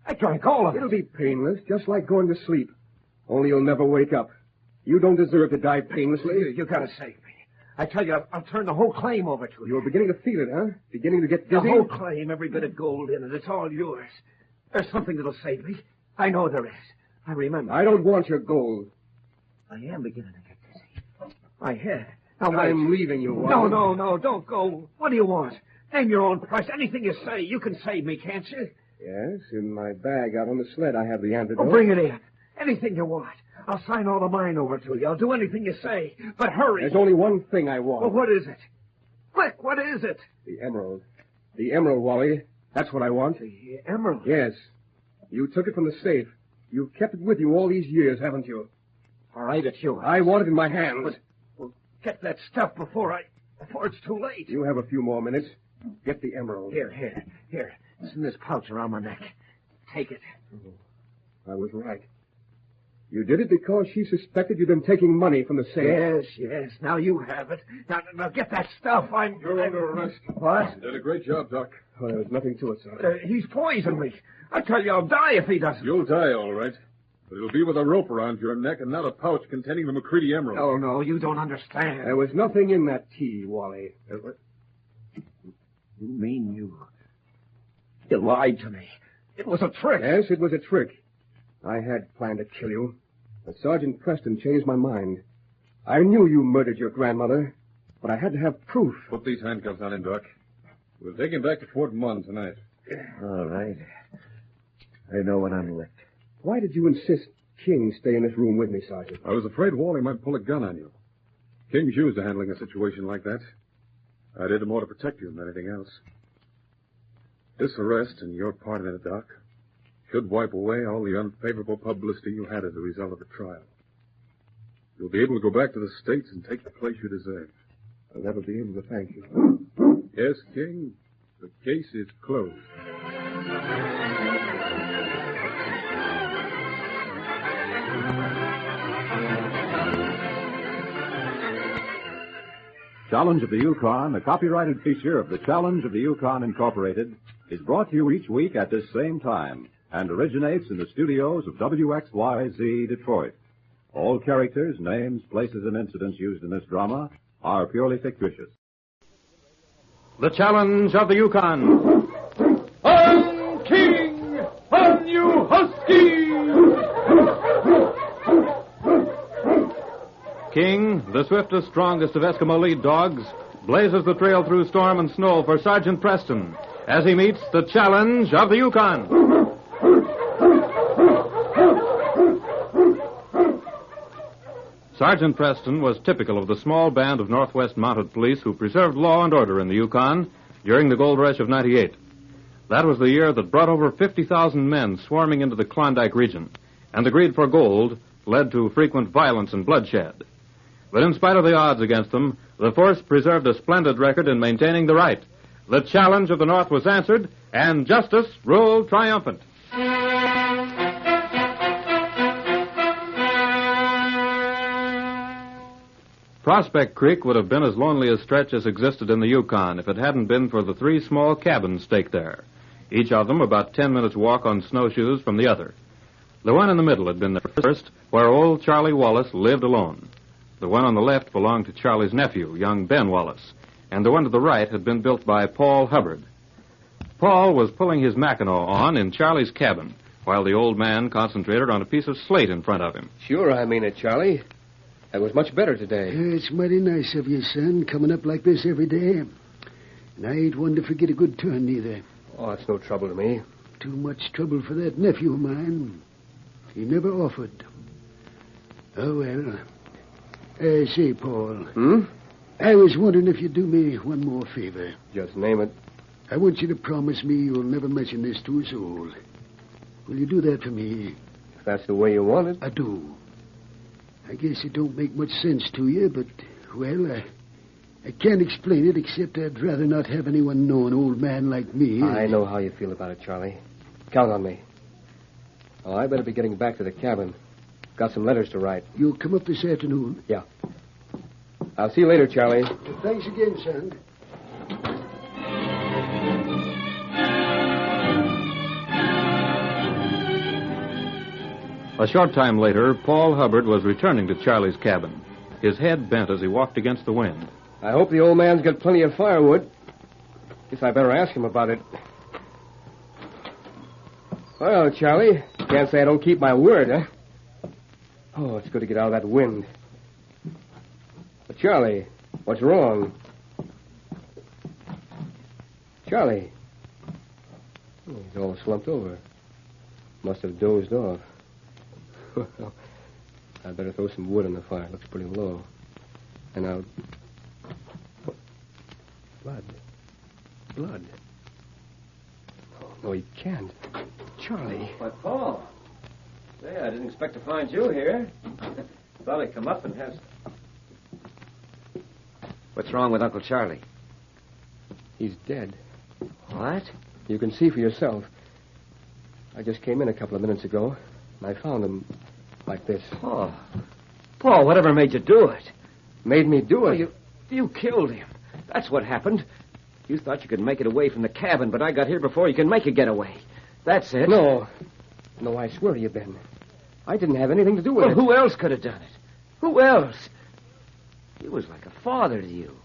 I drank all of it. It'll be painless, just like going to sleep. Only you'll never wake up. You don't deserve to die painlessly. You gotta save me. I tell you, I'll turn the whole claim over to you. You're beginning to feel it, huh? Beginning to get dizzy? The whole claim, every bit of gold in it. It's all yours. There's something that'll save me. I know there is. I remember. I don't want your gold. I am beginning to get dizzy. My head. Now, I'm leaving you, Wally. No, don't go. What do you want? Name your own price. Anything you say. You can save me, can't you? Yes, in my bag out on the sled I have the antidote. Oh, bring it in. Anything you want. I'll sign all of mine over to you. I'll do anything you say. But hurry. There's only one thing I want. Well, what is it? Quick, what is it? The emerald. The emerald, Wally. That's what I want. The emerald? Yes. You took it from the safe. You've kept it with you all these years, haven't you? All right, it's yours. I want it in my hands. But, well, get that stuff before it's too late. You have a few more minutes. Get the emerald. Here. It's in this pouch around my neck. Take it. Oh, I was right. You did it because she suspected you'd been taking money from the safe. Yes. Now you have it. Now get that stuff. You're under arrest. What? You did a great job, Doc. Oh, there was nothing to it, sir. He's poisoned me. I tell you, I'll die if he doesn't. You'll die, all right. But it'll be with a rope around your neck and not a pouch containing the McCready emerald. Oh, no, you don't understand. There was nothing in that tea, Wally. You mean you lied to me? It was a trick. Yes, it was a trick. I had planned to kill you, but Sergeant Preston changed my mind. I knew you murdered your grandmother, but I had to have proof. Put these handcuffs on him, Doc. We'll take him back to Fort Munn tonight. All right. I know when I'm licked. Why did you insist King stay in this room with me, Sergeant? I was afraid Wally might pull a gun on you. King's used to handling a situation like that. I did it more to protect you than anything else. This arrest and your part in it, Doc, should wipe away all the unfavorable publicity you had as a result of the trial. You'll be able to go back to the States and take the place you deserve. I'll never be able to thank you. Yes, King, the case is closed. Challenge of the Yukon, a copyrighted feature of the Challenge of the Yukon Incorporated, is brought to you each week at this same time and originates in the studios of WXYZ Detroit. All characters, names, places, and incidents used in this drama are purely fictitious. The Challenge of the Yukon. On King! On you husky! King, the swiftest, strongest of Eskimo lead dogs, blazes the trail through storm and snow for Sergeant Preston as he meets the Challenge of the Yukon. Sergeant Preston was typical of the small band of Northwest Mounted Police who preserved law and order in the Yukon during the gold rush of '98. That was the year that brought over 50,000 men swarming into the Klondike region, and the greed for gold led to frequent violence and bloodshed. But in spite of the odds against them, the force preserved a splendid record in maintaining the right. The challenge of the North was answered, and justice ruled triumphant. Prospect Creek would have been as lonely a stretch as existed in the Yukon if it hadn't been for the three small cabins staked there, each of them about 10 minutes' walk on snowshoes from the other. The one in the middle had been the first, where old Charlie Wallace lived alone. The one on the left belonged to Charlie's nephew, young Ben Wallace, and the one to the right had been built by Paul Hubbard. Paul was pulling his Mackinaw on in Charlie's cabin, while the old man concentrated on a piece of slate in front of him. Sure, I mean it, Charlie. That was much better today. It's mighty nice of you, son, coming up like this every day. And I ain't one to forget a good turn, neither. Oh, it's no trouble to me. Too much trouble for that nephew of mine. He never offered. Oh, well. Say, Paul. I was wondering if you'd do me one more favor. Just name it. I want you to promise me you'll never mention this to a soul. Will you do that for me? If that's the way you want it. I do. I guess it don't make much sense to you, but, well, I can't explain it except I'd rather not have anyone know an old man like me. I know how you feel about it, Charlie. Count on me. Oh, I better be getting back to the cabin. Got some letters to write. You'll come up this afternoon? Yeah. I'll see you later, Charlie. Thanks again, son. A short time later, Paul Hubbard was returning to Charlie's cabin. His head bent as he walked against the wind. I hope the old man's got plenty of firewood. Guess I better ask him about it. Well, Charlie, can't say I don't keep my word, huh? Oh, it's good to get out of that wind. But Charlie, what's wrong? Charlie. Oh, he's all slumped over. Must have dozed off. Well, I'd better throw some wood on the fire. It looks pretty low. And I'll... Oh, blood. Blood. Oh, no, he can't. Charlie. Why, Paul. Say, I didn't expect to find you here. Thought I'd come up and have... What's wrong with Uncle Charlie? He's dead. What? You can see for yourself. I just came in a couple of minutes ago, and I found him like this. Oh. Paul, whatever made you do it? Made me do it? You killed him. That's what happened. You thought you could make it away from the cabin, but I got here before you could make a getaway. That's it. No, I swear to you, Ben. I didn't have anything to do with it. Well, who else could have done it? Who else? He was like a father to you.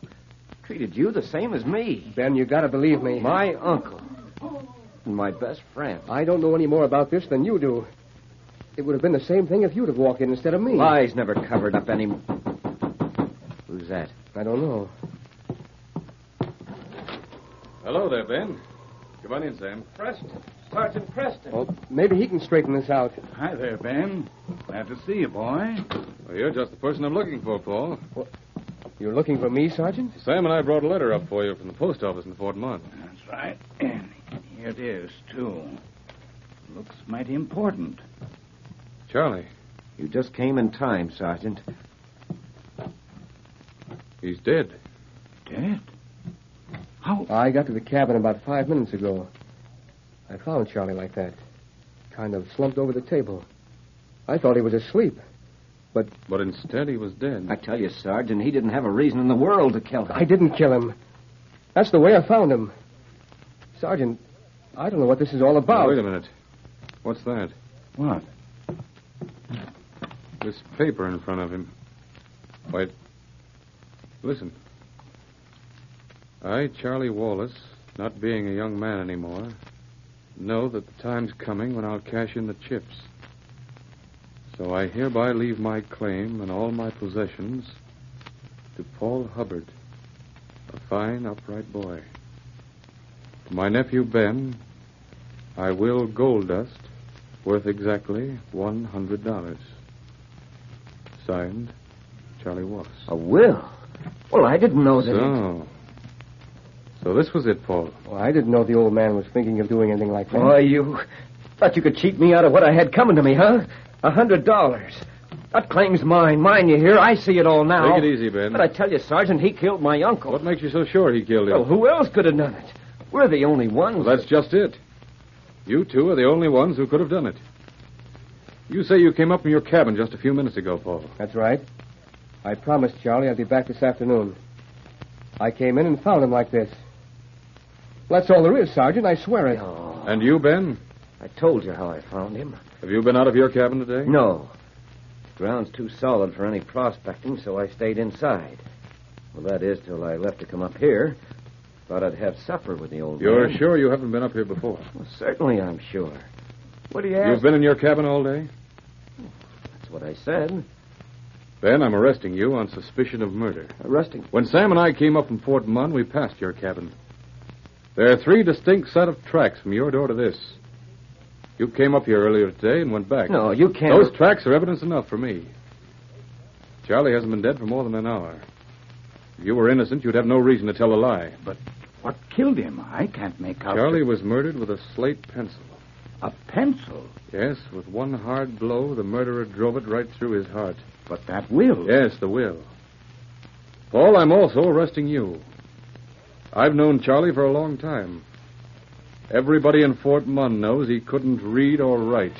Treated you the same as me. Ben, you gotta believe me. My uncle. And my best friend. I don't know any more about this than you do. It would have been the same thing if you'd have walked in instead of me. Lies never covered up any... Who's that? I don't know. Hello there, Ben. Come on in, Sam. Preston. Sergeant Preston. Well, maybe he can straighten this out. Hi there, Ben. Glad to see you, boy. Well, you're just the person I'm looking for, Paul. What? You're looking for me, Sergeant? Sam and I brought a letter up for you from the post office in Fort Mont. That's right. And here it is, too. Looks mighty important. Charlie. You just came in time, Sergeant. He's dead. Dead? How? I got to the cabin about 5 minutes ago. I found Charlie like that. Kind of slumped over the table. I thought he was asleep. But instead he was dead. I tell you, Sergeant, he didn't have a reason in the world to kill him. I didn't kill him. That's the way I found him. Sergeant, I don't know what this is all about. Now, wait a minute. What's that? What? This paper in front of him. Wait. Listen. I, Charlie Wallace, not being a young man anymore, know that the time's coming when I'll cash in the chips. So I hereby leave my claim and all my possessions to Paul Hubbard, a fine, upright boy. To my nephew Ben, I will gold dust worth exactly $100. Signed, Charlie Wallace. A will? Well, I didn't know that. So this was it, Paul. Well, I didn't know the old man was thinking of doing anything like that. Boy, you thought you could cheat me out of what I had coming to me, huh? $100. That claim's mine. Mine, you hear? I see it all now. Take it easy, Ben. But I tell you, Sergeant, he killed my uncle. What makes you so sure he killed him? Well, who else could have done it? We're the only ones. Well, that's just it. You two are the only ones who could have done it. You say you came up from your cabin just a few minutes ago, Paul. That's right. I promised Charlie I'd be back this afternoon. I came in and found him like this. That's all there is, Sergeant. I swear it. Oh. And you, Ben? I told you how I found him. Have you been out of your cabin today? No. Ground's too solid for any prospecting, so I stayed inside. Well, that is till I left to come up here. Thought I'd have supper with the old man. You're sure you haven't been up here before? Well, certainly I'm sure. What do you ask? You've been in your cabin all day? That's what I said. Ben, I'm arresting you on suspicion of murder. Arresting? When Sam and I came up from Fort Munn, we passed your cabin. There are 3 distinct set of tracks from your door to this. You came up here earlier today and went back. No, you can't. Those tracks are evidence enough for me. Charlie hasn't been dead for more than an hour. If you were innocent, you'd have no reason to tell a lie. But what killed him? I can't make out. Charlie was murdered with a slate pencil. A pencil? Yes, with one hard blow, the murderer drove it right through his heart. But that will. Yes, the will. Paul, I'm also arresting you. I've known Charlie for a long time. Everybody in Fort Munn knows he couldn't read or write.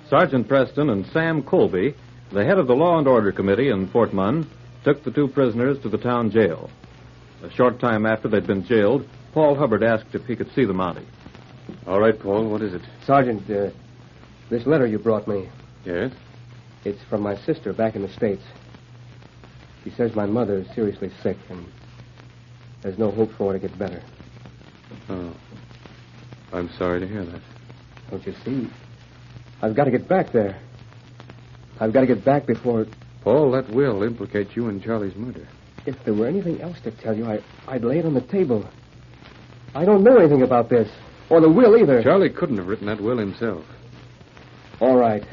Sergeant Preston and Sam Colby, the head of the Law and Order Committee in Fort Munn, took the 2 prisoners to the town jail. A short time after they'd been jailed, Paul Hubbard asked if he could see the Mountie. All right, Paul, what is it? Sergeant, this letter you brought me. Yes? It's from my sister back in the States. She says my mother is seriously sick and there's no hope for her to get better. Oh. I'm sorry to hear that. Don't you see? I've got to get back there. I've got to get back before... Paul, that will implicate you in Charlie's murder. If there were anything else to tell you, I'd lay it on the table. I don't know anything about this. Or the will either. Charlie couldn't have written that will himself. All right.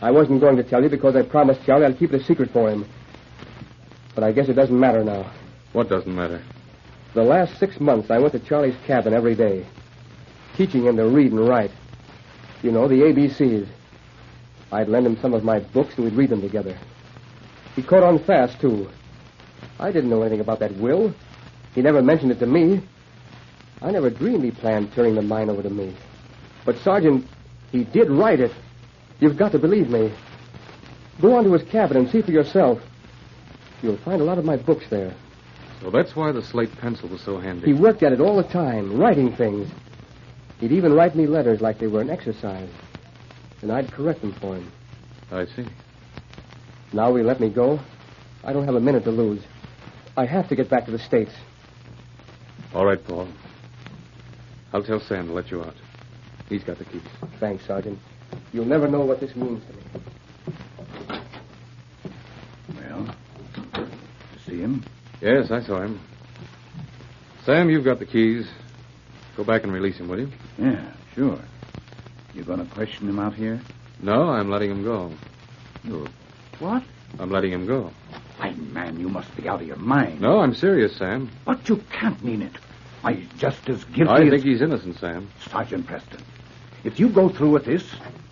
I wasn't going to tell you because I promised Charlie I'd keep it a secret for him. But I guess it doesn't matter now. What doesn't matter? The last 6 months, I went to Charlie's cabin every day, teaching him to read and write. You know, the ABCs. I'd lend him some of my books and we'd read them together. He caught on fast, too. I didn't know anything about that will. He never mentioned it to me. I never dreamed he planned turning the mine over to me. But, Sergeant, he did write it. You've got to believe me. Go on to his cabin and see for yourself. You'll find a lot of my books there. So that's why the slate pencil was so handy. He worked at it all the time, writing things. He'd even write me letters like they were an exercise. And I'd correct them for him. I see. Now he let me go. I don't have a minute to lose. I have to get back to the States. All right, Paul. I'll tell Sam to let you out. He's got the keys. Thanks, Sergeant. You'll never know what this means to me. Well, see him? Yes, I saw him. Sam, you've got the keys. Go back and release him, will you? Yeah, sure. You going to question him out here? No, I'm letting him go. You what? I'm letting him go. Why, man, you must be out of your mind. No, I'm serious, Sam. But you can't mean it. Why, he's just as guilty I as... think he's innocent, Sam. Sergeant Preston, if you go through with this,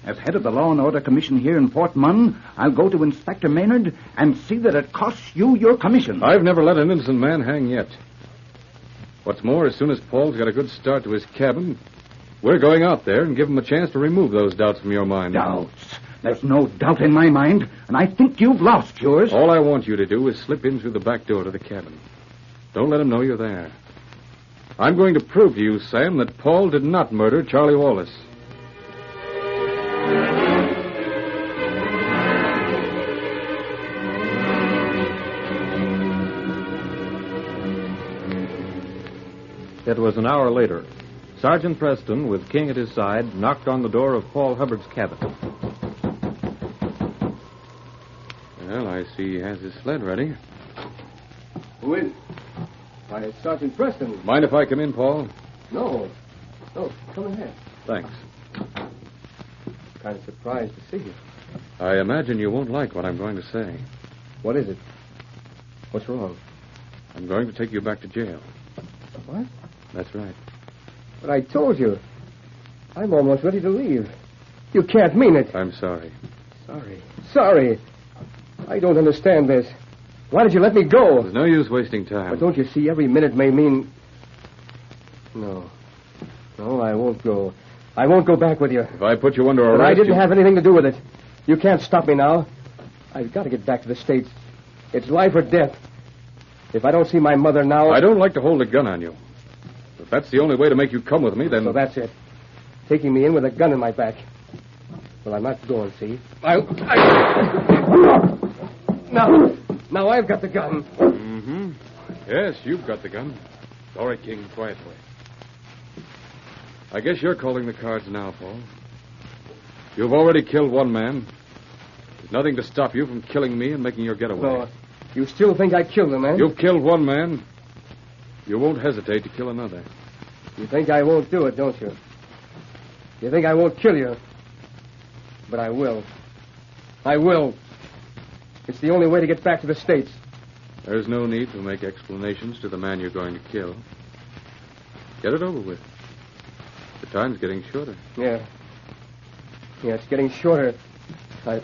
as head of the Law and Order Commission here in Fort Munn, I'll go to Inspector Maynard and see that it costs you your commission. I've never let an innocent man hang yet. What's more, as soon as Paul's got a good start to his cabin, we're going out there and give him a chance to remove those doubts from your mind. Doubts? There's no doubt in my mind, and I think you've lost yours. All I want you to do is slip in through the back door to the cabin. Don't let him know you're there. I'm going to prove to you, Sam, that Paul did not murder Charlie Wallace. It was an hour later. Sergeant Preston, with King at his side, knocked on the door of Paul Hubbard's cabin. Well, I see he has his sled ready. Who is? Why, it's Sergeant Preston. Mind if I come in, Paul? No. No, come ahead. Thanks. Kind of surprised to see you. I imagine you won't like what I'm going to say. What is it? What's wrong? I'm going to take you back to jail. What? That's right. But I told you. I'm almost ready to leave. You can't mean it. I'm sorry. Sorry. I don't understand this. Why did you let me go? There's no use wasting time. But don't you see, every minute may mean... No, I won't go. I won't go back with you. If I put you under arrest... But I didn't have anything to do with it. You can't stop me now. I've got to get back to the States. It's life or death. If I don't see my mother now... I don't like to hold a gun on you. If that's the only way to make you come with me, then... So that's it. Taking me in with a gun in my back. Well, I'm not going, see? Now I've got the gun. Mm-hmm. Yes, you've got the gun. All right, King, quiet boy. I guess you're calling the cards now, Paul. You've already killed one man. There's nothing to stop you from killing me and making your getaway. No, you still think I killed him, man? You've killed one man. You won't hesitate to kill another. You think I won't do it, don't you? You think I won't kill you? But I will. I will. It's the only way to get back to the States. There's no need to make explanations to the man you're going to kill. Get it over with. The time's getting shorter. Yeah. Yeah, it's getting shorter. Well?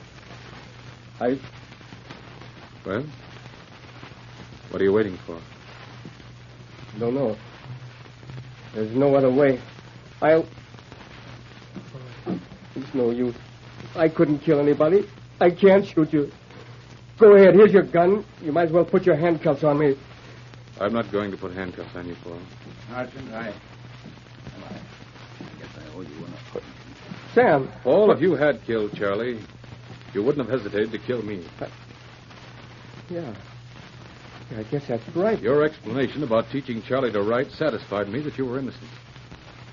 What are you waiting for? Don't know. There's no other way. It's no use. I couldn't kill anybody. I can't shoot you. Go ahead. Here's your gun. You might as well put your handcuffs on me. I'm not going to put handcuffs on you, Paul. Sergeant, I guess I owe you one. Sam. Paul, if you had killed Charlie, you wouldn't have hesitated to kill me. Yeah, I guess that's right. Your explanation about teaching Charlie to write satisfied me that you were innocent.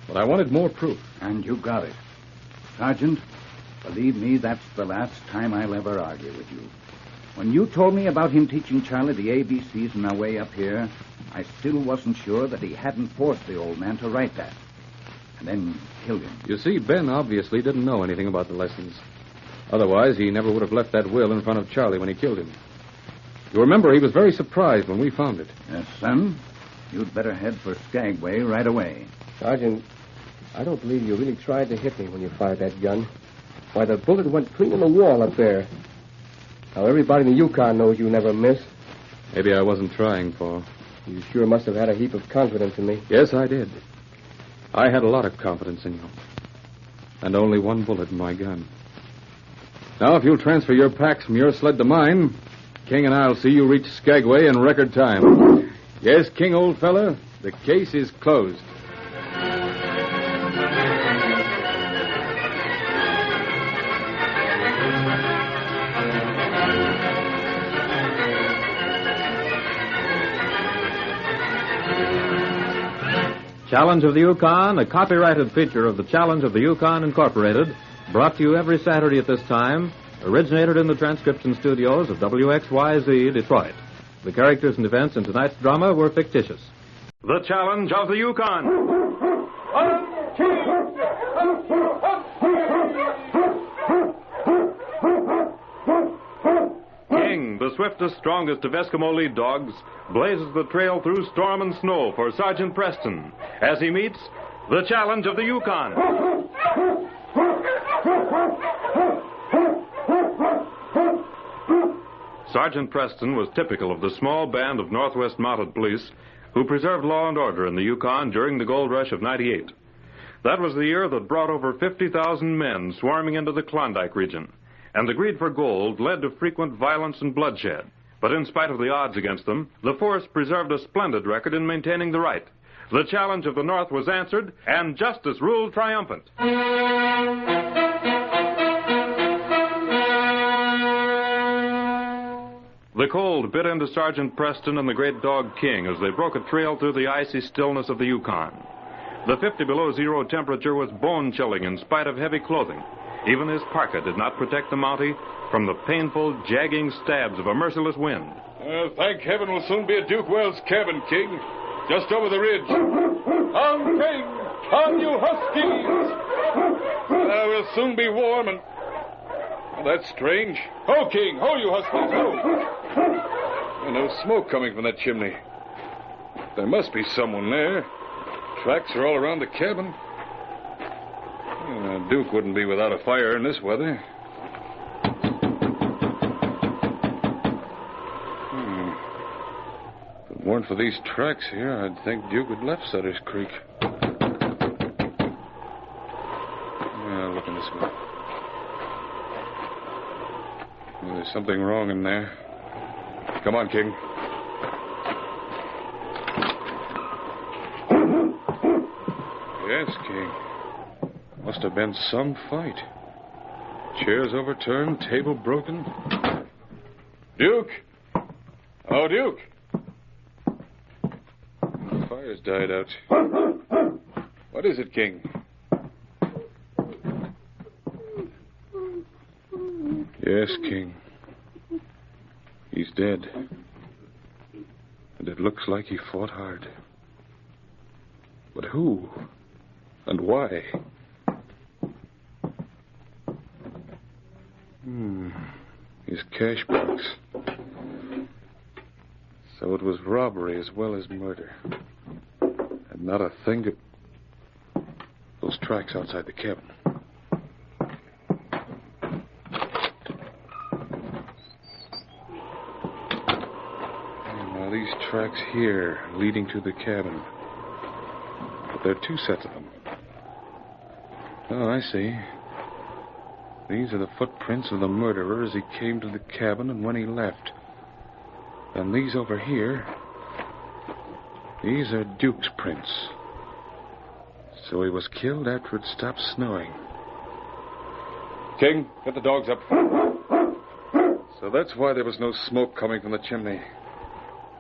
But I wanted more proof. And you got it. Sergeant, believe me, that's the last time I'll ever argue with you. When you told me about him teaching Charlie the ABCs on our way up here, I still wasn't sure that he hadn't forced the old man to write that. And then killed him. You see, Ben obviously didn't know anything about the lessons. Otherwise, he never would have left that will in front of Charlie when he killed him. You remember, he was very surprised when we found it. Yes, son. You'd better head for Skagway right away. Sergeant, I don't believe you really tried to hit me when you fired that gun. Why, the bullet went clean in the wall up there. Now, everybody in the Yukon knows you never miss. Maybe I wasn't trying, Paul. You sure must have had a heap of confidence in me. Yes, I did. I had a lot of confidence in you. And only one bullet in my gun. Now, if you'll transfer your packs from your sled to mine, King and I'll see you reach Skagway in record time. Yes, King, old fella, the case is closed. Challenge of the Yukon, a copyrighted feature of the Challenge of the Yukon Incorporated, brought to you every Saturday at this time, originated in the transcription studios of WXYZ, Detroit. The characters and events in tonight's drama were fictitious. The Challenge of the Yukon. King, the swiftest, strongest of Eskimo lead dogs, blazes the trail through storm and snow for Sergeant Preston as he meets the Challenge of the Yukon. Sergeant Preston was typical of the small band of Northwest Mounted Police who preserved law and order in the Yukon during the gold rush of '98. That was the year that brought over 50,000 men swarming into the Klondike region, and the greed for gold led to frequent violence and bloodshed. But in spite of the odds against them, the force preserved a splendid record in maintaining the right. The challenge of the North was answered, and justice ruled triumphant. The cold bit into Sergeant Preston and the great dog King as they broke a trail through the icy stillness of the Yukon. The 50 below zero temperature was bone-chilling in spite of heavy clothing. Even his parka did not protect the Mountie from the painful, jagging stabs of a merciless wind. Thank heaven we'll soon be at Duke Wells' cabin, King. Just over the ridge. On, King! On, you huskies! We'll soon be warm and... Oh, that's strange. Ho, King! Ho, you huskies! Ho! No smoke coming from that chimney. There must be someone there. Tracks are all around the cabin. Duke wouldn't be without a fire in this weather. If it weren't for these tracks here, I'd think Duke had left Sutter's Creek. Looking this way. There's something wrong in there. Come on, King. Yes, King. Must have been some fight. Chairs overturned, table broken. Duke! Oh, Duke! The fire's died out. What is it, King? Yes, King. He's dead. And it looks like he fought hard. But who? And why? His cash box. So it was robbery as well as murder. And not a thing to... Those tracks outside the cabin. Now these tracks here leading to the cabin. But there are two sets of them. Oh, I see. These are the footprints of the murderer as he came to the cabin and when he left. And these over here, these are Duke's prints. So he was killed after it stopped snowing. King, get the dogs up. So that's why there was no smoke coming from the chimney.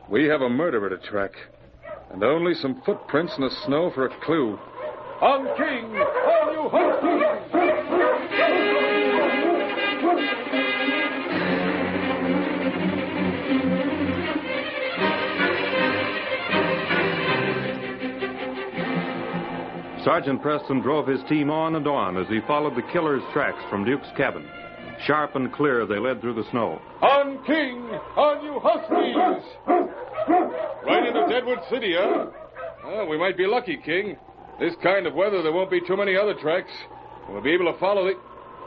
We have a murderer to track. And only some footprints in the snow for a clue. On King! On you, husky! Sergeant Preston drove his team on and on as he followed the killer's tracks from Duke's cabin. Sharp and clear, they led through the snow. On King! On you huskies! Right into Deadwood City, huh? Well, we might be lucky, King. This kind of weather, there won't be too many other tracks. We'll be able to follow the...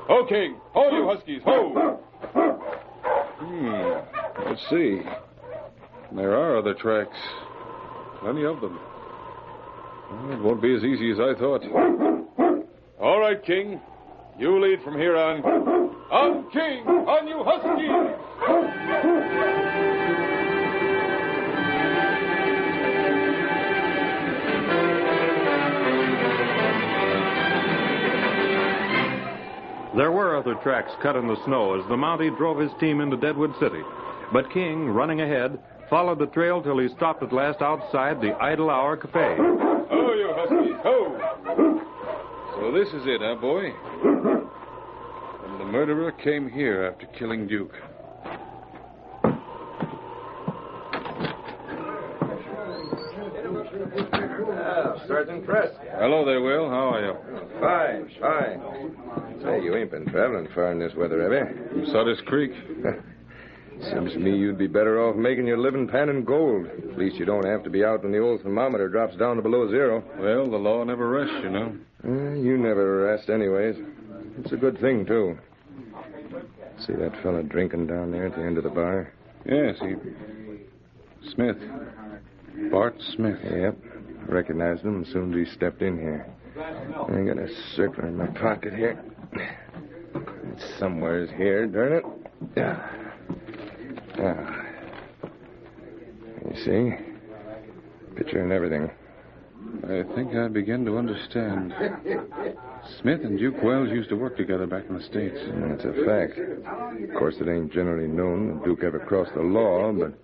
Ho, King! Ho, you huskies! Ho! Let's see. There are other tracks. Plenty of them. Well, it won't be as easy as I thought. All right, King. You lead from here on. On King! On you huskies! There were other tracks cut in the snow as the Mountie drove his team into Deadwood City. But King, running ahead, followed the trail till he stopped at last outside the Idle Hour Cafe. Ho, you huskies, ho! So this is it, huh, boy? And the murderer came here after killing Duke. Sergeant Preston. Hello there, Will. How are you? Fine, fine. Say, you ain't been traveling far in this weather, have you? From Sutter's Creek. Seems to me you'd be better off making your living panning gold. At least you don't have to be out when the old thermometer drops down to below zero. Well, the law never rests, you know. You never rest anyways. It's a good thing, too. See that fella drinking down there at the end of the bar? Yes, Smith. Bart Smith. Yep. Recognized him as soon as he stepped in here. I got a circler in my pocket here. It's somewheres here, darn it. You see? Picture and everything. I think I begin to understand. Smith and Duke Wells used to work together back in the States. That's a fact. Of course, it ain't generally known that Duke ever crossed the law, but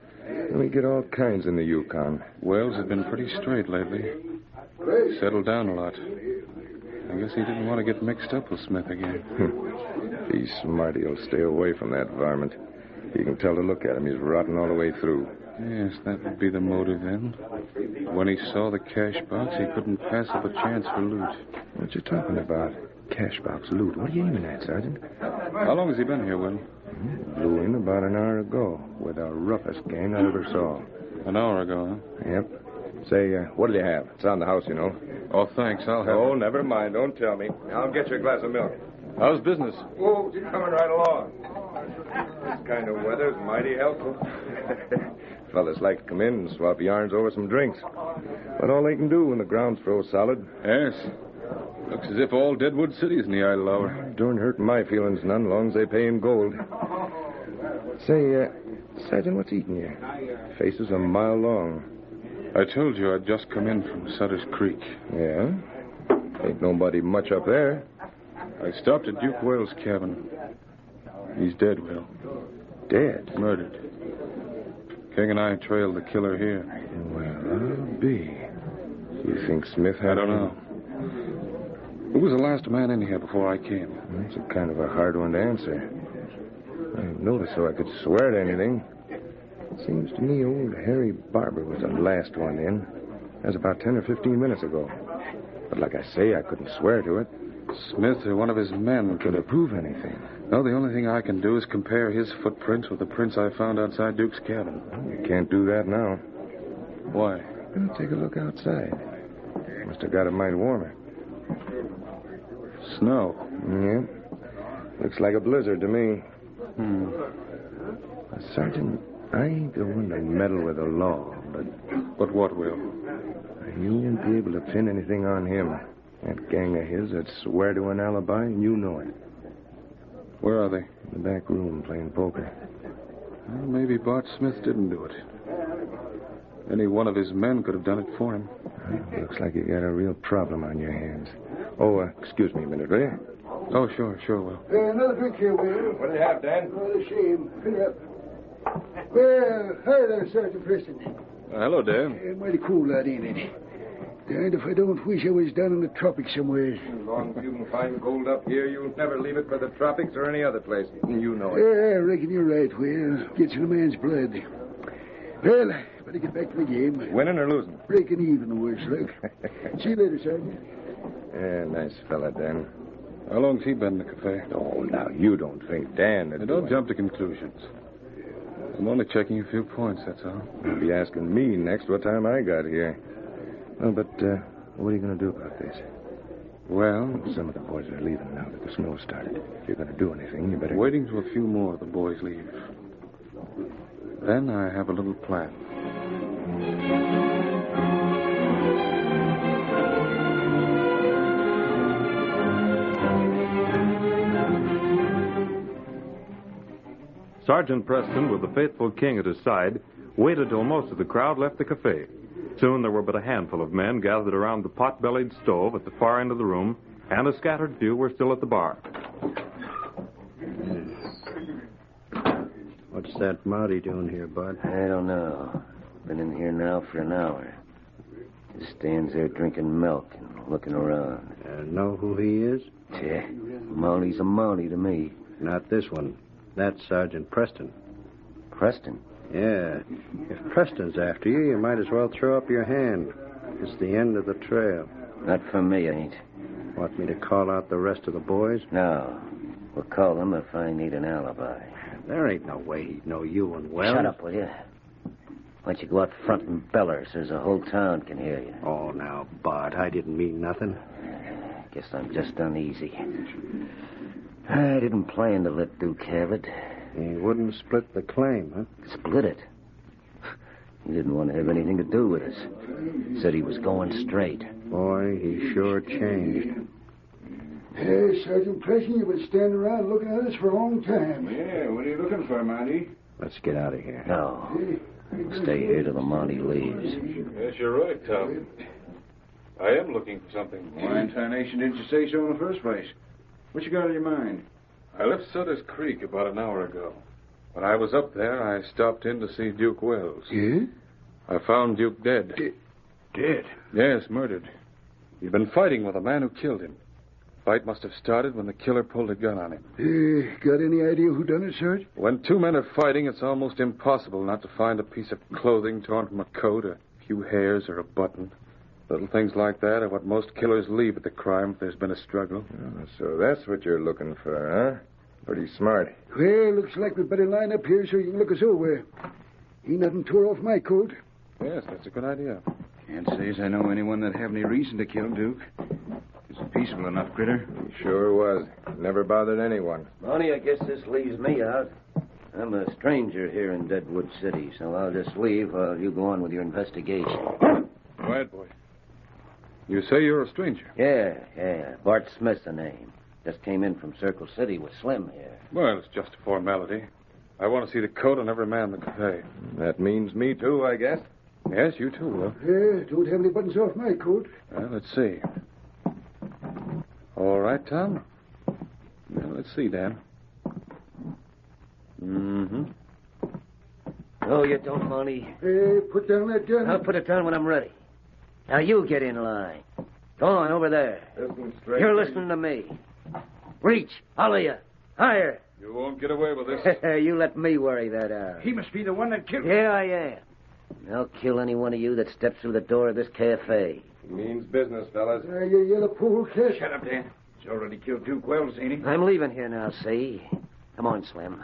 we get all kinds in the Yukon. Wells had been pretty straight lately. Settled down a lot. I guess he didn't want to get mixed up with Smith again. If he's smart, he'll stay away from that varmint. You can tell to look at him. He's rotten all the way through. Yes, that would be the motive then. When he saw the cash box, he couldn't pass up a chance for loot. What you talking about? Cash box loot. What are you aiming at, Sergeant? How long has he been here, Will? Blew in about an hour ago with the roughest gang I ever saw. An hour ago, huh? Yep. Say, what'll you have? It's on the house, you know. Oh, thanks. I'll have... Oh, never mind. Don't tell me. I'll get you a glass of milk. How's business? Oh, you're coming right along. This kind of weather's mighty helpful. Fellas like to come in and swap yarns over some drinks. But all they can do when the ground's froze solid. Yes. Looks as if all Deadwood City's in the idle hour. Don't hurt my feelings none, long as they pay in gold. Say, Sergeant, what's eating you? Face is a mile long. I told you I'd just come in from Sutter's Creek. Yeah? Ain't nobody much up there. I stopped at Duke Wells' cabin. He's dead, Will. Dead? Murdered. King and I trailed the killer here. Well, I'll be. You think Smith had... I don't know. Who was the last man in here before I came? That's a kind of a hard one to answer. I noticed so I could swear to anything. Seems to me old Harry Barber was the last one in. That was about 10 or 15 minutes ago. But like I say, I couldn't swear to it. Smith or one of his men Could it prove anything? No, the only thing I can do is compare his footprints with the prints I found outside Duke's cabin. You can't do that now. Why? Well, take a look outside. Must have got it mighty warmer. Snow. Yeah. Looks like a blizzard to me. Sergeant, I ain't the one to meddle with the law, But what, Will? you won't be able to pin anything on him. That gang of his that swear to an alibi, and you know it. Where are they? In the back room, playing poker. Well, maybe Bart Smith didn't do it. Any one of his men could have done it for him. Looks like you got a real problem on your hands. Oh, excuse me a minute, will you? Oh, sure, Will. Another drink here, Will. What do you have, Dan? Oh, the shame. Fill it up. Well, hi there, Sergeant Preston. Hello, Dan. Mighty cool out, ain't it? Darned if I don't wish I was down in the tropics somewhere. As long as you can find gold up here, you'll never leave it for the tropics or any other place. You know it. Yeah, I reckon you're right, Will. Gets in a man's blood. Well, better get back to the game. Winning or losing? Breaking even, worse luck. See you later, Sergeant. Yeah, nice fella, Dan. How long's he been in the cafe? Oh, now, you don't think Dan... Don't jump to conclusions. I'm only checking a few points, that's all. You'll be asking me next what time I got here. Well, but what are you going to do about this? Well... Some of the boys are leaving now that the snow started. If you're going to do anything, you better... Waiting till a few more of the boys leave. Then I have a little plan. Sergeant Preston, with the faithful King at his side, waited till most of the crowd left the cafe. Soon there were but a handful of men gathered around the pot-bellied stove at the far end of the room, and a scattered few were still at the bar. What's that Mountie doing here, Bud? I don't know. Been in here now for an hour. Just stands there drinking milk and looking around. Know who he is? Yeah, Mountie's a Mountie to me. Not this one. That's Sergeant Preston. Preston? Yeah. If Preston's after you, you might as well throw up your hand. It's the end of the trail. Not for me, ain't. Want me to call out the rest of the boys? No. We'll call them if I need an alibi. There ain't no way he'd know you and Wells. Shut up, will you? Why don't you go out front and beller so the whole town can hear you? Oh, now, Bart, I didn't mean nothing. Guess I'm just uneasy. I didn't plan to let Duke have it. He wouldn't split the claim, huh? Split it? He didn't want to have anything to do with us. Said he was going straight. Boy, he sure changed. Hey, Sergeant Preston, you've been standing around looking at us for a long time. Yeah, what are you looking for, Mountie? Let's get out of here. No. We'll stay here till the Mountie leaves. Yes, you're right, Tom. I am looking for something. Why in tarnation didn't you say so in the first place? What you got on your mind? I left Sutter's Creek about an hour ago. When I was up there, I stopped in to see Duke Wells. Yeah? I found Duke dead. Dead? Yes, murdered. He'd been fighting with the man who killed him. Fight must have started when the killer pulled a gun on him. Got any idea who done it, Sergeant? When two men are fighting, it's almost impossible not to find a piece of clothing torn from a coat, a few hairs, or a button. Little things like that are what most killers leave at the crime if there's been a struggle. Oh, so that's what you're looking for, huh? Pretty smart. Well, looks like we'd better line up here so you can look us over. Ain't nothing tore off my coat. Yes, that's a good idea. Can't say as I know anyone that have any reason to kill Duke. He's a peaceable enough critter. He sure was. Never bothered anyone. Monty, I guess this leaves me out. I'm a stranger here in Deadwood City, so I'll just leave while you go on with your investigation. Quiet, boy. You say you're a stranger? Yeah. Bart Smith's the name. Just came in from Circle City with Slim here. Well, it's just a formality. I want to see the coat on every man in the cafe. That means me, too, I guess. Yes, you too, Will. Don't have any buttons off my coat. Well, let's see. All right, Tom. Let's see, Dan. Mm-hmm. No, you don't, Monty. Hey, put down that gun. I'll put it down when I'm ready. Now, you get in line. Go on, over there. You're listening to me. Reach. All of you. Higher. You won't get away with this. You let me worry that out. He must be the one that killed him. Yeah, I am. I'll kill any one of you that steps through the door of this cafe. Means business, fellas. You yellow fool, kid. Shut up, Dan. He's already killed 2 quails, ain't he? I'm leaving here now, see? Come on, Slim.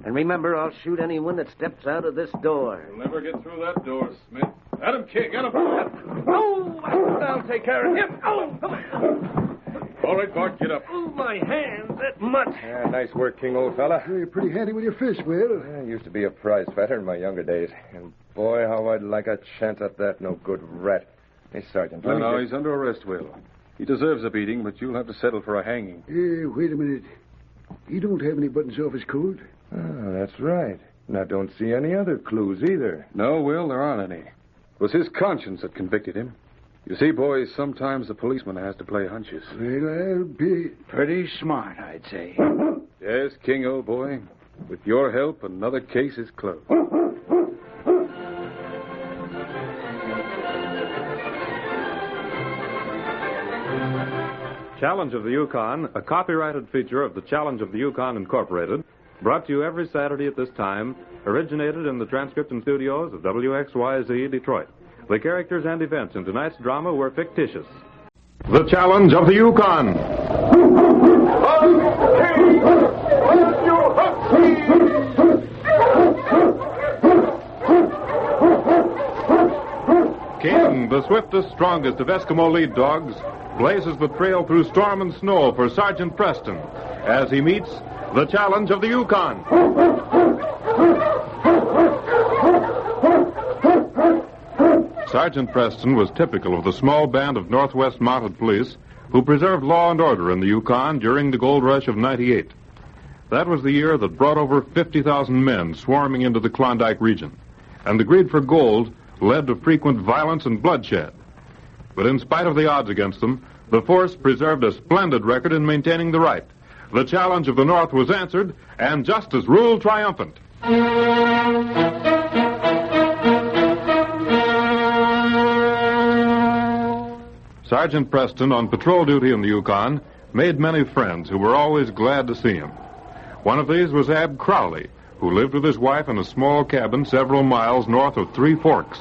And remember, I'll shoot anyone that steps out of this door. You'll never get through that door, Smith. Let him, King. Get him. Oh, I'll take care of him. Oh, All right, Bart, get up. oh my hand, that mutt. Nice work, King, old fella. You're pretty handy with your fish, Will. I used to be a prize fighter in my younger days. And boy, how I'd like a chance at that no-good rat. Hey, Sergeant. No, he's under arrest, Will. He deserves a beating, but you'll have to settle for a hanging. Wait a minute. He don't have any buttons off his coat. Oh, that's right. And I don't see any other clues either. No, Will, there aren't any. It was his conscience that convicted him. You see, boys, sometimes the policeman has to play hunches. Well, I'll be... Pretty smart, I'd say. Yes, King, old boy. With your help, another case is closed. Challenge of the Yukon, a copyrighted feature of the Challenge of the Yukon Incorporated, brought to you every Saturday at this time, originated in the transcription studios of WXYZ Detroit. The characters and events in tonight's drama were fictitious. The Challenge of the Yukon. King, the swiftest, strongest of Eskimo lead dogs, blazes the trail through storm and snow for Sergeant Preston as he meets the Challenge of the Yukon. Sergeant Preston was typical of the small band of Northwest Mounted Police who preserved law and order in the Yukon during the gold rush of '98. That was the year that brought over 50,000 men swarming into the Klondike region, and the greed for gold led to frequent violence and bloodshed. But in spite of the odds against them, the force preserved a splendid record in maintaining the right. The challenge of the North was answered, and justice ruled triumphant. Sergeant Preston, on patrol duty in the Yukon, made many friends who were always glad to see him. One of these was Ab Crowley, who lived with his wife in a small cabin several miles north of Three Forks.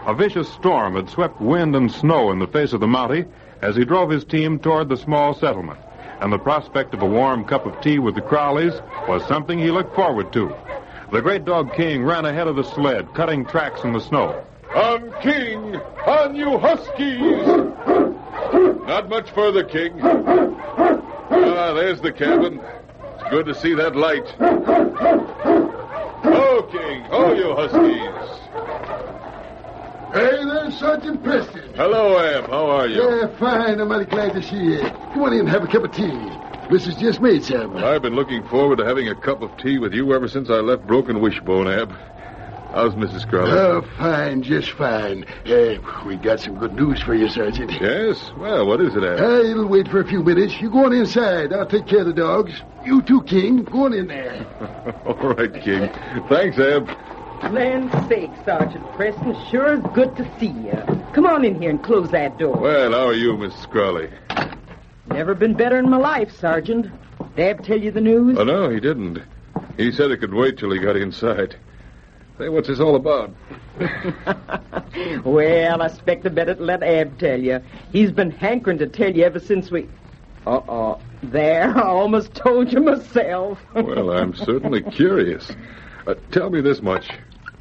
A vicious storm had swept wind and snow in the face of the Mountie as he drove his team toward the small settlement, and the prospect of a warm cup of tea with the Crowleys was something he looked forward to. The great dog King ran ahead of the sled, cutting tracks in the snow. On King! On you huskies! Not much further, King. Ah, there's the cabin. It's good to see that light. Oh, King! Oh, you huskies! Hey, there's Sergeant Preston. Hello, Ab. How are you? Yeah, fine. I'm mighty glad to see you. Come on in and have a cup of tea. Mrs. just made some. Well, I've been looking forward to having a cup of tea with you ever since I left Broken Wishbone, Ab. How's Mrs. Crowley? Oh, fine, just fine. We got some good news for you, Sergeant. Yes? Well, what is it, Ab? It'll wait for a few minutes. You go on inside. I'll take care of the dogs. You too, King. Go on in there. All right, King. Thanks, Ab. Land's sake, Sergeant Preston. Sure good to see you. Come on in here and close that door. Well, how are you, Mrs. Crowley? Never been better in my life, Sergeant. Dad tell you the news? Oh, no, he didn't. He said it could wait till he got inside. Say, what's this all about? Well, I expect I better let Ab tell you. He's been hankering to tell you ever since we... There, I almost told you myself. Well, I'm certainly curious. Tell me this much.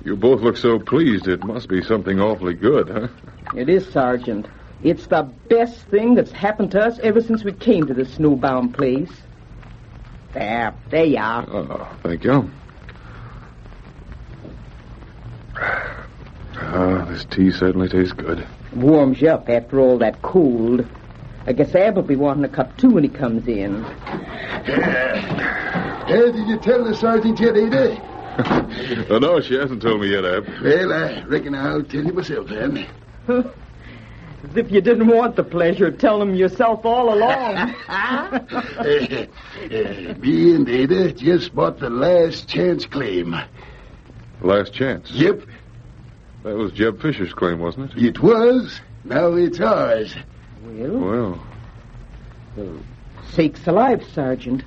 You both look so pleased. It must be something awfully good, huh? It is, Sergeant. It's the best thing that's happened to us ever since we came to this snowbound place. There you are. Oh, thank you. This tea certainly tastes good. Warms you up after all that cold. I guess Ab will be wanting a cup, too, when he comes in. Did you tell the sergeant yet, Ada? No, she hasn't told me yet, Ab. Well, I reckon I'll tell you myself, then. As if you didn't want the pleasure of telling them yourself all along. Me and Ada just bought the last chance claim. Last chance? Yep. That was Jeb Fisher's claim, wasn't it? It was. Now it's ours. Well, sakes alive, Sergeant.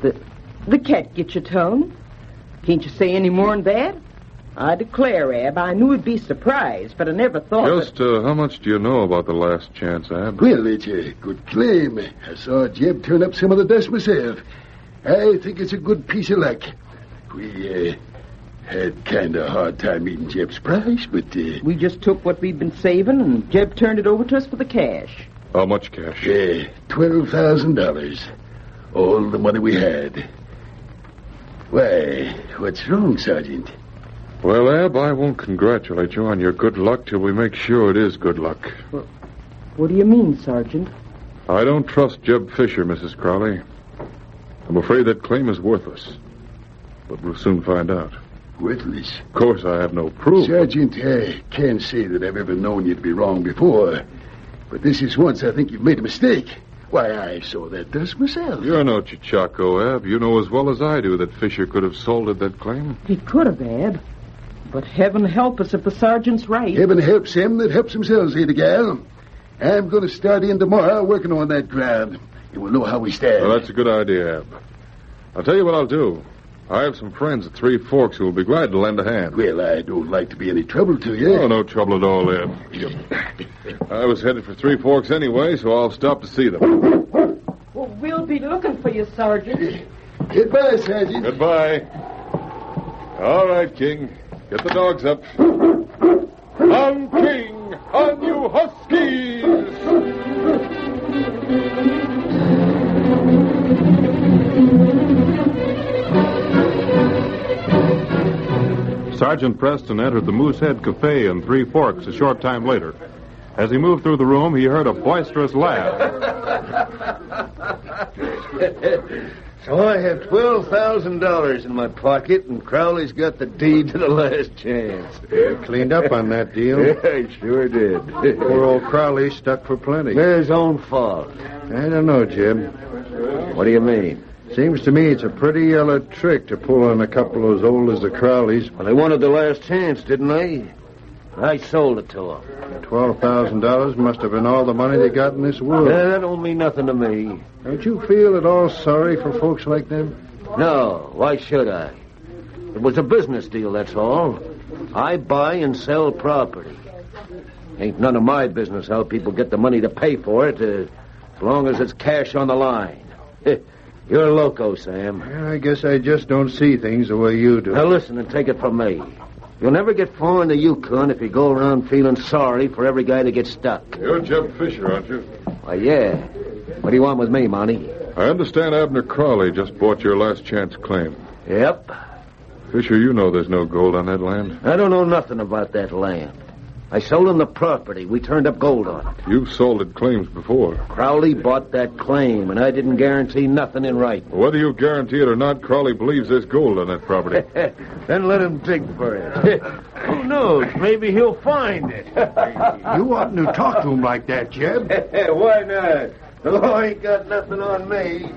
The cat get your tongue. Can't you say any more than that? I declare, Ab, I knew you'd be surprised, but I never thought Just how much do you know about the last chance, Ab? Well, it's a good claim. I saw Jeb turn up some of the dust myself. I think it's a good piece of luck. We had kind of a hard time meeting Jeb's price, but... we just took what we'd been saving, and Jeb turned it over to us for the cash. How much cash? $12,000. All the money we had. Why, what's wrong, Sergeant? Well, Ab, I won't congratulate you on your good luck till we make sure it is good luck. What do you mean, Sergeant? I don't trust Jeb Fisher, Mrs. Crowley. I'm afraid that claim is worthless. But we'll soon find out. Worthless? Of course, I have no proof. Sergeant, I can't say that I've ever known you to be wrong before. But this is once I think you've made a mistake. Why, I saw that dust myself. You're no Chichaco, Ab. You know as well as I do that Fisher could have sold that claim. He could have, Ab. But heaven help us if the sergeant's right. Heaven helps him that helps themselves, Ada gal. I'm going to start in tomorrow working on that ground. And we'll know how we stand. Well, that's a good idea, Ab. I'll tell you what I'll do. I have some friends at Three Forks who will be glad to lend a hand. Well, I don't like to be any trouble to you. Oh, no trouble at all, Ab. I was headed for Three Forks anyway, so I'll stop to see them. Well, we'll be looking for you, Sergeant. Goodbye, Sergeant. Goodbye. All right, King. Get the dogs up. On King! On you huskies! Sergeant Preston entered the Moosehead Cafe in Three Forks a short time later. As he moved through the room, he heard a boisterous laugh. So I have $12,000 in my pocket, and Crowley's got the deed to the last chance. You cleaned up on that deal. Yeah, I sure did. Poor old Crowley stuck for plenty. His own fault. I don't know, Jim. What do you mean? Seems to me it's a pretty yellow trick to pull on a couple as old as the Crowleys. Well, they wanted the last chance, didn't they? I sold it to them. $12,000 must have been all the money they got in this world. That don't mean nothing to me. Don't you feel at all sorry for folks like them? No, why should I? It was a business deal, that's all. I buy and sell property. Ain't none of my business how people get the money to pay for it, as long as it's cash on the line. You're loco, Sam. Well, I guess I just don't see things the way you do. Now listen and take it from me. You'll never get far in the Yukon if you go around feeling sorry for every guy that gets stuck. You're Jeb Fisher, aren't you? Why, yeah. What do you want with me, Monty? I understand Abner Crowley just bought your last chance claim. Yep. Fisher, you know there's no gold on that land. I don't know nothing about that land. I sold him the property. We turned up gold on it. You've sold it claims before. Crowley bought that claim, and I didn't guarantee nothing in writing. Whether you guarantee it or not, Crowley believes there's gold on that property. Then let him dig for it. Who knows? Maybe he'll find it. You oughtn't to talk to him like that, Jeb. Why not? The law ain't got nothing on me.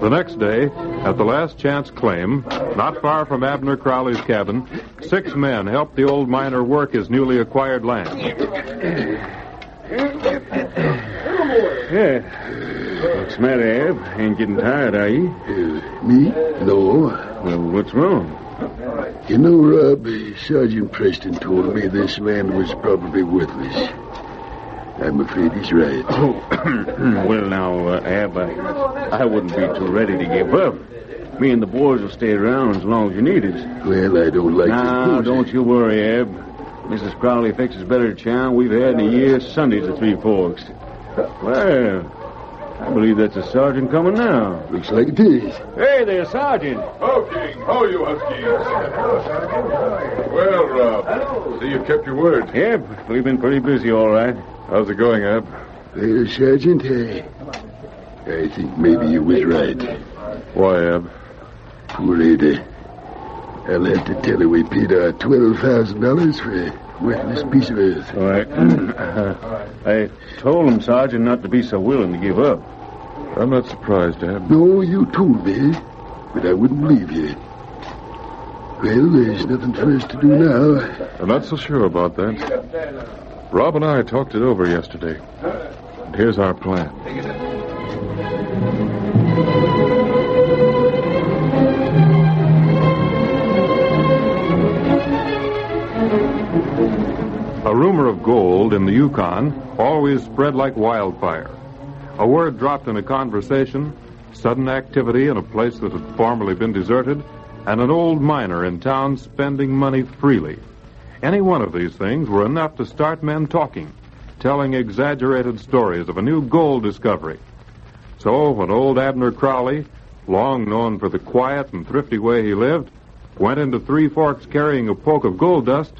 The next day, at the last chance claim, not far from Abner Crowley's cabin, 6 men helped the old miner work his newly acquired land. Yeah. What's the matter, Ab? Ain't getting tired, are you? Me? No. Well, what's wrong? You know, Rob, Sergeant Preston told me this land was probably worthless. I'm afraid he's right. Oh, well, now, Ab, I wouldn't be too ready to give up. Me and the boys will stay around as long as you need us. Well, I don't like to... Now, don't you worry, Ab. Mrs. Crowley fixes better chow we've had in a year Sundays at Three Forks. Well, I believe that's a sergeant coming now. Looks like it is. Hey there, Sergeant. Ho, King. Ho, you huskies. Well, Rob, see you kept your word. Yep, we've been pretty busy, all right. How's it going, Ab? Well, Sergeant, I think maybe you was right. Why, Ab? Poor Ada. I'll have to tell her we paid her $12,000 for a worthless piece of earth. All right. I told him, Sergeant, not to be so willing to give up. I'm not surprised, Ab. No, you told me, but I wouldn't believe you. Well, there's nothing for us to do now. I'm not so sure about that. Rob and I talked it over yesterday. And here's our plan. A rumor of gold in the Yukon always spread like wildfire. A word dropped in a conversation, sudden activity in a place that had formerly been deserted, and an old miner in town spending money freely. Any one of these things were enough to start men talking, telling exaggerated stories of a new gold discovery. So when old Abner Crowley, long known for the quiet and thrifty way he lived, went into Three Forks carrying a poke of gold dust,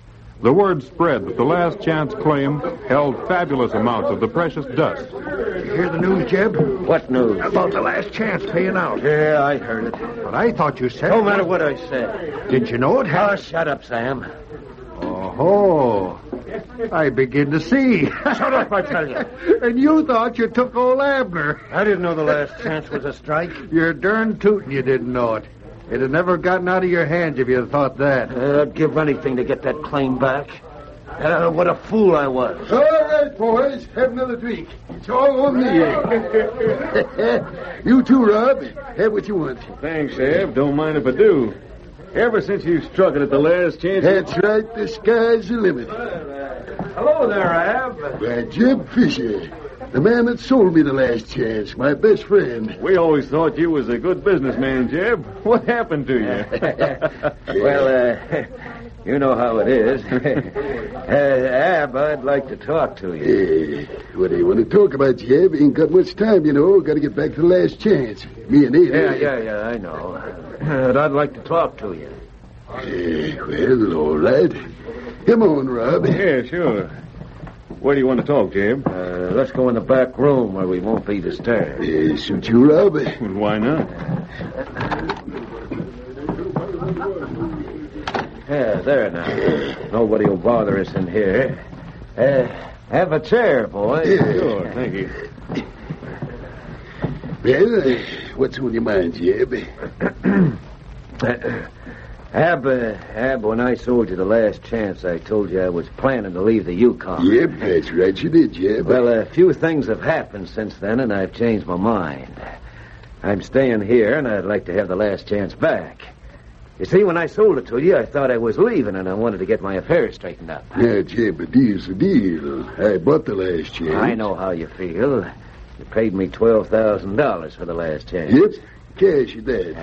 the word spread that the Last Chance claim held fabulous amounts of the precious dust. You hear the news, Jeb? What news? About the Last Chance paying out. Yeah, I heard it. But I thought you said... No matter what I said. Did you know it? Oh, shut up, Sam. Oh, I begin to see. Shut up, I tell you. And you thought you took old Abner. I didn't know the Last Chance was a strike. You're darn tootin' you didn't know it. It'd have never gotten out of your hands if you'd thought that. I'd give anything to get that claim back. What a fool I was. All right, boys. Have another drink. It's all on me. You too, Rob. Have what you want. Thanks, Ab. Don't mind if I do. Ever since you struck it at the Last Chance... That's right. The sky's the limit. Hello there, Ab. Why, Jeb Fisher. The man that sold me the Last Chance, my best friend. We always thought you was a good businessman, Jeb. What happened to you? Well, you know how it is. Ab, I'd like to talk to you. What do you want to talk about, Jeb? Ain't got much time, you know. Got to get back to the Last Chance. Me and Ada. Yeah, I know. But I'd like to talk to you. Well, all right. Come on, Rob. Yeah, sure. Where do you want to talk, Jeb? Let's go in the back room where we won't be disturbed. Suit you, Rob? Well, why not? Yeah, there now. Nobody will bother us in here. Have a chair, boy. Sure, thank you. Well, what's on your mind, Jeb? Ab, when I sold you the Last Chance, I told you I was planning to leave the Yukon. Yep, that's right, you did, Jeb. Well, a few things have happened since then, and I've changed my mind. I'm staying here, and I'd like to have the Last Chance back. You see, when I sold it to you, I thought I was leaving, and I wanted to get my affairs straightened up. Yeah, Jeb, a deal's a deal. I bought the Last Chance. I know how you feel. You paid me $12,000 for the Last Chance. Yep, cash at that.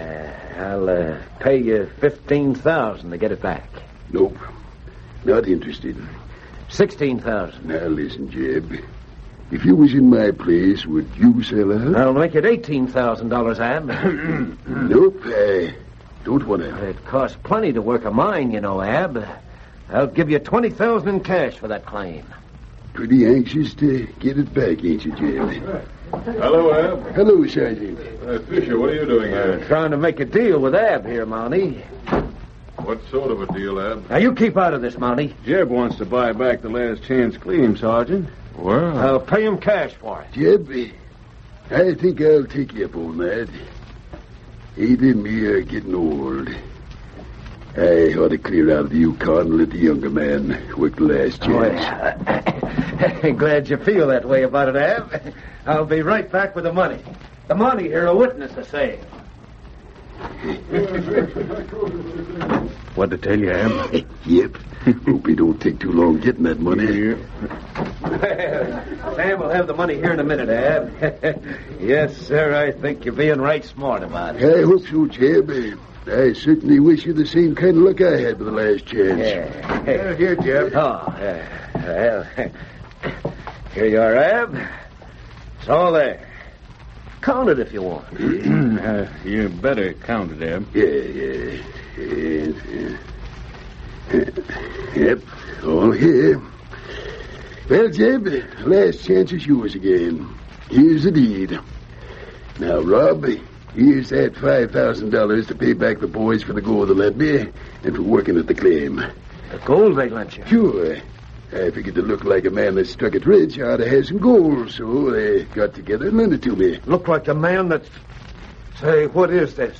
I'll pay you $15,000 to get it back. Nope, not interested. $16,000. Now listen, Jeb. If you was in my place, would you sell her? I'll make it $18,000, Ab. Nope, I don't want to. It costs plenty to work a mine, you know, Ab. I'll give you $20,000 in cash for that claim. Pretty anxious to get it back, ain't you, Jeb? Hello, Ab. Hello, Sergeant. Fisher, what are you doing here? Trying to make a deal with Ab here, Mountie. What sort of a deal, Ab? Now, you keep out of this, Mountie. Jeb wants to buy back the Last Chance claim, Sergeant. Well, I'll pay him cash for it. Jeb, I think I'll take you up on that. Ada and me are getting old. I ought to clear out of the Yukon and let the younger man work the Last Chance. I'm glad you feel that way about it, Ab. I'll be right back with the money. The Mountie here will witness the sale. What to tell you, Ab? Yep. Hope he don't take too long getting that money. Sam will have the money here in a minute, Ab. Yes, sir, I think you're being right smart about it. I hope so, Jeb. I certainly wish you the same kind of luck I had with the Last Chance. Yeah. Here, Jeb. Oh, well, here you are, Ab. It's all there. Count it if you want. You better count it, Ab. Yeah. Yep, all here. Well, Jeb, Last Chance is yours again. Here's the deed. Now, Rob, here's that $5,000 to pay back the boys for the gold they lent me and for working at the claim. The gold they lent you? Sure. I figured to look like a man that struck it rich ought to have some gold, so they got together and lent it to me. Look like a man that... Say, what is this?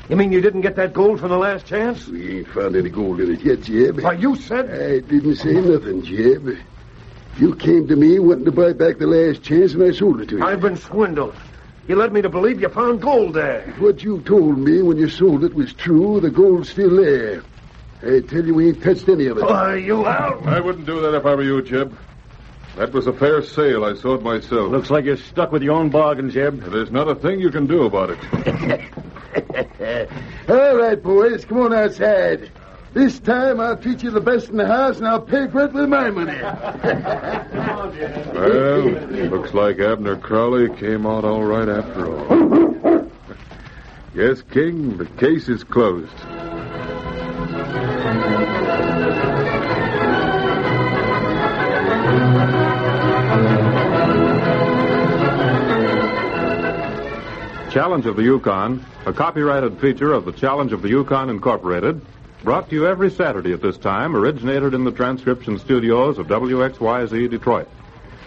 You mean you didn't get that gold from the last chance? We ain't found any gold in it yet, Jeb. Why, you said... I didn't say nothing, Jeb. You came to me wanting to buy back the last chance, and I sold it to you. I've been swindled. You led me to believe you found gold there. What you told me when you sold it was true. The gold's still there. I tell you, we ain't touched any of it. Why, you out? I wouldn't do that if I were you, Jeb. That was a fair sale. I saw it myself. Looks like you're stuck with your own bargain, Jeb. There's not a thing you can do about it. All right, boys, come on outside. This time I'll treat you the best in the house, and I'll pay for it with my money. Well, looks like Abner Crowley came out all right after all. Yes, King, the case is closed. Challenge of the Yukon, a copyrighted feature of the Challenge of the Yukon Incorporated, brought to you every Saturday at this time, originated in the transcription studios of WXYZ Detroit.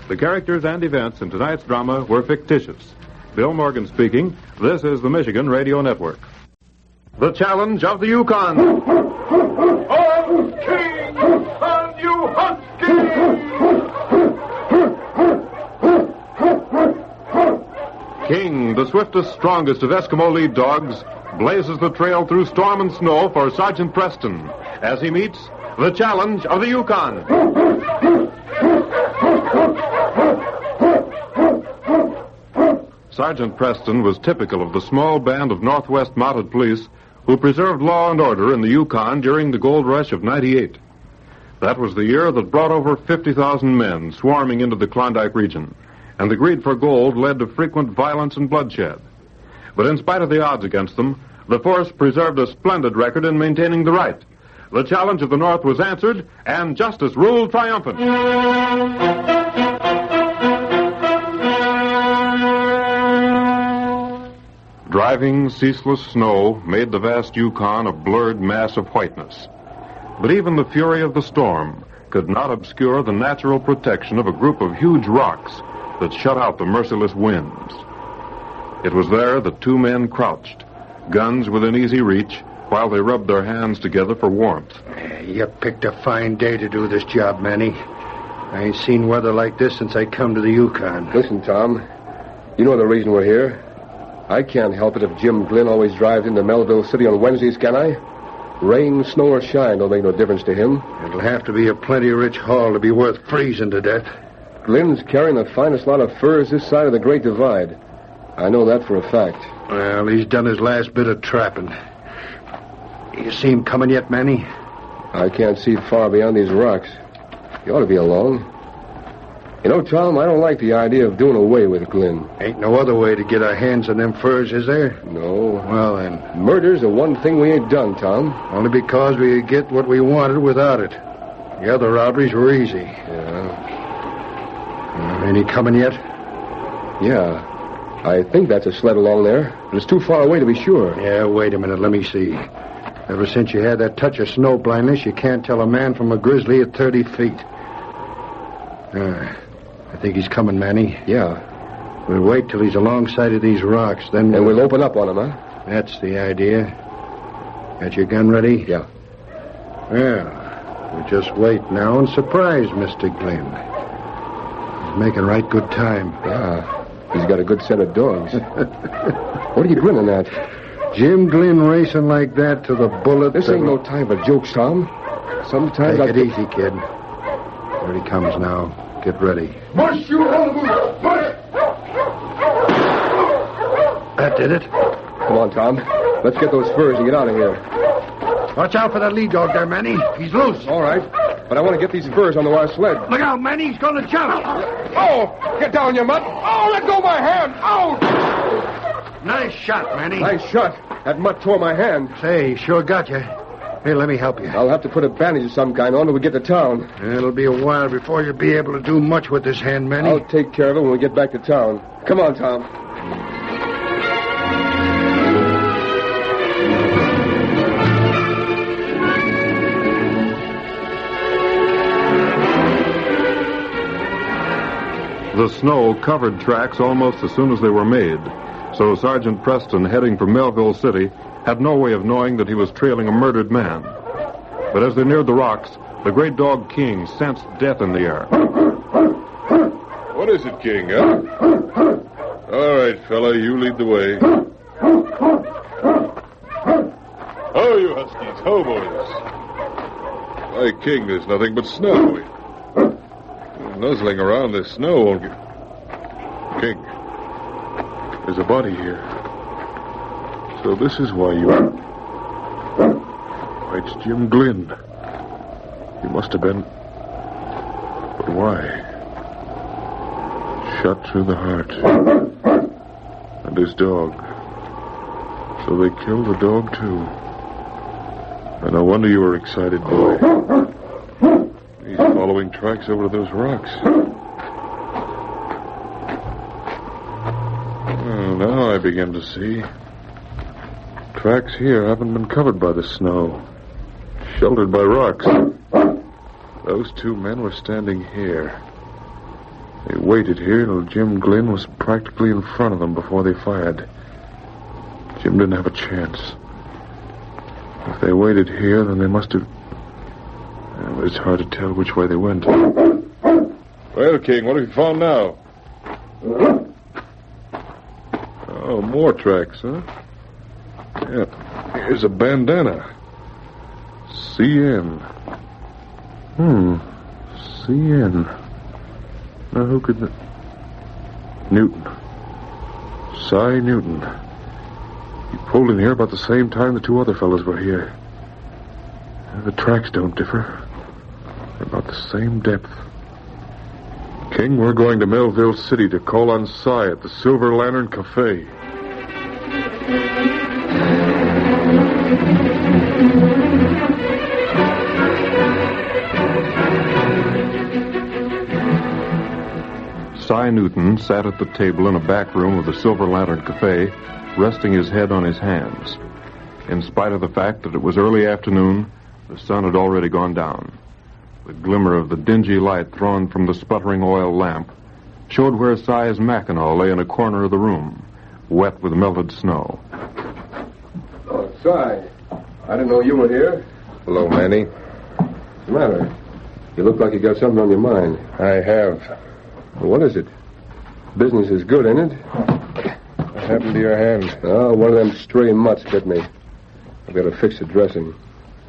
The characters and events in tonight's drama were fictitious. Bill Morgan speaking. This is the Michigan Radio Network. The Challenge of the Yukon. On King, on you husky! King, the swiftest, strongest of Eskimo lead dogs, blazes the trail through storm and snow for Sergeant Preston as he meets the Challenge of the Yukon. Sergeant Preston was typical of the small band of Northwest Mounted Police who preserved law and order in the Yukon during the gold rush of '98. That was the year that brought over 50,000 men swarming into the Klondike region, and the greed for gold led to frequent violence and bloodshed. But in spite of the odds against them, the force preserved a splendid record in maintaining the right. The challenge of the North was answered, and justice ruled triumphant. Driving, ceaseless snow made the vast Yukon a blurred mass of whiteness. But even the fury of the storm could not obscure the natural protection of a group of huge rocks that shut out the merciless winds. It was there that two men crouched, guns within easy reach, while they rubbed their hands together for warmth. You picked a fine day to do this job, Manny. I ain't seen weather like this since I come to the Yukon. Listen, Tom, you know the reason we're here. I can't help it if Jim Glynn always drives into Melville City on Wednesdays, can I? Rain, snow, or shine don't make no difference to him. It'll have to be a plenty rich haul to be worth freezing to death. Glynn's carrying the finest lot of furs this side of the Great Divide. I know that for a fact. Well, he's done his last bit of trapping. You see him coming yet, Manny? I can't see far beyond these rocks. You ought to be along. You know, Tom, I don't like the idea of doing away with Glynn. Ain't no other way to get our hands on them furs, is there? No. Well, then. Murder's the one thing we ain't done, Tom. Only because we get what we wanted without it. The other robberies were easy. Yeah. Ain't he coming yet? Yeah. I think that's a sled along there, but it's too far away to be sure. Yeah, wait a minute. Let me see. Ever since you had that touch of snow blindness, you can't tell a man from a grizzly at 30 feet. I think he's coming, Manny. Yeah. We'll wait till he's alongside of these rocks, then... And we'll open up on him, huh? That's the idea. Got your gun ready? Yeah. Well, we'll just wait now and surprise Mr. Glynn. He's making right good time. Yeah. He's got a good set of dogs. What are you grinning at? Jim Glynn racing like that to the bullet... This ain't no time for jokes, Tom. Sometimes Take it easy, kid. There he comes now. Get ready. Push you over! Push! That did it. Come on, Tom. Let's get those furs and get out of here. Watch out for that lead dog there, Manny. He's loose. All right. But I want to get these furs onto our sled. Look out, Manny. He's going to jump. Oh! Get down, you mutt! Oh, let go of my hand! Oh! Nice shot, Manny. Nice shot. That mutt tore my hand. Say, he sure got you. Here, let me help you. I'll have to put a bandage of some kind on till we get to town. It'll be a while before you'll be able to do much with this hand, Manny. I'll take care of it when we get back to town. Come on, Tom. The snow covered tracks almost as soon as they were made, so Sergeant Preston, heading for Melville City, had no way of knowing that he was trailing a murdered man. But as they neared the rocks, the great dog King sensed death in the air. What is it, King, huh? All right, fella, you lead the way. Oh, you huskies. Ho, boys. Why, King, there's nothing but snow. Nuzzling around this snow won't get... King, there's a body here. So this is why you... Why, it's Jim Glynn. He must have been... But why? Shot through the heart. And his dog. So they killed the dog, too. And no wonder you were excited, boy. He's following tracks over to those rocks. Well, now I begin to see. Tracks here haven't been covered by the snow. Sheltered by rocks. Those two men were standing here. They waited here till Jim Glynn was practically in front of them before they fired. Jim didn't have a chance. If they waited here, then they must have... Well, it's hard to tell which way they went. Well, King, what have you found now? Oh, more tracks, huh? Yeah, here's a bandana. CN. CN. Now, who could... Newton. Cy Newton. He pulled in here about the same time the two other fellows were here. The tracks don't differ. They're about the same depth. King, we're going to Melville City to call on Cy at the Silver Lantern Cafe. Cy Newton sat at the table in a back room of the Silver Lantern Cafe, resting his head on his hands. In spite of the fact that it was early afternoon, the sun had already gone down. The glimmer of the dingy light thrown from the sputtering oil lamp showed where Cy's Mackinaw lay in a corner of the room, wet with melted snow. Oh, Cy. I didn't know you were here. Hello, Manny. What's the matter? You look like you got something on your mind. I have. Well, what is it? Business is good, ain't it? What happened to your hand? Oh, one of them stray mutts bit me. I've got to fix the dressing.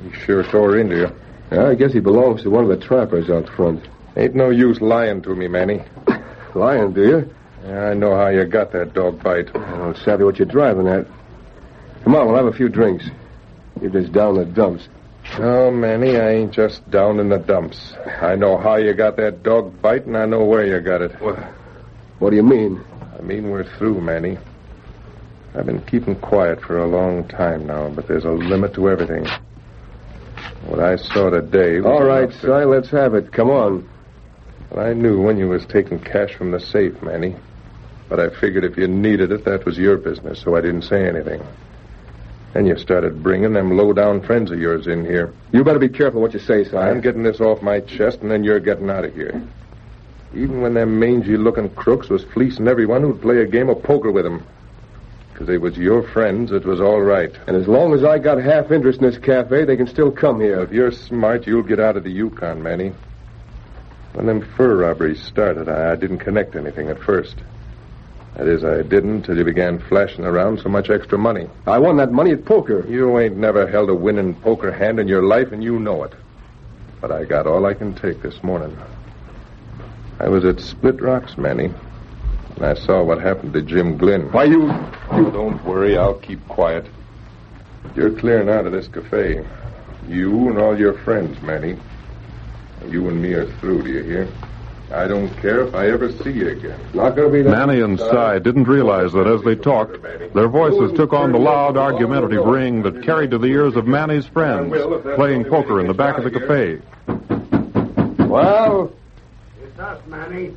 He sure tore into you. Yeah, I guess he belongs to one of the trappers out front. Ain't no use lying to me, Manny. Lying, do you? Yeah, I know how you got that dog bite. I don't savvy what you're driving at. Come on, we'll have a few drinks. You're just down in the dumps. Oh, Manny, I ain't just down in the dumps. I know how you got that dog bite, and I know where you got it. What do you mean? I mean we're through, Manny. I've been keeping quiet for a long time now, but there's a limit to everything. What I saw today was... All right, Cy, let's have it. Come on. Well, I knew when you was taking cash from the safe, Manny. But I figured if you needed it, that was your business, so I didn't say anything. Then you started bringing them low-down friends of yours in here. You better be careful what you say, Cy. I'm getting this off my chest, and then you're getting out of here. Even when them mangy-looking crooks was fleecing everyone who'd play a game of poker with them. Because they was your friends, it was all right. And as long as I got half interest in this cafe, they can still come here. If you're smart, you'll get out of the Yukon, Manny. When them fur robberies started, I didn't connect anything at first. That is, I didn't till you began flashing around so much extra money. I won that money at poker. You ain't never held a winning poker hand in your life, and you know it. But I got all I can take this morning. I was at Split Rocks, Manny, and I saw what happened to Jim Glynn. Why, you... Don't worry, I'll keep quiet. You're clearing out of this cafe. You and all your friends, Manny. You and me are through, do you hear? I don't care if I ever see you again. Not gonna be that. Manny and Cy didn't realize that as they talked, their voices took on the loud, argumentative ring that carried to the ears of Manny's friends, playing poker in the back of the cafe. Well? It's us, Manny.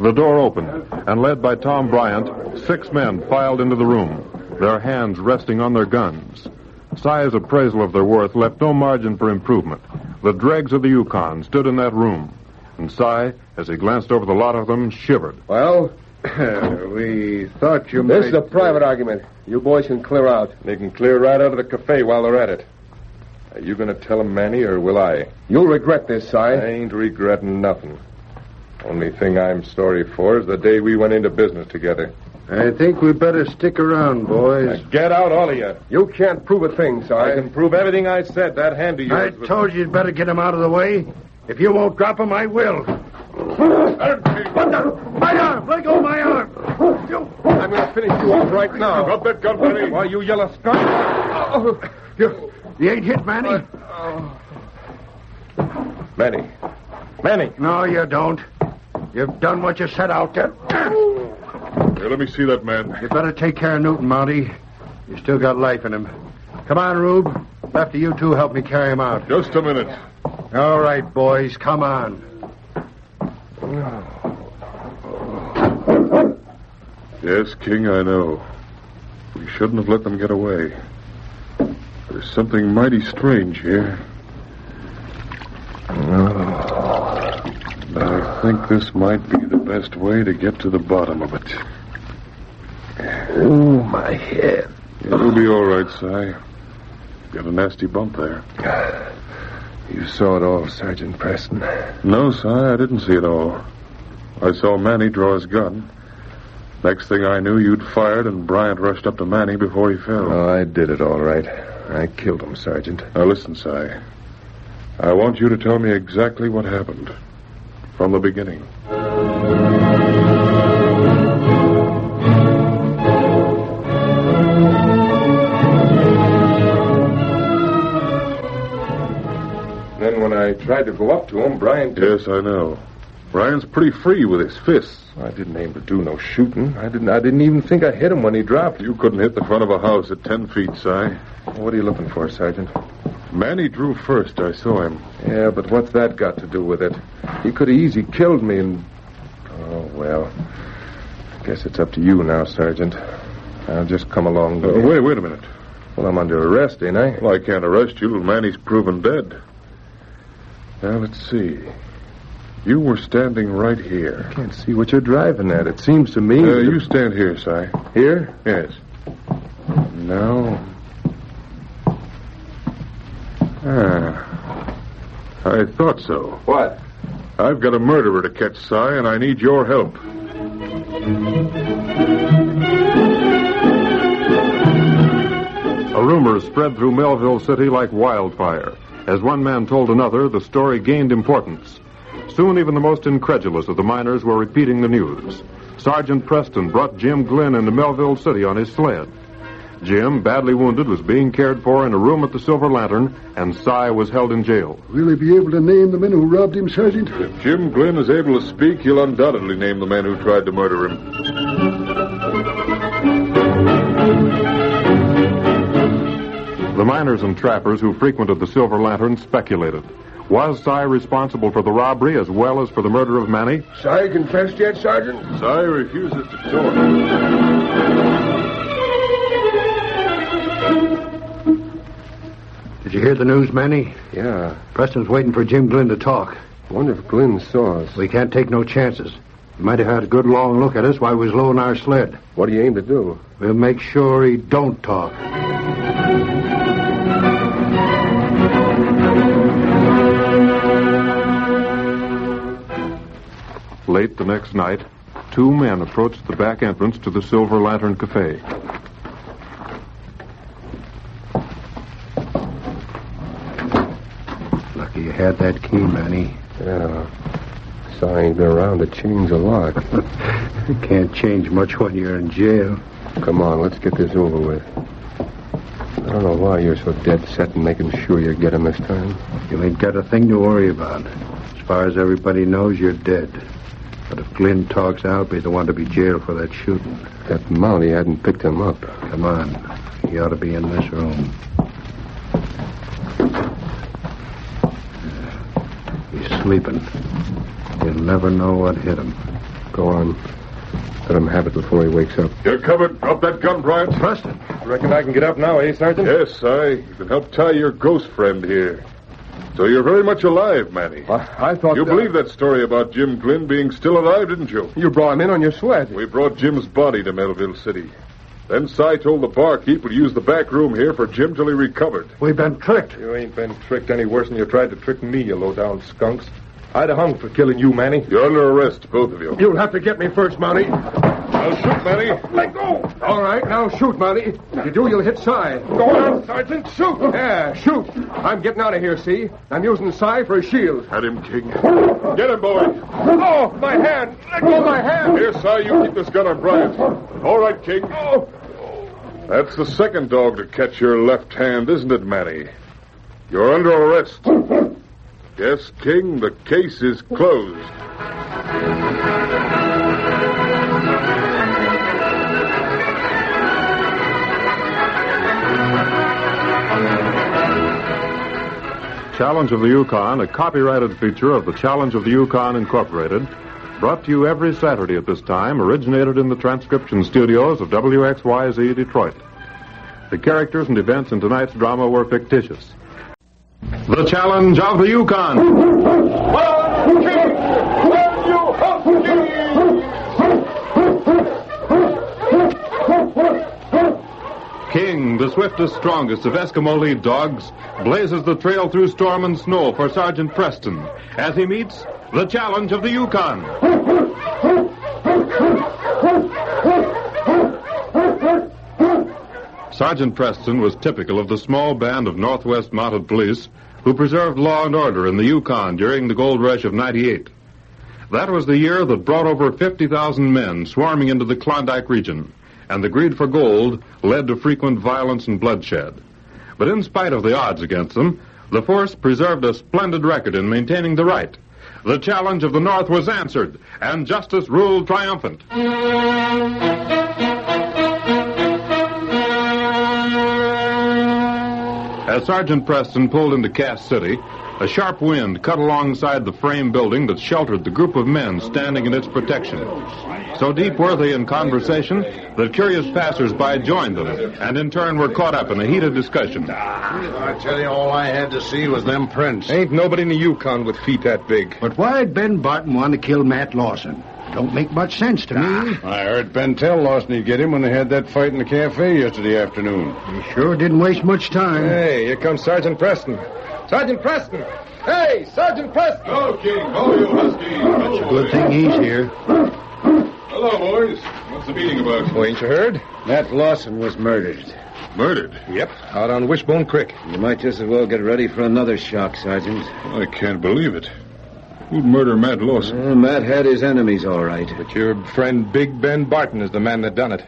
The door opened, and led by Tom Bryant, 6 men filed into the room, their hands resting on their guns. Cy's appraisal of their worth left no margin for improvement. The dregs of the Yukon stood in that room, And Si, as he glanced over the lot of them, shivered. Well, we thought you might... This is a private argument. You boys can clear out. They can clear right out of the cafe while they're at it. Are you going to tell them, Manny, or will I? You'll regret this, Si. I ain't regretting nothing. Only thing I'm sorry for is the day we went into business together. I think we better stick around, boys. Now get out, all of you. You can't prove a thing, Si. I can prove everything I said. That hand of yours I told you you'd better get him out of the way. If you won't drop him, I will. My arm! Let go of my arm! I'm going to finish you off right now. Drop that gun, Manny. Why, you yellow skunk. You ain't hit, Manny? Manny. Manny. No, you don't. You've done what you set out to. Here, let me see that man. You better take care of Newton, Mountie. You still got life in him. Come on, Rube. After you two help me carry him out. Just a minute. All right, boys. Come on. Yes, King, I know. We shouldn't have let them get away. There's something mighty strange here. But I think this might be the best way to get to the bottom of it. Oh, my head. It'll be all right, Si. Got a nasty bump there. You saw it all, Sergeant Preston. No, Si, I didn't see it all. I saw Manny draw his gun. Next thing I knew, you'd fired, and Bryant rushed up to Manny before he fell. Oh, I did it all right. I killed him, Sergeant. Now, listen, Si. I want you to tell me exactly what happened. From the beginning. Then when I tried to go up to him, Bryant... Yes, I know. Bryant's pretty free with his fists. I didn't aim to do no shooting. I didn't even think I hit him when he dropped. You couldn't hit the front of a house at 10 feet, Si. What are you looking for, Sergeant? Manny drew first. I saw him. Yeah, but what's that got to do with it? He could have easy killed me and... Oh, well. I guess it's up to you now, Sergeant. I'll just come along with you. Wait a minute. Well, I'm under arrest, ain't I? Well, I can't arrest you till Manny's proven dead. Now, let's see. You were standing right here. I can't see what you're driving at. It seems to me... You stand here, Si. Here? Yes. Now... I thought so. What? I've got a murderer to catch, Si, and I need your help. A rumor spread through Melville City like wildfire. As one man told another, the story gained importance. Soon even the most incredulous of the miners were repeating the news. Sergeant Preston brought Jim Glynn into Melville City on his sled. Jim, badly wounded, was being cared for in a room at the Silver Lantern, and Si was held in jail. Will he be able to name the men who robbed him, Sergeant? If Jim Glynn is able to speak, he'll undoubtedly name the man who tried to murder him. The miners and trappers who frequented the Silver Lantern speculated. Was Si responsible for the robbery as well as for the murder of Manny? Si confessed yet, Sergeant? Si refuses to talk. Did you hear the news, Manny? Yeah. Preston's waiting for Jim Glynn to talk. I wonder if Glynn saw us. We can't take no chances. He might have had a good long look at us while we was loading our sled. What do you aim to do? We'll make sure he don't talk. Late the next night, two men approached the back entrance to the Silver Lantern Cafe. Lucky you had that key, Manny. Yeah. Si ain't been around to change a lock. You can't change much when you're in jail. Come on, let's get this over with. I don't know why you're so dead set in making sure you get him this time. You ain't got a thing to worry about. As far as everybody knows, you're dead. But if Glynn talks, I'll be the one to be jailed for that shooting. That Mountie hadn't picked him up. Come on. He ought to be in this room. He's sleeping. You'll never know what hit him. Go on. Let him have it before he wakes up. You're covered. Drop that gun, Bryant. Preston. Reckon I can get up now, eh, Sergeant? Yes, Si. You can help tie your ghost friend here. So you're very much alive, Manny. I thought... You believe that story about Jim Glynn being still alive, didn't you? You brought him in on your sweat. We brought Jim's body to Melville City. Then Cy told the barkeep we'd use the back room here for Jim till he recovered. We've been tricked. You ain't been tricked any worse than you tried to trick me, you low-down skunks. I'd have hung for killing you, Manny. You're under arrest, both of you. You'll have to get me first, Mountie. I'll shoot, Manny. Let go! All right, now shoot, Mountie. If you do, you'll hit Cy. Go on, Sergeant, shoot! Yeah, shoot. I'm getting out of here, see? I'm using Cy for a shield. Had him, King. Get him, boy. Oh, my hand! Let go of my hand! Here, Cy, you keep this gun on Bryant. All right, King. Oh. That's the second dog to catch your left hand, isn't it, Manny? You're under arrest. Yes, King, the case is closed. Challenge of the Yukon, a copyrighted feature of the Challenge of the Yukon Incorporated, brought to you every Saturday at this time, originated in the transcription studios of WXYZ Detroit. The characters and events in tonight's drama were fictitious. The Challenge of the Yukon. King, the swiftest, strongest of Eskimo lead dogs, blazes the trail through storm and snow for Sergeant Preston as he meets the Challenge of the Yukon. Sergeant Preston was typical of the small band of Northwest Mounted Police who preserved law and order in the Yukon during the gold rush of '98. That was the year that brought over 50,000 men swarming into the Klondike region, and the greed for gold led to frequent violence and bloodshed. But in spite of the odds against them, the force preserved a splendid record in maintaining the right. The challenge of the North was answered, and justice ruled triumphant. As Sergeant Preston pulled into Cass City, a sharp wind cut alongside the frame building that sheltered the group of men standing in its protection. So deep were they in conversation that curious passers-by joined them, and in turn were caught up in a heated discussion. I tell you, all I had to see was them prints. Ain't nobody in the Yukon with feet that big. But why'd Ben Barton want to kill Matt Lawson? Don't make much sense to me. I heard Ben tell Lawson he'd get him when they had that fight in the cafe yesterday afternoon. He sure didn't waste much time. Hey, here comes Sergeant Preston. Sergeant Preston! Hey, Sergeant Preston! Oh, King. Oh, you husky. Good thing he's here. Hello, boys. What's the meeting about? Oh, ain't you heard? Matt Lawson was murdered. Murdered? Yep, out on Wishbone Creek. You might just as well get ready for another shock, Sergeant. I can't believe it. Who'd murder Matt Lawson? Matt had his enemies, all right. But your friend Big Ben Barton is the man that done it.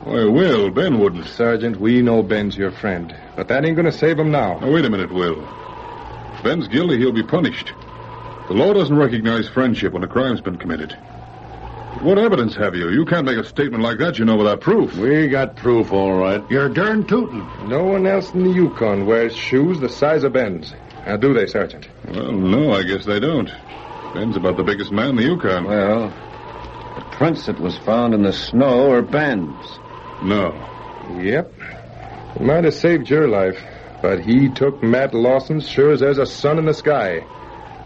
Why, Will, Ben wouldn't. Sergeant, we know Ben's your friend. But that ain't going to save him now. Now, wait a minute, Will. If Ben's guilty, he'll be punished. The law doesn't recognize friendship when a crime's been committed. But what evidence have you? You can't make a statement like that, you know, without proof. We got proof, all right. You're darn tootin'. No one else in the Yukon wears shoes the size of Ben's. Now, do they, Sergeant? Well, no, I guess they don't. Ben's about the biggest man in the Yukon. Well, the prints that was found in the snow are Ben's. No. Yep. He might have saved your life, but he took Matt Lawson's sure as there's a sun in the sky.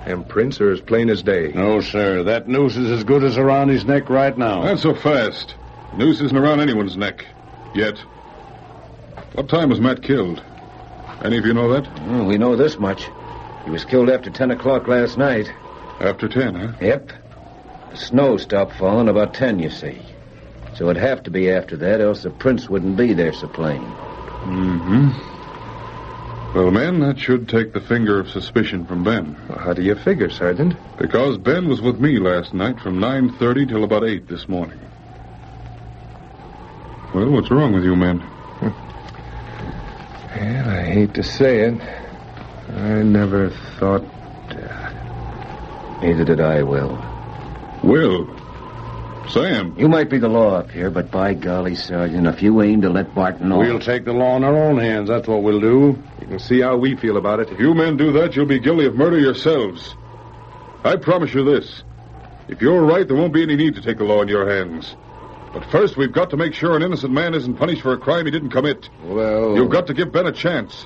And prints are as plain as day. No, sir. That noose is as good as around his neck right now. Not so fast. Noose isn't around anyone's neck. Yet. What time was Matt killed? Any of you know that? Well, we know this much. He was killed after 10 o'clock last night. After 10, huh? Yep. The snow stopped falling about 10, you see. So it'd have to be after that, else the prints wouldn't be there so plain. Mm-hmm. Well, men, that should take the finger of suspicion from Ben. Well, how do you figure, Sergeant? Because Ben was with me last night from 9:30 till about 8 this morning. Well, what's wrong with you men? Well, I hate to say it. I never thought... Neither did I, Will. Will? Sam? You might be the law up here, but by golly, Sergeant, if you aim to let Barton off... We'll take the law in our own hands. That's what we'll do. You can see how we feel about it. If you men do that, you'll be guilty of murder yourselves. I promise you this. If you're right, there won't be any need to take the law in your hands. But first, we've got to make sure an innocent man isn't punished for a crime he didn't commit. Well... You've got to give Ben a chance.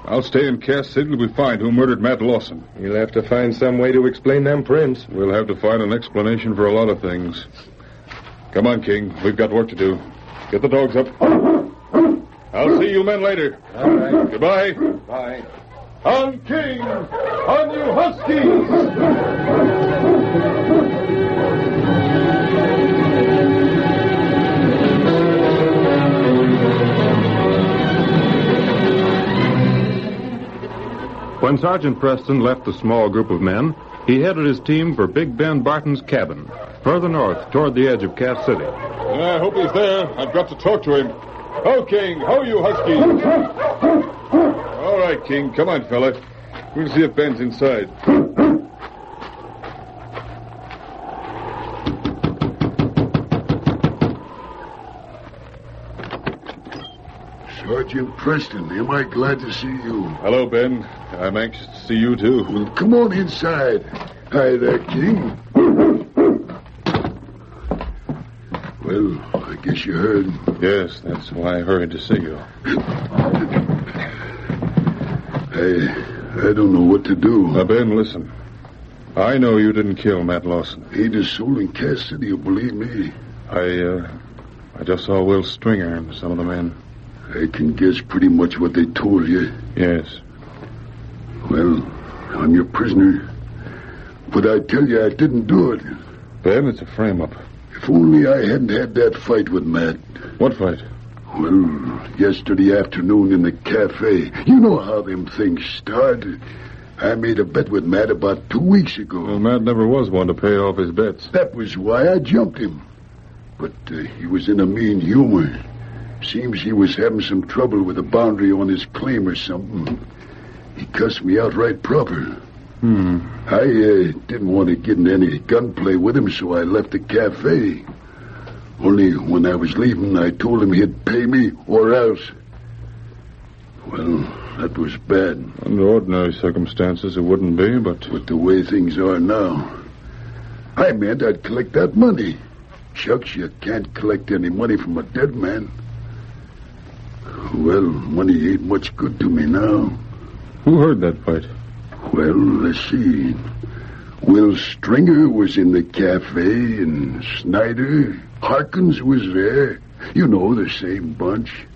I'll stay in Cass City till we find who murdered Matt Lawson. You'll have to find some way to explain them prints. We'll have to find an explanation for a lot of things. Come on, King. We've got work to do. Get the dogs up. I'll see you men later. All right. Goodbye. Bye. On King! On you Huskies! When Sergeant Preston left the small group of men, he headed his team for Big Ben Barton's cabin, further north toward the edge of Cass City. I hope he's there. I've got to talk to him. Ho, King. Ho, you Huskies. All right, King. Come on, fella. We'll see if Ben's inside. Sergeant Preston, am I glad to see you? Hello, Ben. I'm anxious to see you, too. Well, come on inside. Hi there, King. Well, I guess you heard. Yes, that's why I hurried to see you. I don't know what to do. Now, Ben, listen. I know you didn't kill Matt Lawson. Ain't a soul in Cass City who believe me. I just saw Will Stringer and some of the men. I can guess pretty much what they told you. Yes. Well, I'm your prisoner. But I tell you, I didn't do it. Ben, it's a frame-up. If only I hadn't had that fight with Matt. What fight? Well, yesterday afternoon in the cafe. You know how them things start. I made a bet with Matt about 2 weeks ago. Well, Matt never was one to pay off his bets. That was why I jumped him. But he was in a mean humor. Seems he was having some trouble with a boundary on his claim or something. He cussed me out right proper. I didn't want to get in any gunplay with him, so I left the cafe. Only when I was leaving, I told him he'd pay me or else. Well, that was bad. Under ordinary circumstances, it wouldn't be, but... With the way things are now, I meant I'd collect that money. Shucks, you can't collect any money from a dead man. Well, money ain't much good to me now. Who heard that fight? Well, let's see. Will Stringer was in the cafe, and Snyder, Harkins was there. You know, the same bunch.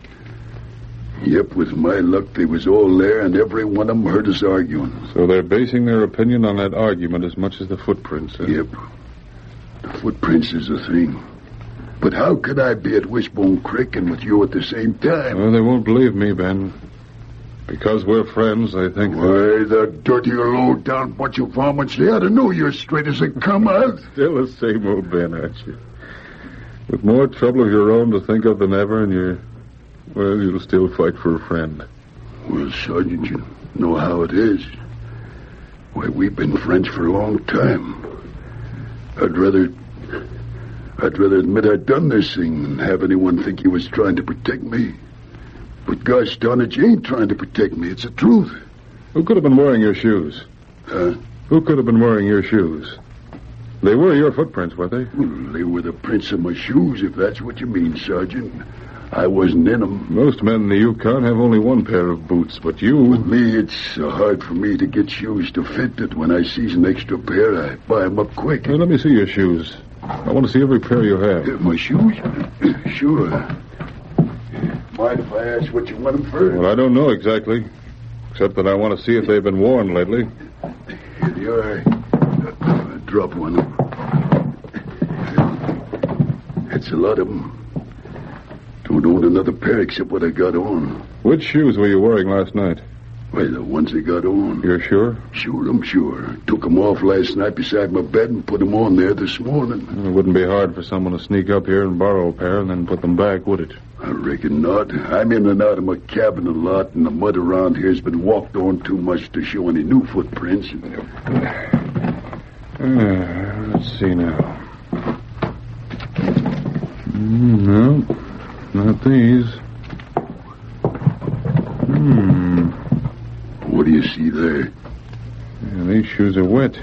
Yep, with my luck, they was all there, and every one of them heard us arguing. So they're basing their opinion on that argument as much as the footprints, eh? Yep. The footprints is the thing. But how could I be at Wishbone Creek and with you at the same time? Well, they won't believe me, Ben. Because we're friends, I think... Why, the dirty, low-down bunch of varmints, they ought to know you're straight as they come out. Still the same old Ben, aren't you? With more trouble of your own to think of than ever, and you'll still fight for a friend. Well, Sergeant, you know how it is. Why, we've been friends for a long time. I'd rather admit I'd done this thing than have anyone think he was trying to protect me. But gosh darn it, you ain't trying to protect me. It's the truth. Who could have been wearing your shoes? Huh? Who could have been wearing your shoes? They were your footprints, were they? Well, they were the prints of my shoes, if that's what you mean, Sergeant. I wasn't in them. Most men in the Yukon have only one pair of boots, but you... With me, it's so hard for me to get shoes to fit that when I sees an extra pair, I buy them up quick. Well, let me see your shoes. I want to see every pair you have. My shoes? Sure. Mind if I ask what you want them for? Well, I don't know exactly. Except that I want to see if they've been worn lately. Here they are. Drop one. That's a lot of them. Don't own another pair except what I got on. Which shoes were you wearing last night? Why, the ones I got on. You're sure? Sure, I'm sure. Took them off last night beside my bed and put them on there this morning. It wouldn't be hard for someone to sneak up here and borrow a pair and then put them back, would it? I reckon not. I'm in and out of my cabin a lot, and the mud around here's been walked on too much to show any new footprints. Let's see now. No, not these. What do you see there? Yeah, these shoes are wet.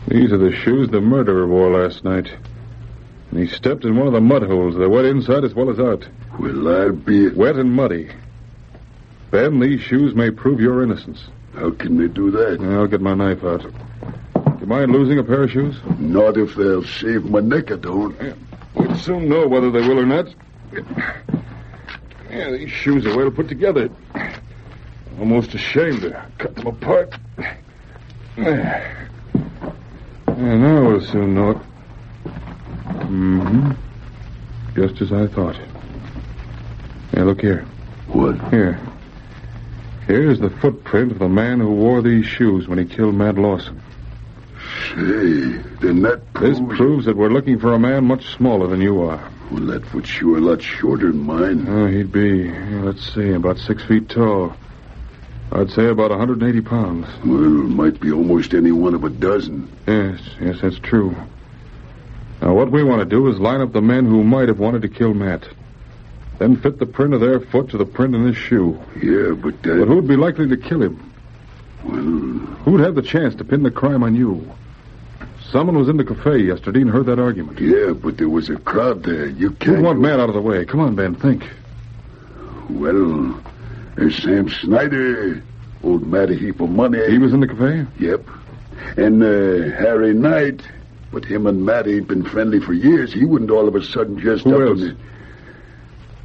These are the shoes the murderer wore last night. And he stepped in one of the mud holes. They're wet inside as well as out. Well, I'll be... Wet and muddy. Ben, these shoes may prove your innocence. How can they do that? I'll get my knife out. Do you mind losing a pair of shoes? Not if they'll save my neck, I don't. We'll soon know whether they will or not. Yeah, these shoes are well put together. Almost ashamed to cut them apart. Yeah, now we'll soon know it. Mm-hmm. Just as I thought. Hey, look here. What? Here. Here's the footprint of the man who wore these shoes when he killed Matt Lawson. Say, then that proves... This proves that we're looking for a man much smaller than you are. Well, that foot's sure a lot shorter than mine. Oh, he'd be, let's see, about 6 feet tall. I'd say about 180 pounds. Well, might be almost any one of a dozen. Yes, that's true. Now, what we want to do is line up the men who might have wanted to kill Matt. Then fit the print of their foot to the print in this shoe. Yeah, but... But who'd be likely to kill him? Well... Who'd have the chance to pin the crime on you? Someone was in the cafe yesterday and heard that argument. Yeah, but there was a crowd there. You can't... We want Matt out of the way. Come on, Ben, think. Well, there's Sam Snyder. Owed Matt a heap of money. He was in the cafe? Yep. And Harry Knight. But him and Matt ain't been friendly for years. He wouldn't all of a sudden just... Who else?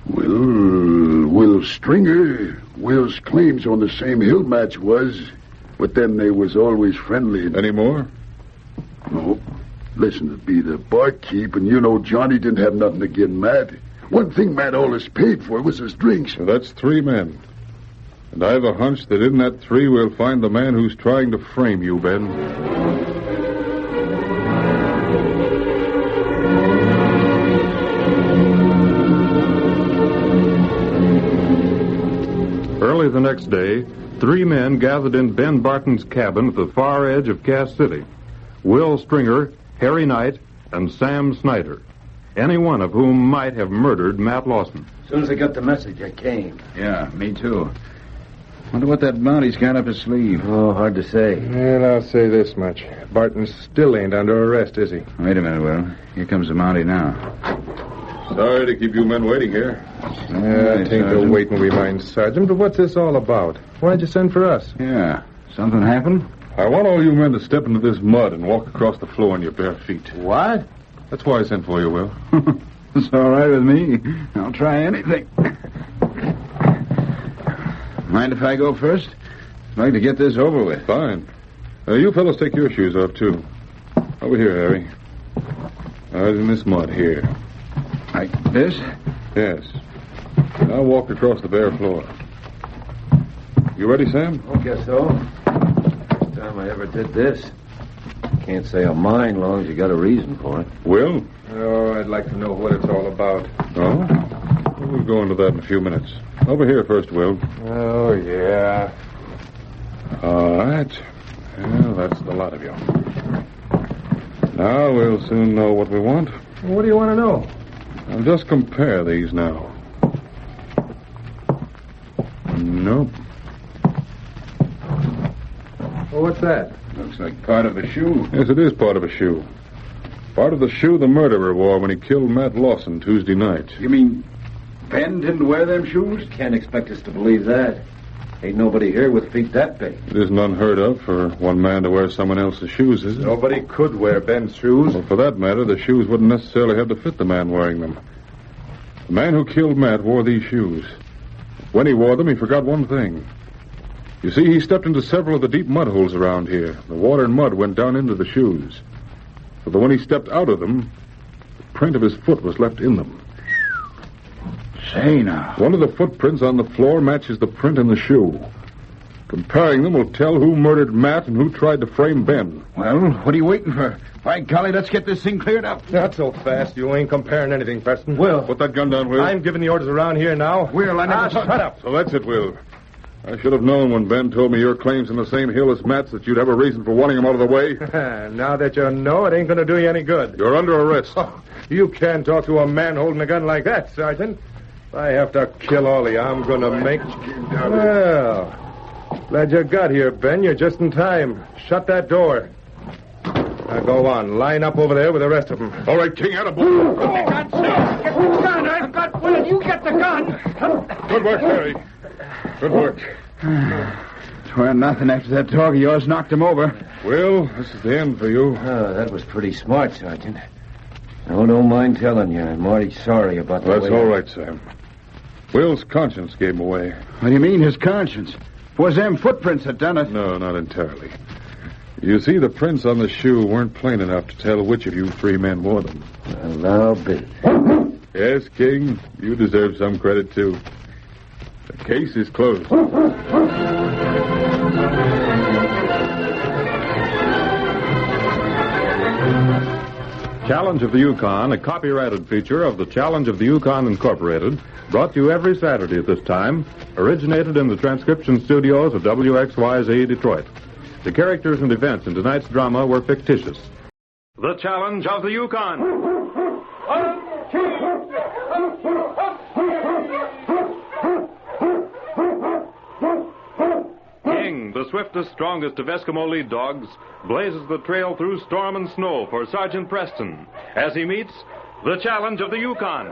Well, Will Stringer. Will's claims on the same hill match was, but then they was always friendly. Any more? No. Listen, it'd be the barkeep, and you know Johnny didn't have nothing against Matt. One thing Matt always paid for was his drinks. So that's 3 men. And I have a hunch that in that 3 we'll find the man who's trying to frame you, Ben. Early the next day, 3 men gathered in Ben Barton's cabin at the far edge of Cass City. Will Stringer, Harry Knight, and Sam Snyder. Any one of whom might have murdered Matt Lawson. As soon as I got the message, I came. Yeah, me too. Wonder what that Mounties got up his sleeve. Oh, hard to say. Well, I'll say this much. Barton still ain't under arrest, is he? Wait a minute, Will. Here comes the Mountie now. Sorry to keep you men waiting here. It ain't no waiting we mind, Sergeant, but what's this all about? Why'd you send for us? Yeah. Something happened? I want all you men to step into this mud and walk across the floor on your bare feet. What? That's why I sent for you, Will. It's all right with me. I'll try anything. Mind if I go first? I'd like to get this over with. Fine. You fellas take your shoes off, too. Over here, Harry. Right in this mud here. Like this? Yes. Now walk across the bare floor. You ready, Sam? I guess so. First time I ever did this. Can't say I'm mine as long as you got a reason for it. Will? Oh, I'd like to know what it's all about. Oh? We'll go into that in a few minutes. Over here first, Will. Oh, yeah. All right. Well, that's the lot of you. Now we'll soon know what we want. What do you want to know? I'll just compare these now. Nope. Well, what's that? Looks like part of the shoe. Yes, it is part of a shoe. Part of the shoe the murderer wore when he killed Matt Lawson Tuesday night. You mean Ben didn't wear them shoes? Can't expect us to believe that. Ain't nobody here with feet that big. It isn't unheard of for one man to wear someone else's shoes, is it? Nobody could wear Ben's shoes. Well, for that matter, the shoes wouldn't necessarily have to fit the man wearing them. The man who killed Matt wore these shoes. When he wore them, he forgot one thing. You see, he stepped into several of the deep mud holes around here. The water and mud went down into the shoes. So that when he stepped out of them, the print of his foot was left in them. Say now. One of the footprints on the floor matches the print in the shoe. Comparing them will tell who murdered Matt and who tried to frame Ben. Well, what are you waiting for? By golly, let's get this thing cleared up. Not so fast. You ain't comparing anything, Preston. Will. Put that gun down, Will. I'm giving the orders around here now. Will, I never... Shut up. So that's it, Will. I should have known when Ben told me your claim's in the same hill as Matt's that you'd have a reason for wanting him out of the way. Now that you know, it ain't going to do you any good. You're under arrest. Oh, you can't talk to a man holding a gun like that, Sergeant. If I have to kill all of you, I'm going to make... Well, glad you got here, Ben. You're just in time. Shut that door. Now go on. Line up over there with the rest of them. All right, King, attaboy. Get the gun. I've got Will. You get the gun. Good work, Harry. Good work. Well, nothing after that dog of yours knocked him over. Will, this is the end for you. Oh, that was pretty smart, Sergeant. No, don't mind telling you. I'm already sorry about the That's way... all right, Sam. Will's conscience gave him away. What do you mean, his conscience? Was them footprints that done it? No, not entirely. You see, the prints on the shoe weren't plain enough to tell which of you three men wore them. Well, now, Bill. Yes, King, you deserve some credit, too. The case is closed. Challenge of the Yukon, a copyrighted feature of the Challenge of the Yukon Incorporated, brought to you every Saturday at this time, originated in the transcription studios of WXYZ Detroit. The characters and events in tonight's drama were fictitious. The Challenge of the Yukon. King, the swiftest, strongest of Eskimo lead dogs, blazes the trail through storm and snow for Sergeant Preston as he meets the Challenge of the Yukon.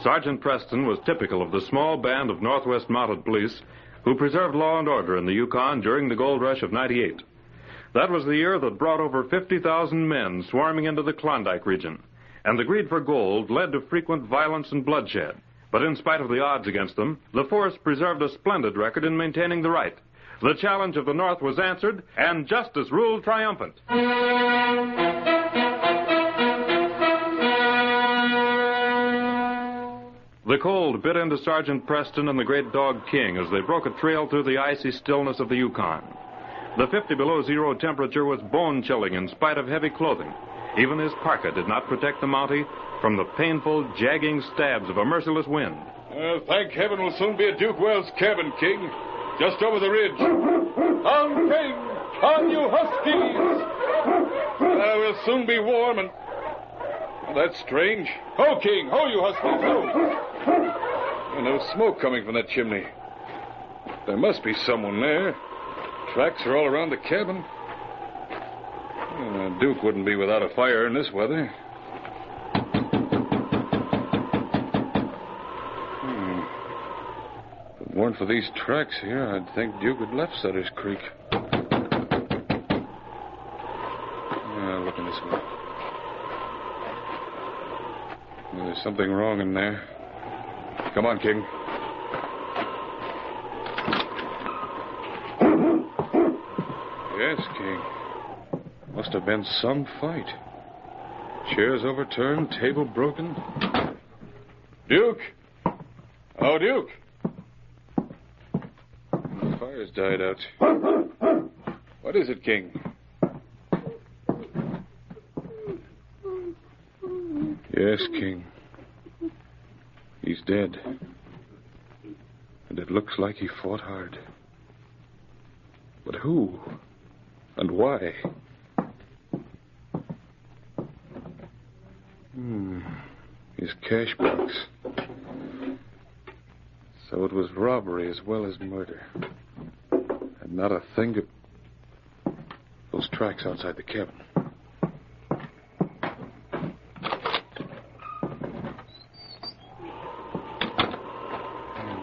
Sergeant Preston was typical of the small band of Northwest Mounted Police who preserved law and order in the Yukon during the gold rush of '98. That was the year that brought over 50,000 men swarming into the Klondike region, and the greed for gold led to frequent violence and bloodshed. But in spite of the odds against them, the force preserved a splendid record in maintaining the right. The challenge of the North was answered, and justice ruled triumphant. The cold bit into Sergeant Preston and the great dog King as they broke a trail through the icy stillness of the Yukon. The 50 below zero temperature was bone-chilling in spite of heavy clothing. Even his parka did not protect the Mountie from the painful, jagging stabs of a merciless wind. Thank heaven we'll soon be at Duke Wells' cabin, King. Just over the ridge. On King! On you huskies! We'll soon be warm and... That's strange. Ho, King! Ho, you huskies! Ho! No smoke coming from that chimney. There must be someone there. Tracks are all around the cabin. Duke wouldn't be without a fire in this weather. If it weren't for these tracks here, I'd think Duke had left Sutter's Creek. Looking this way. There's something wrong in there. Come on, King. Yes, King. Must have been some fight. Chairs overturned, table broken. Duke! Oh, Duke! The fire's died out. What is it, King? Yes, King. He's dead. And it looks like he fought hard. But who? And why? His cash box. So it was robbery as well as murder. And not a thing to... Those tracks outside the cabin.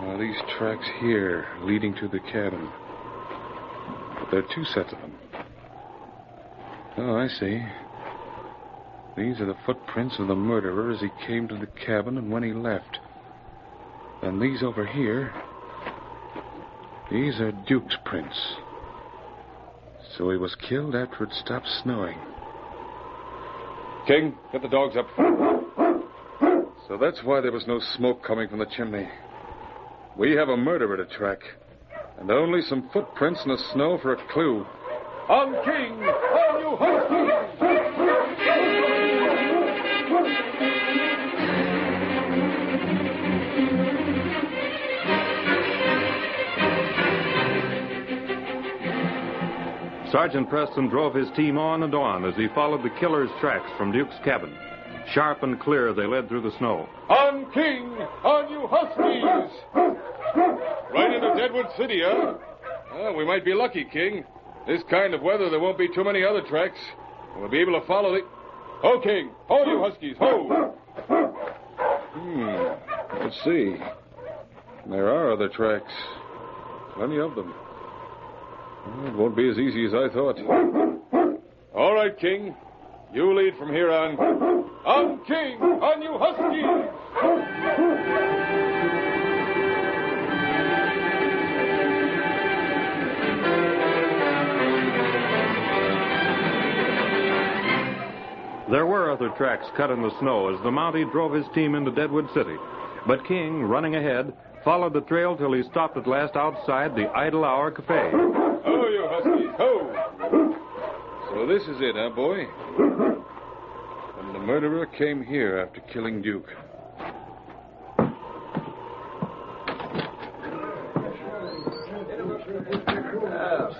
Now these tracks here leading to the cabin. But there are two sets of them. Oh, I see. These are the footprints of the murderer as he came to the cabin and when he left. And these over here, these are Duke's prints. So he was killed after it stopped snowing. King, get the dogs up. So that's why there was no smoke coming from the chimney. We have a murderer to track. And only some footprints in the snow for a clue. On King! On you huskies! Sergeant Preston drove his team on and on as he followed the killer's tracks from Duke's cabin. Sharp and clear, they led through the snow. On King! On you huskies! Right into Deadwood City, huh? Well, we might be lucky, King. This kind of weather, there won't be too many other tracks. We'll be able to follow the... Ho, King! Ho, you huskies! Ho! Let's see. There are other tracks. Plenty of them. Well, it won't be as easy as I thought. All right, King. You lead from here on. On, King! On, you huskies! There were other tracks cut in the snow as the Mountie drove his team into Deadwood City. But King, running ahead, followed the trail till he stopped at last outside the Idle Hour Cafe. Ho, you huskies! Ho! So this is it, huh, boy? And the murderer came here after killing Duke.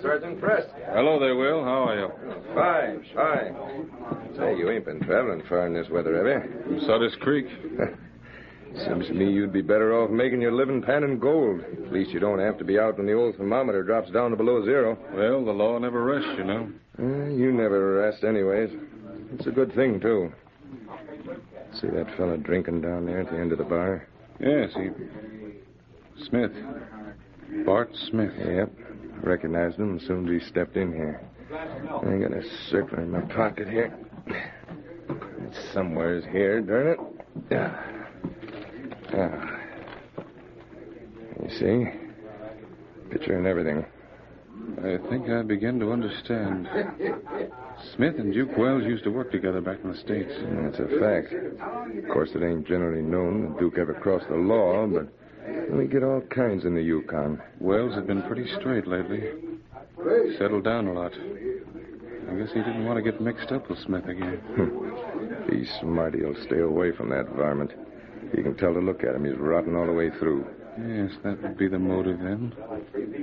Sergeant Preston. Hello there, Will. How are you? Fine, fine. Say, you ain't been traveling far in this weather, have you? From Sutter's Creek. Seems to me you'd be better off making your living panning gold. At least you don't have to be out when the old thermometer drops down to below zero. Well, the law never rests, you know. You never rest anyways. It's a good thing, too. See that fella drinking down there at the end of the bar? Yes, Smith. Bart Smith. Yep. I recognized him as soon as he stepped in here. I got a circler in my pocket here. It's somewheres here, darn it. You see? Picture and everything. I think I begin to understand. Smith and Duke Wells used to work together back in the States. That's a fact. Of course, it ain't generally known that Duke ever crossed the law, but we get all kinds in the Yukon. Wells had been pretty straight lately. Settled down a lot. I guess he didn't want to get mixed up with Smith again. If he's smart, he'll stay away from that varmint. You can tell to look at him. He's rotten all the way through. Yes, that would be the motive then.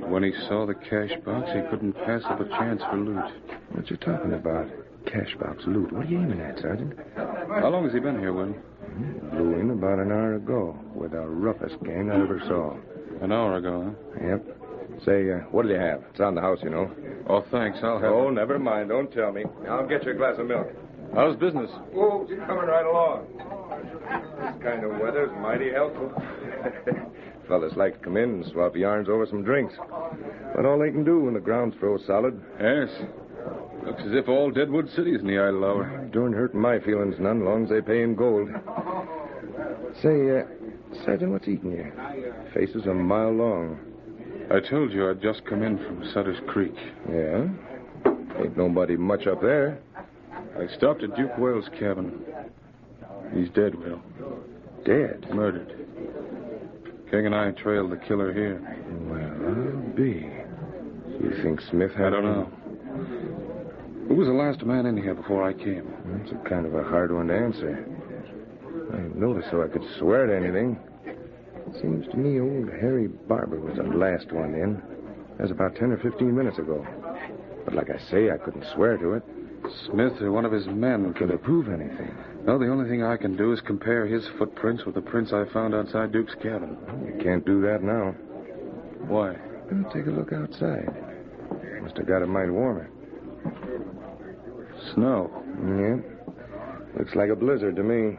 When he saw the cash box, he couldn't pass up a chance for loot. What you talking about? Cash box loot? What are you aiming at, Sergeant? How long has he been here, Will? Blew in about an hour ago with the roughest gang I ever saw. An hour ago, huh? Yep. Say, what do you have? It's on the house, you know. Oh, thanks. I'll have Oh, it. never mind. Don't tell me. I'll get you a glass of milk. How's business? Oh, she's coming right along. This kind of weather's mighty helpful. Fellas like to come in and swap yarns over some drinks. But all they can do when the ground's froze solid. Yes. Looks as if all Deadwood City's in the idle hour. Don't hurt my feelings none, long as they pay in gold. Say, Sergeant, what's eating you? Face is a mile long. I told you I'd just come in from Sutter's Creek. Yeah? Ain't nobody much up there. I stopped at Duke Wells' cabin. He's dead, Will. Dead? Murdered. King and I trailed the killer here. Well, I'll be. You think Smith had... I don't know. Who was the last man in here before I came? That's a kind of a hard one to answer. I noticed so I could swear to anything. Seems to me old Harry Barber was the last one in. That was about 10 or 15 minutes ago. But like I say, I couldn't swear to it. Smith or one of his men Can it prove anything? No, the only thing I can do is compare his footprints with the prints I found outside Duke's cabin. You can't do that now. Why? Well, take a look outside. Must have got it mighty warmer. Snow. Yeah. Looks like a blizzard to me.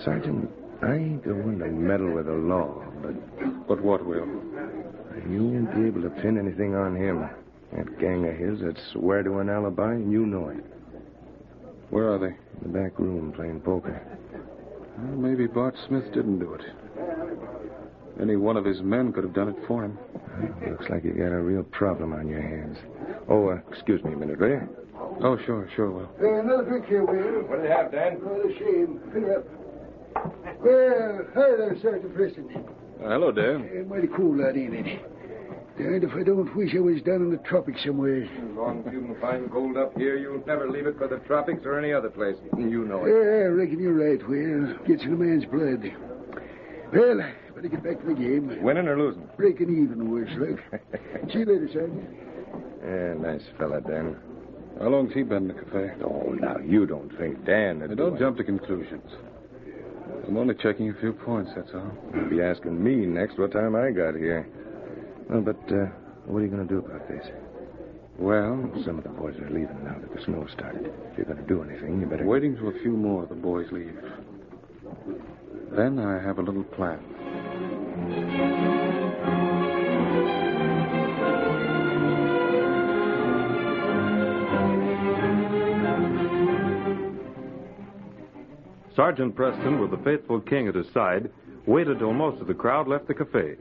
Sergeant, I ain't the one to meddle with the law, but... But what, Will? You won't be able to pin anything on him. That gang of his that swear to an alibi, and you know it. Where are they? In the back room, playing poker. Well, maybe Bart Smith didn't do it. Any one of his men could have done it for him. Looks like you got a real problem on your hands. Oh, excuse me a minute, will you? Oh, sure, Will. Another drink here, Will. What do you have, Dan? Oh, the shame. Fill it up. Well, hi there, Sergeant Preston. Hello, Dan. Mighty cool out, ain't it? Darned if I don't wish I was down in the tropics somewhere. As long as you can find gold up here, you'll never leave it for the tropics or any other place. You know it. Yeah, I reckon you're right, Will. Gets in a man's blood. Well, better get back to the game. Winning or losing? Breaking even, worse luck. See you later, Sergeant. Yeah, nice fella, Dan. How long's he been in the cafe? Oh, now, you don't think Dan... Don't jump to conclusions. I'm only checking a few points, that's all. You'll be asking me next what time I got here. Well, but what are you going to do about this? Well, some of the boys are leaving now that the snow started. If you're going to do anything, you better... Waiting till a few more of the boys leave. Then I have a little plan. Sergeant Preston, with the faithful King at his side, waited till most of the crowd left the cafe.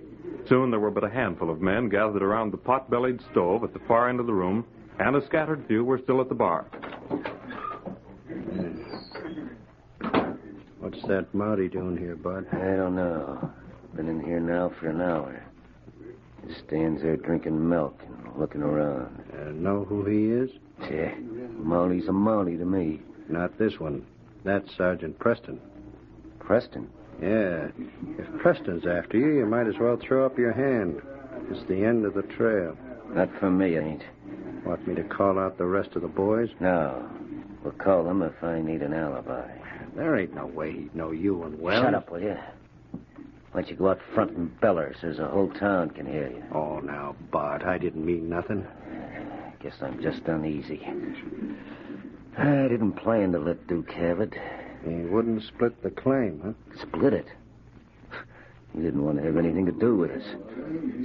Soon there were but a handful of men gathered around the pot-bellied stove at the far end of the room, and a scattered few were still at the bar. What's that Mountie doing here, Bud? I don't know. Been in here now for an hour. He stands there drinking milk and looking around. Know who he is? Yeah, Mountie's a Mountie to me. Not this one. That's Sergeant Preston. Preston? Yeah. If Preston's after you, you might as well throw up your hand. It's the end of the trail. Not for me, it ain't. Want me to call out the rest of the boys? No. We'll call them if I need an alibi. There ain't no way he'd know you and Wells. Shut up, will you? Why don't you go out front and beller so the whole town can hear you? Oh, now, Bud, I didn't mean nothing. Guess I'm just uneasy. I didn't plan to let Duke have it. He wouldn't split the claim, huh? Split it? He didn't want to have anything to do with us.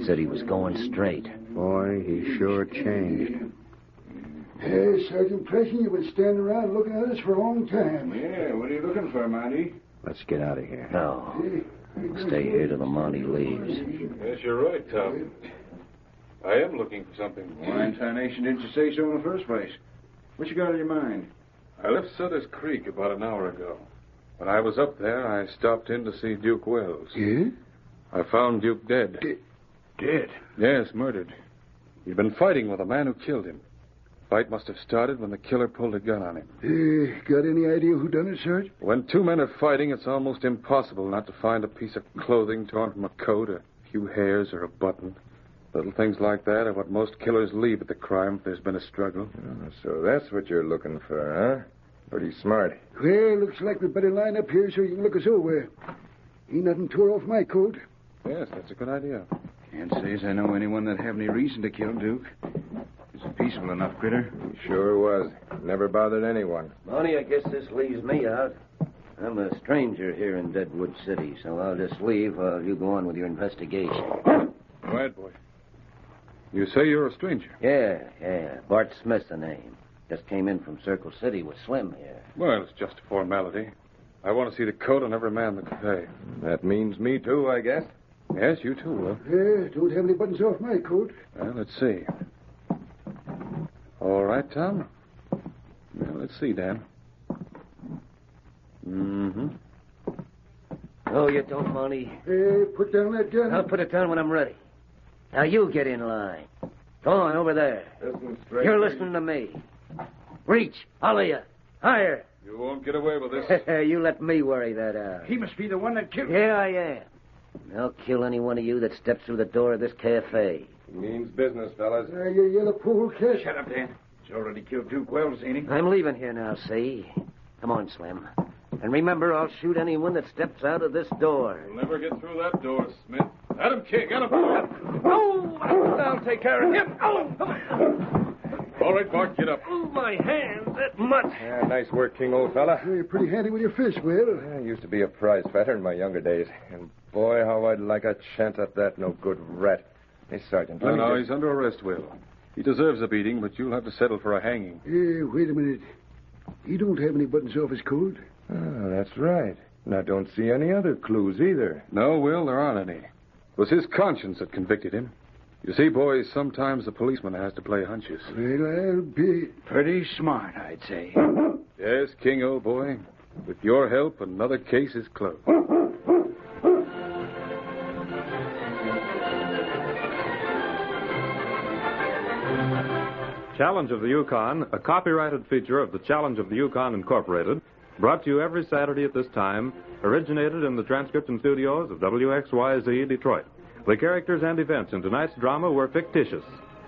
Said he was going straight. Boy, he sure changed. Hey, Sergeant Preston, you've been standing around looking at us for a long time. Yeah, what are you looking for, Mountie? Let's get out of here. No. Stay here till the Mountie leaves. Yes, you're right, Tom. I am looking for something. Why in tarnation didn't you say so in the first place? What you got on your mind? I left Sutter's Creek about an hour ago. When I was up there, I stopped in to see Duke Wells. Yeah? I found Duke dead. Dead? Yes, murdered. He'd been fighting with a man who killed him. Fight must have started when the killer pulled a gun on him. Got any idea who done it, Sergeant? When two men are fighting, it's almost impossible not to find a piece of clothing torn from a coat, a few hairs, or a button. Little things like that are what most killers leave at the crime if there's been a struggle. Oh, so that's what you're looking for, huh? Pretty smart. Well, looks like we better line up here so you can look us over. Ain't nothing tore off my coat. Yes, that's a good idea. Can't say as I know anyone that have any reason to kill Duke. He's a peaceable enough critter. He sure was. Never bothered anyone. Mountie, I guess this leaves me out. I'm a stranger here in Deadwood City, so I'll just leave while you go on with your investigation. Quiet, boy. You say you're a stranger? Yeah. Bart Smith's the name. Just came in from Circle City with Slim here. Well, it's just a formality. I want to see the coat on every man in the cafe. That means me, too, I guess. Yes, you too, Will. Don't have any buttons off my coat. Well, let's see. All right, Tom. Well, let's see, Dan. Mm-hmm. Oh, you don't, Mountie. Put down that gun. I'll put it down when I'm ready. Now you get in line. Go on, over there. You're listening to me. Reach, all of you. Higher. You won't get away with this. You let me worry that out. He must be the one that killed... Yeah, I am. I'll kill any one of you that steps through the door of this cafe. It means business, fellas. You yellow pool cat. Shut up, Dan. He's already killed Duke Wells, ain't he? I'm leaving here now, see? Come on, Slim. And remember, I'll shoot anyone that steps out of this door. You'll never get through that door, Smith. Let him kick. Get him. Oh, I'll take care of him. All right, Bart, get up. Oh, my hands, that much. Yeah, nice work, King, old fella. You're pretty handy with your fists, Will. I used to be a prize fighter in my younger days. And boy, how I'd like a chance at that no-good rat. Hey, Sergeant. No, he's under arrest, Will. He deserves a beating, but you'll have to settle for a hanging. Wait a minute. He don't have any buttons off his coat. Oh, that's right. And I don't see any other clues either. No, Will, there aren't any. It was his conscience that convicted him. You see, boys, sometimes the policeman has to play hunches. Well, I'll be... Pretty smart, I'd say. Yes, King, old boy. With your help, another case is closed. Challenge of the Yukon, a copyrighted feature of the Challenge of the Yukon Incorporated, brought to you every Saturday at this time, originated in the transcription studios of WXYZ Detroit. The characters and events in tonight's drama were fictitious.